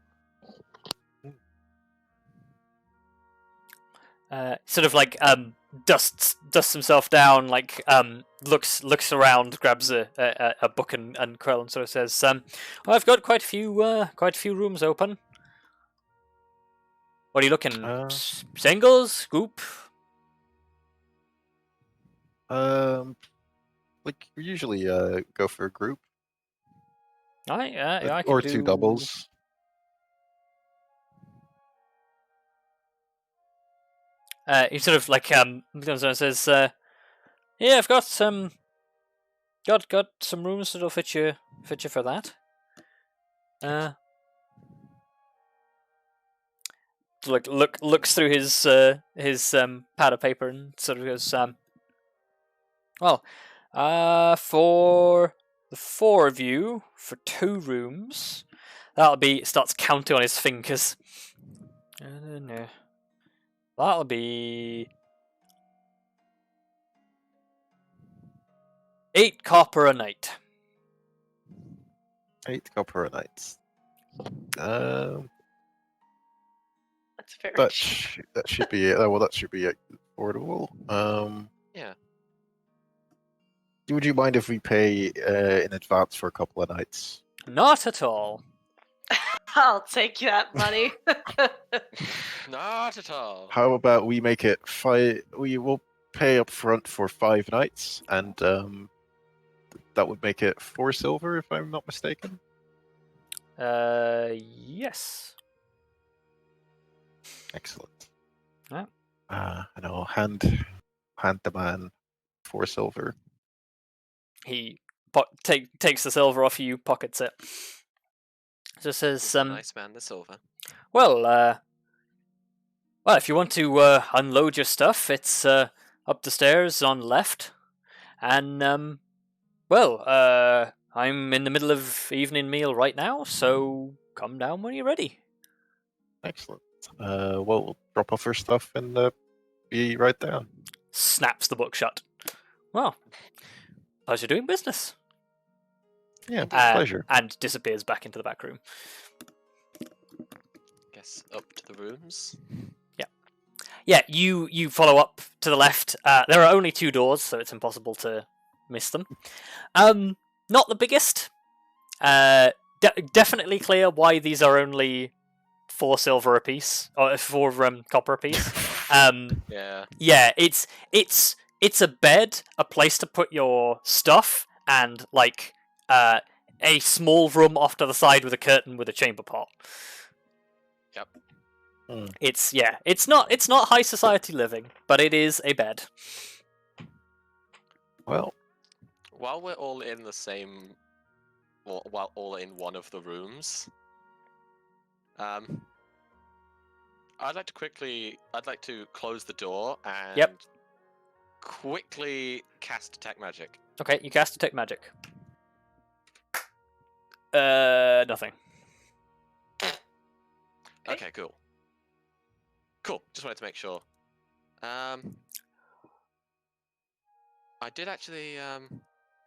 Sort of like dusts himself down, like looks around, grabs a book and quill, and sort of says, well, I've got quite a few rooms open. What are you looking? Singles, group? Like we usually go for a group I can or do... two doubles. He sort of like comes on and says, "Yeah, I've got some rooms that'll fit you for that." Looks through his pad of paper and sort of goes, "Well, for the four of you, for 2 rooms, that'll be..." Starts counting on his fingers. That'll be 8 copper a night. 8 copper a night. That's very That cheap. should be that should be affordable. Yeah. Would you mind if we pay in advance for a couple of nights? Not at all. I'll take that money. Not at all. How about we make it 5? We will pay up front for 5 nights, and that would make it 4 silver, if I'm not mistaken. Yes. Excellent. Yeah. And I'll hand the man 4 silver. He takes the silver off you, pockets it. Just says, He's a nice man, the silver. well, if you want to unload your stuff, it's up the stairs on the left. And, I'm in the middle of evening meal right now, so come down when you're ready. Excellent. We'll drop off our stuff and be right down. Snaps the book shut. Well, pleasure doing business. Yeah, pleasure. And disappears back into the back room. Guess up to the rooms. Yeah, you follow up to the left. There are only 2 doors, so it's impossible to miss them. Not the biggest. Definitely clear why these are only 4 silver a piece, or 4 copper a piece. Yeah. Yeah, it's it's a bed, a place to put your stuff, and like a small room off to the side with a curtain with a chamber pot. Yep. It's not high society living, but it is a bed. Well, While we're all in the same, or while all in one of the rooms, I'd like to close the door and quickly cast Detect Magic. Okay, you cast Detect Magic. Nothing. Okay, cool. Cool. Just wanted to make sure. I did actually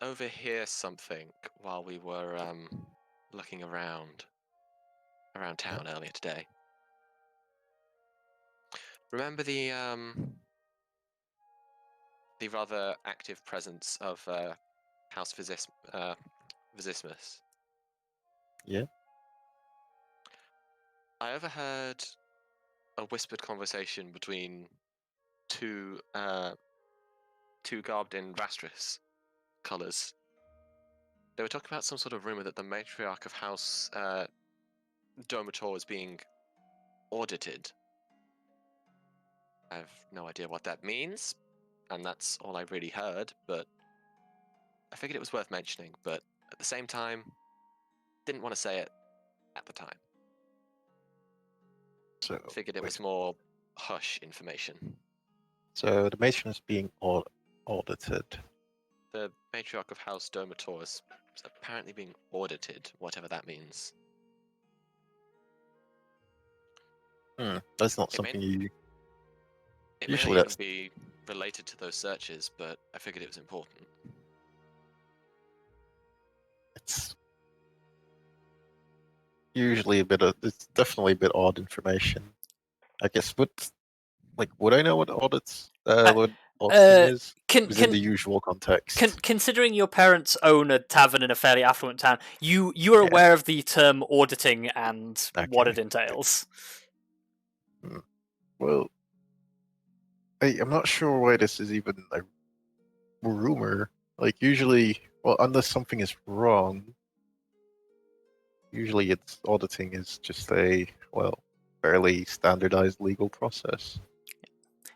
overhear something while we were looking around town earlier today. Remember the rather active presence of House Visismus? Yeah. I overheard a whispered conversation between two garbed in Vastris colours. They were talking about some sort of rumor that the matriarch of House Domator is being audited. I have no idea what that means, and that's all I really heard, but I figured it was worth mentioning, but at the same time, didn't want to say it at the time. So Figured it was more hush information. So the matron is being audited. The matriarch of House Domator is apparently being audited, whatever that means. That's not It something may- you. It Usually may not that's- even be related to those searches, but I figured it was important. It's usually it's definitely a bit odd information. I guess would I know what what auditing is? Within the usual context. Considering your parents own a tavern in a fairly affluent town, you are aware of the term auditing and what it entails. Well, I'm not sure why this is even a rumor. Like usually, well, unless something is wrong, usually it's auditing is just a fairly standardized legal process.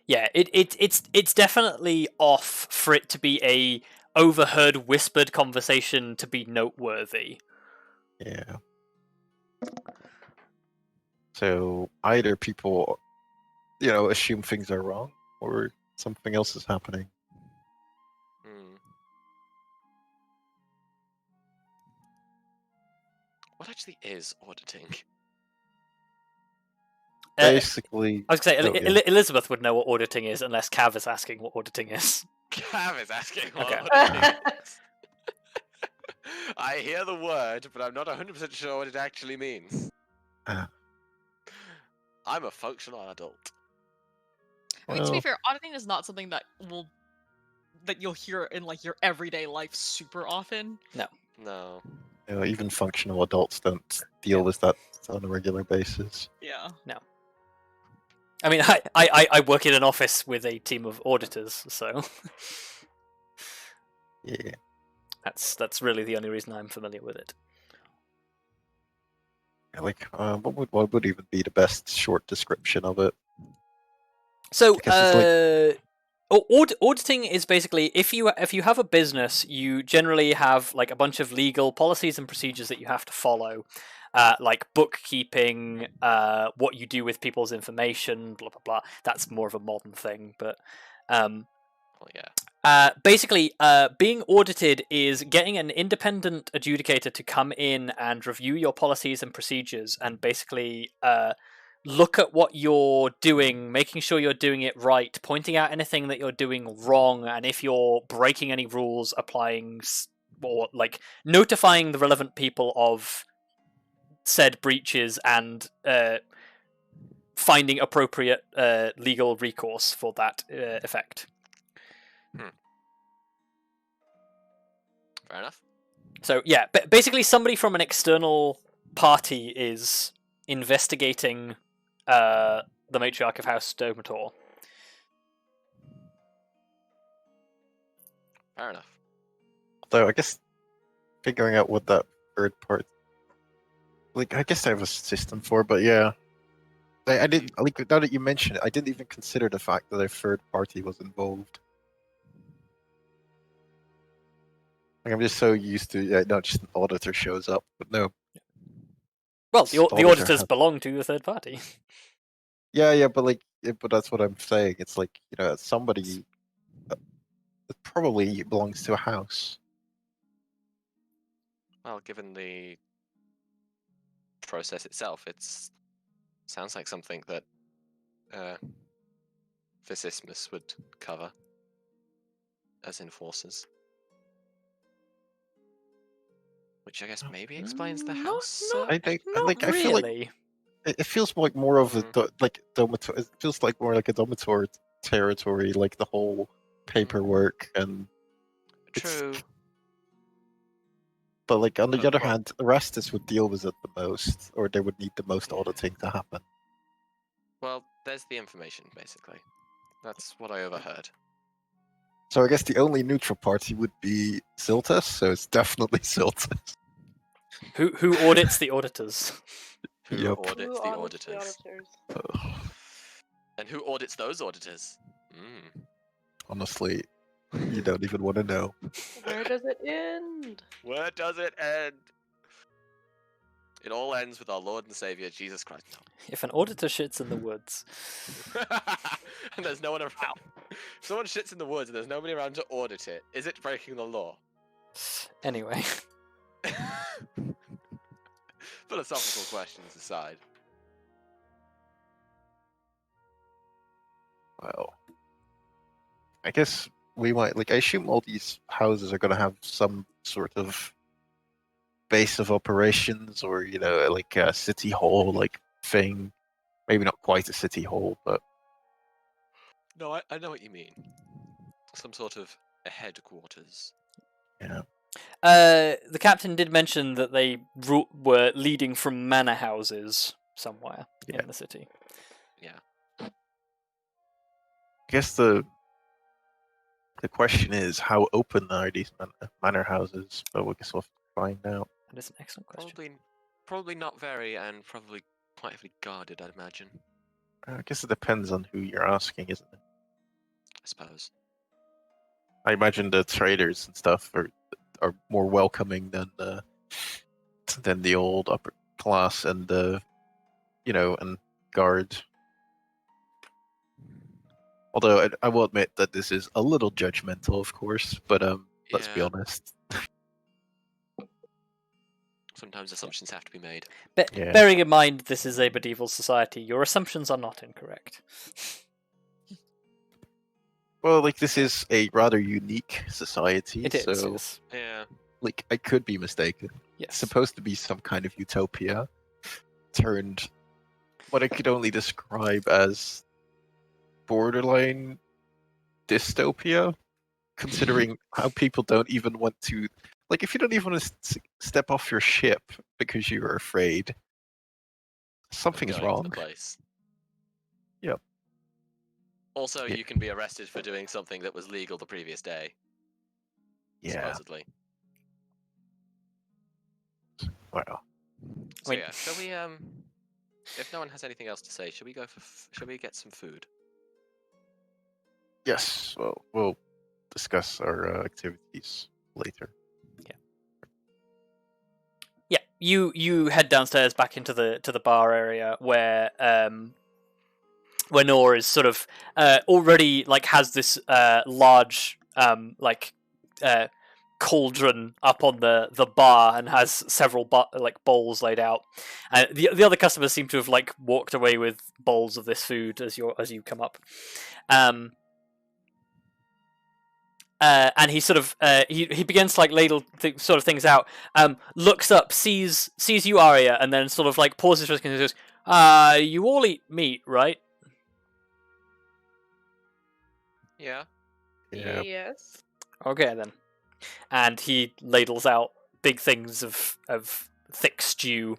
Yeah, it's definitely off for it to be a overheard whispered conversation to be noteworthy. Yeah. So either people, assume things are wrong, or something else is happening. What actually is auditing? Basically, I was going to say, Elizabeth would know what auditing is, unless Cav is asking what auditing is. Cav is asking what Okay. auditing is. I hear the word, but I'm not 100% sure what it actually means. I'm a functional adult. I mean, to be fair, auditing is not something that you'll hear in like your everyday life super often. No. Even functional adults don't deal with that on a regular basis. Yeah. No. I mean, I work in an office with a team of auditors, so Yeah. That's really the only reason I'm familiar with it. What would even be the best short description of it? So, Because auditing is basically if you have a business, you generally have like a bunch of legal policies and procedures that you have to follow, like bookkeeping, what you do with people's information, blah blah blah. That's more of a modern thing, but basically, being audited is getting an independent adjudicator to come in and review your policies and procedures, and basically look at what you're doing, making sure you're doing it right, pointing out anything that you're doing wrong, and if you're breaking any rules, applying or like notifying the relevant people of said breaches and finding appropriate legal recourse for that effect. Fair enough. So yeah, basically somebody from an external party is investigating the matriarch of House Domator. Fair enough. Though I guess figuring out what that third part, like I guess I have a system for, but yeah, I didn't like now that you mention it, I didn't even consider the fact that a third party was involved. Like I'm just so used to not just an auditor shows up, but no. Well, the Auditor auditors has- belong to the third party. Yeah, but that's what I'm saying. It's like somebody it probably belongs to a house. Well, given the process itself, sounds like something that Visismus would cover as enforcers. Which I guess maybe explains the house. I think, Not like, I really. feel like it feels like more of a dormitory. It feels like more like a dormitory territory, like the whole paperwork and. True. But like on the Well- other hand, Erastus would deal with it the most, or they would need the most auditing to happen. Well, there's the information, basically. That's what I overheard. So I guess the only neutral party would be Siltus, so it's definitely Siltus. Who audits the auditors? Who Yep. audits Who the audits auditors? And who audits those auditors? Honestly, you don't even want to know. Where does it end? Where does it end? It all ends with our Lord and Savior, Jesus Christ. If an auditor shits in the woods, No. And there's no one around. If someone shits in the woods and there's nobody around to audit it, is it breaking the law? anyway. Philosophical questions aside. Well, I guess we might I assume all these houses are going to have some sort of base of operations, or like a city hall like thing. Maybe not quite a city hall, but No, I know what you mean. Some sort of a headquarters. yeah. The captain did mention that they were leading from manor houses somewhere Yeah. in the city. Yeah. I guess the question is, how open are these manor houses? But I guess we'll have to find out. That is an excellent question. Probably not very, and probably quite heavily guarded, I'd imagine. I guess it depends on who you're asking, isn't it? I suppose. I imagine the traders and stuff are more welcoming than the old upper class and and guard. Although I will admit that this is a little judgmental, of course, but let's be Yeah. honest. Sometimes assumptions have to be made. Yeah. Bearing in mind this is a medieval society, your assumptions are not incorrect. Well, this is a rather unique society, It is. so Yes. Yeah. I could be mistaken. Yes. It's supposed to be some kind of utopia turned what I could only describe as borderline dystopia, considering how people don't even want to, if you don't even want to step off your ship because you're afraid, something is Going to wrong. the place. Yep. Also, Yeah. you can be arrested for doing something that was legal the previous day. Yeah. Supposedly. Well, So Wait. yeah, shall we if no one has anything else to say, shall we go for shall we get some food? yes. Well, we'll discuss our activities later. Yeah, you head downstairs back into the bar area where Nor is sort of already has this large cauldron up on the bar and has several bowls laid out. The other customers seem to have walked away with bowls of this food as you come up. And he sort of he begins to ladle sort of things out. Looks up, sees you, Arya, and then sort of pauses for a second and goes, "You all eat meat, right?" Yeah. Yeah. Yes. Okay then. And he ladles out big things of thick stew.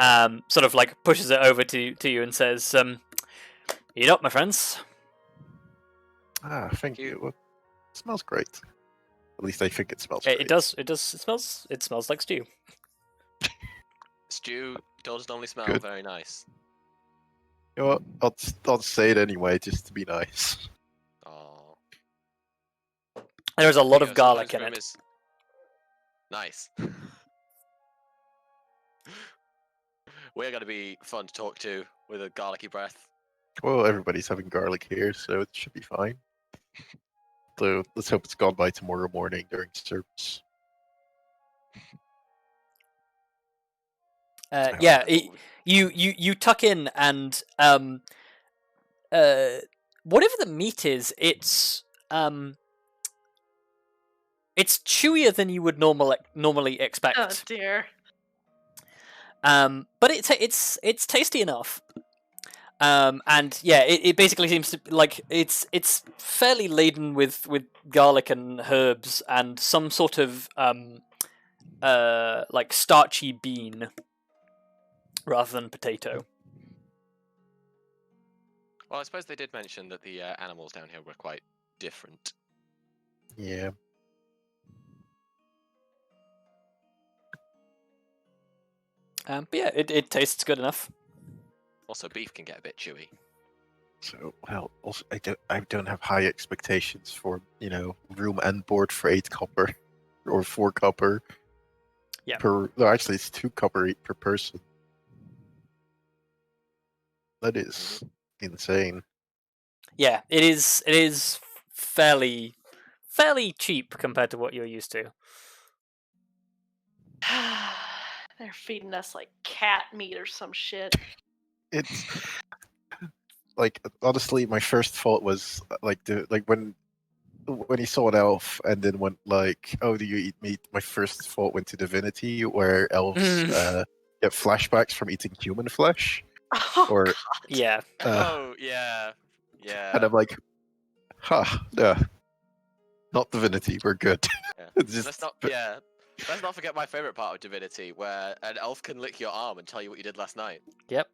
Sort of pushes it over to you and says, "Eat up, my friends." Thank You- you. smells great. At least I think it smells It, great. it does. It does. It smells like stew. Stew does normally smell Good. very nice. You know what? I'll say it anyway, just to be nice. Oh. There's a lot of So garlic in Quagrim it. is nice. We're gonna be fun to talk to with a garlicky breath. Well, everybody's having garlic here, so it should be fine. So let's hope it's gone by tomorrow morning during service. Yeah, you tuck in and whatever the meat is, it's chewier than you would normally expect. Oh dear. But it's tasty enough. And yeah, it basically seems to like it's fairly laden with garlic and herbs and some sort of like starchy bean rather than potato. Well, I suppose they did mention that the animals down here were quite different. Yeah. But yeah, it tastes good enough. Also, beef can get a bit chewy. So also I don't have high expectations for room and board for 8 copper or 4 copper. Yeah. No, actually, it's 2 copper per person. That is insane. Yeah, it is fairly cheap compared to what you're used to. They're feeding us like cat meat or some shit. It's like honestly, my first thought was when he saw an elf and then went like, "Oh, do you eat meat?" My first thought went to Divinity, where elves get flashbacks from eating human flesh. Oh, Or God. Yeah. Oh yeah, yeah. And I'm like, no, not Divinity. We're good. Yeah. It's just- Let's not forget my favorite part of Divinity, where an elf can lick your arm and tell you what you did last night. Yep.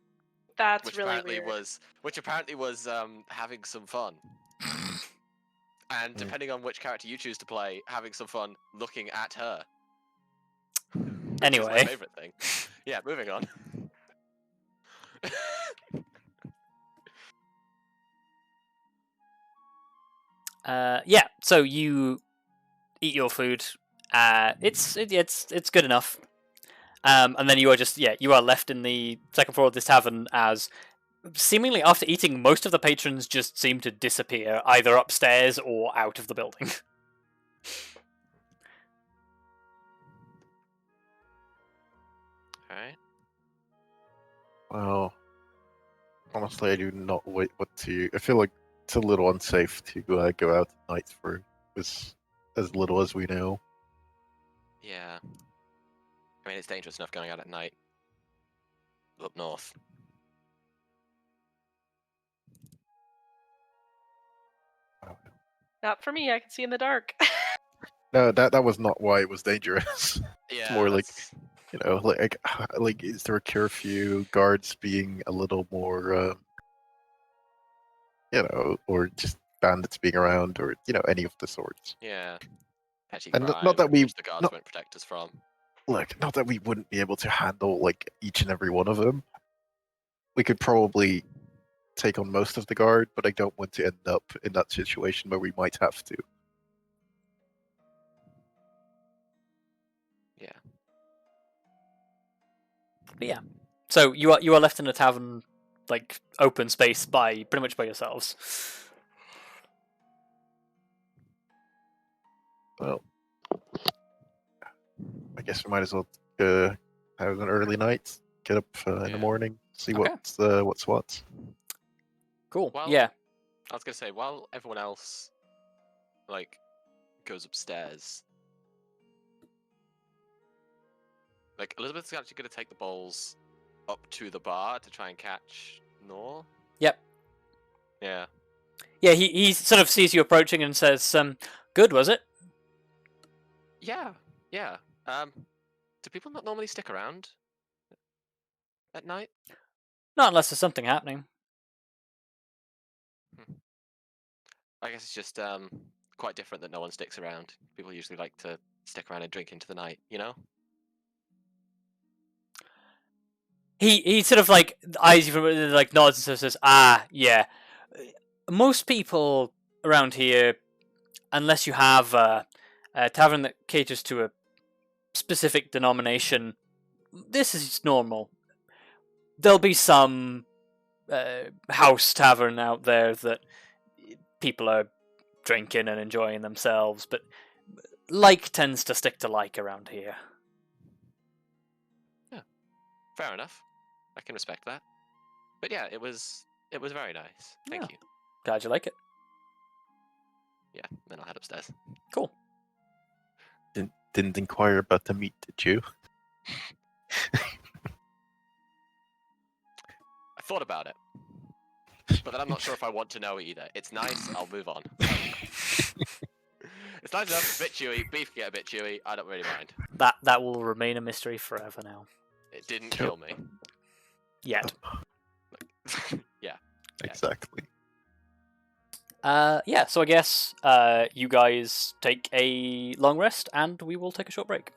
That's Which really apparently weird. was having some fun. And depending on which character you choose to play, having some fun looking at her. Which is Anyway. my favorite thing. Yeah, moving on. Yeah. So you eat your food. It's good enough. And then you are left in the second floor of this tavern as seemingly after eating, most of the patrons just seem to disappear either upstairs or out of the building. Alright. Well, honestly, I do not wait what to. I feel like it's a little unsafe to go out at night for as little as we know. Yeah. I mean, it's dangerous enough going out at night. Up north. Not for me. I can see in the dark. No, that was not why it was dangerous. Yeah. more like- that's- like is there a curfew? Guards being a little more, or just bandits being around, or any of the sorts. Yeah. Petty And crime, not that we- which the guards not- won't protect us from. Look, not that we wouldn't be able to handle like each and every one of them. We could probably take on most of the guard, but I don't want to end up in that situation where we might have to. Yeah. But yeah. So you are left in a tavern, like open space pretty much by yourselves. Well, I guess we might as well have an early night. Get up in the Yeah. morning, see Okay. what's what. Cool. Well- Yeah. I was gonna say, while everyone else, goes upstairs, Elizabeth's actually gonna take the bowls up to the bar to try and catch Nor. Yep. Yeah. Yeah. He sort of sees you approaching and says, "Good, was it?" Yeah. Yeah. Do people not normally stick around at night? Not unless there's something happening. I guess it's just quite different that no one sticks around. People usually like to stick around and drink into the night, you know? He sort of like eyes you from like nods and sort of says, "Ah, yeah. Most people around here, unless you have a tavern that caters to a specific denomination, this is normal. There'll be some house tavern out there that people are drinking and enjoying themselves, but like tends to stick to like around here." Yeah, fair enough. I can respect that. But yeah, it was very nice. Thank Yeah. you. Glad you like it. Yeah, then I'll head upstairs. Cool. Didn't inquire about the meat, did you? I thought about it, but then I'm not sure if I want to know either. It's nice. I'll move on. It's nice enough. A bit chewy. Beef can get a bit chewy. I don't really mind. That will remain a mystery forever now. It didn't kill me. Yet. Yeah. Exactly. Yeah, so I guess you guys take a long rest, and we will take a short break.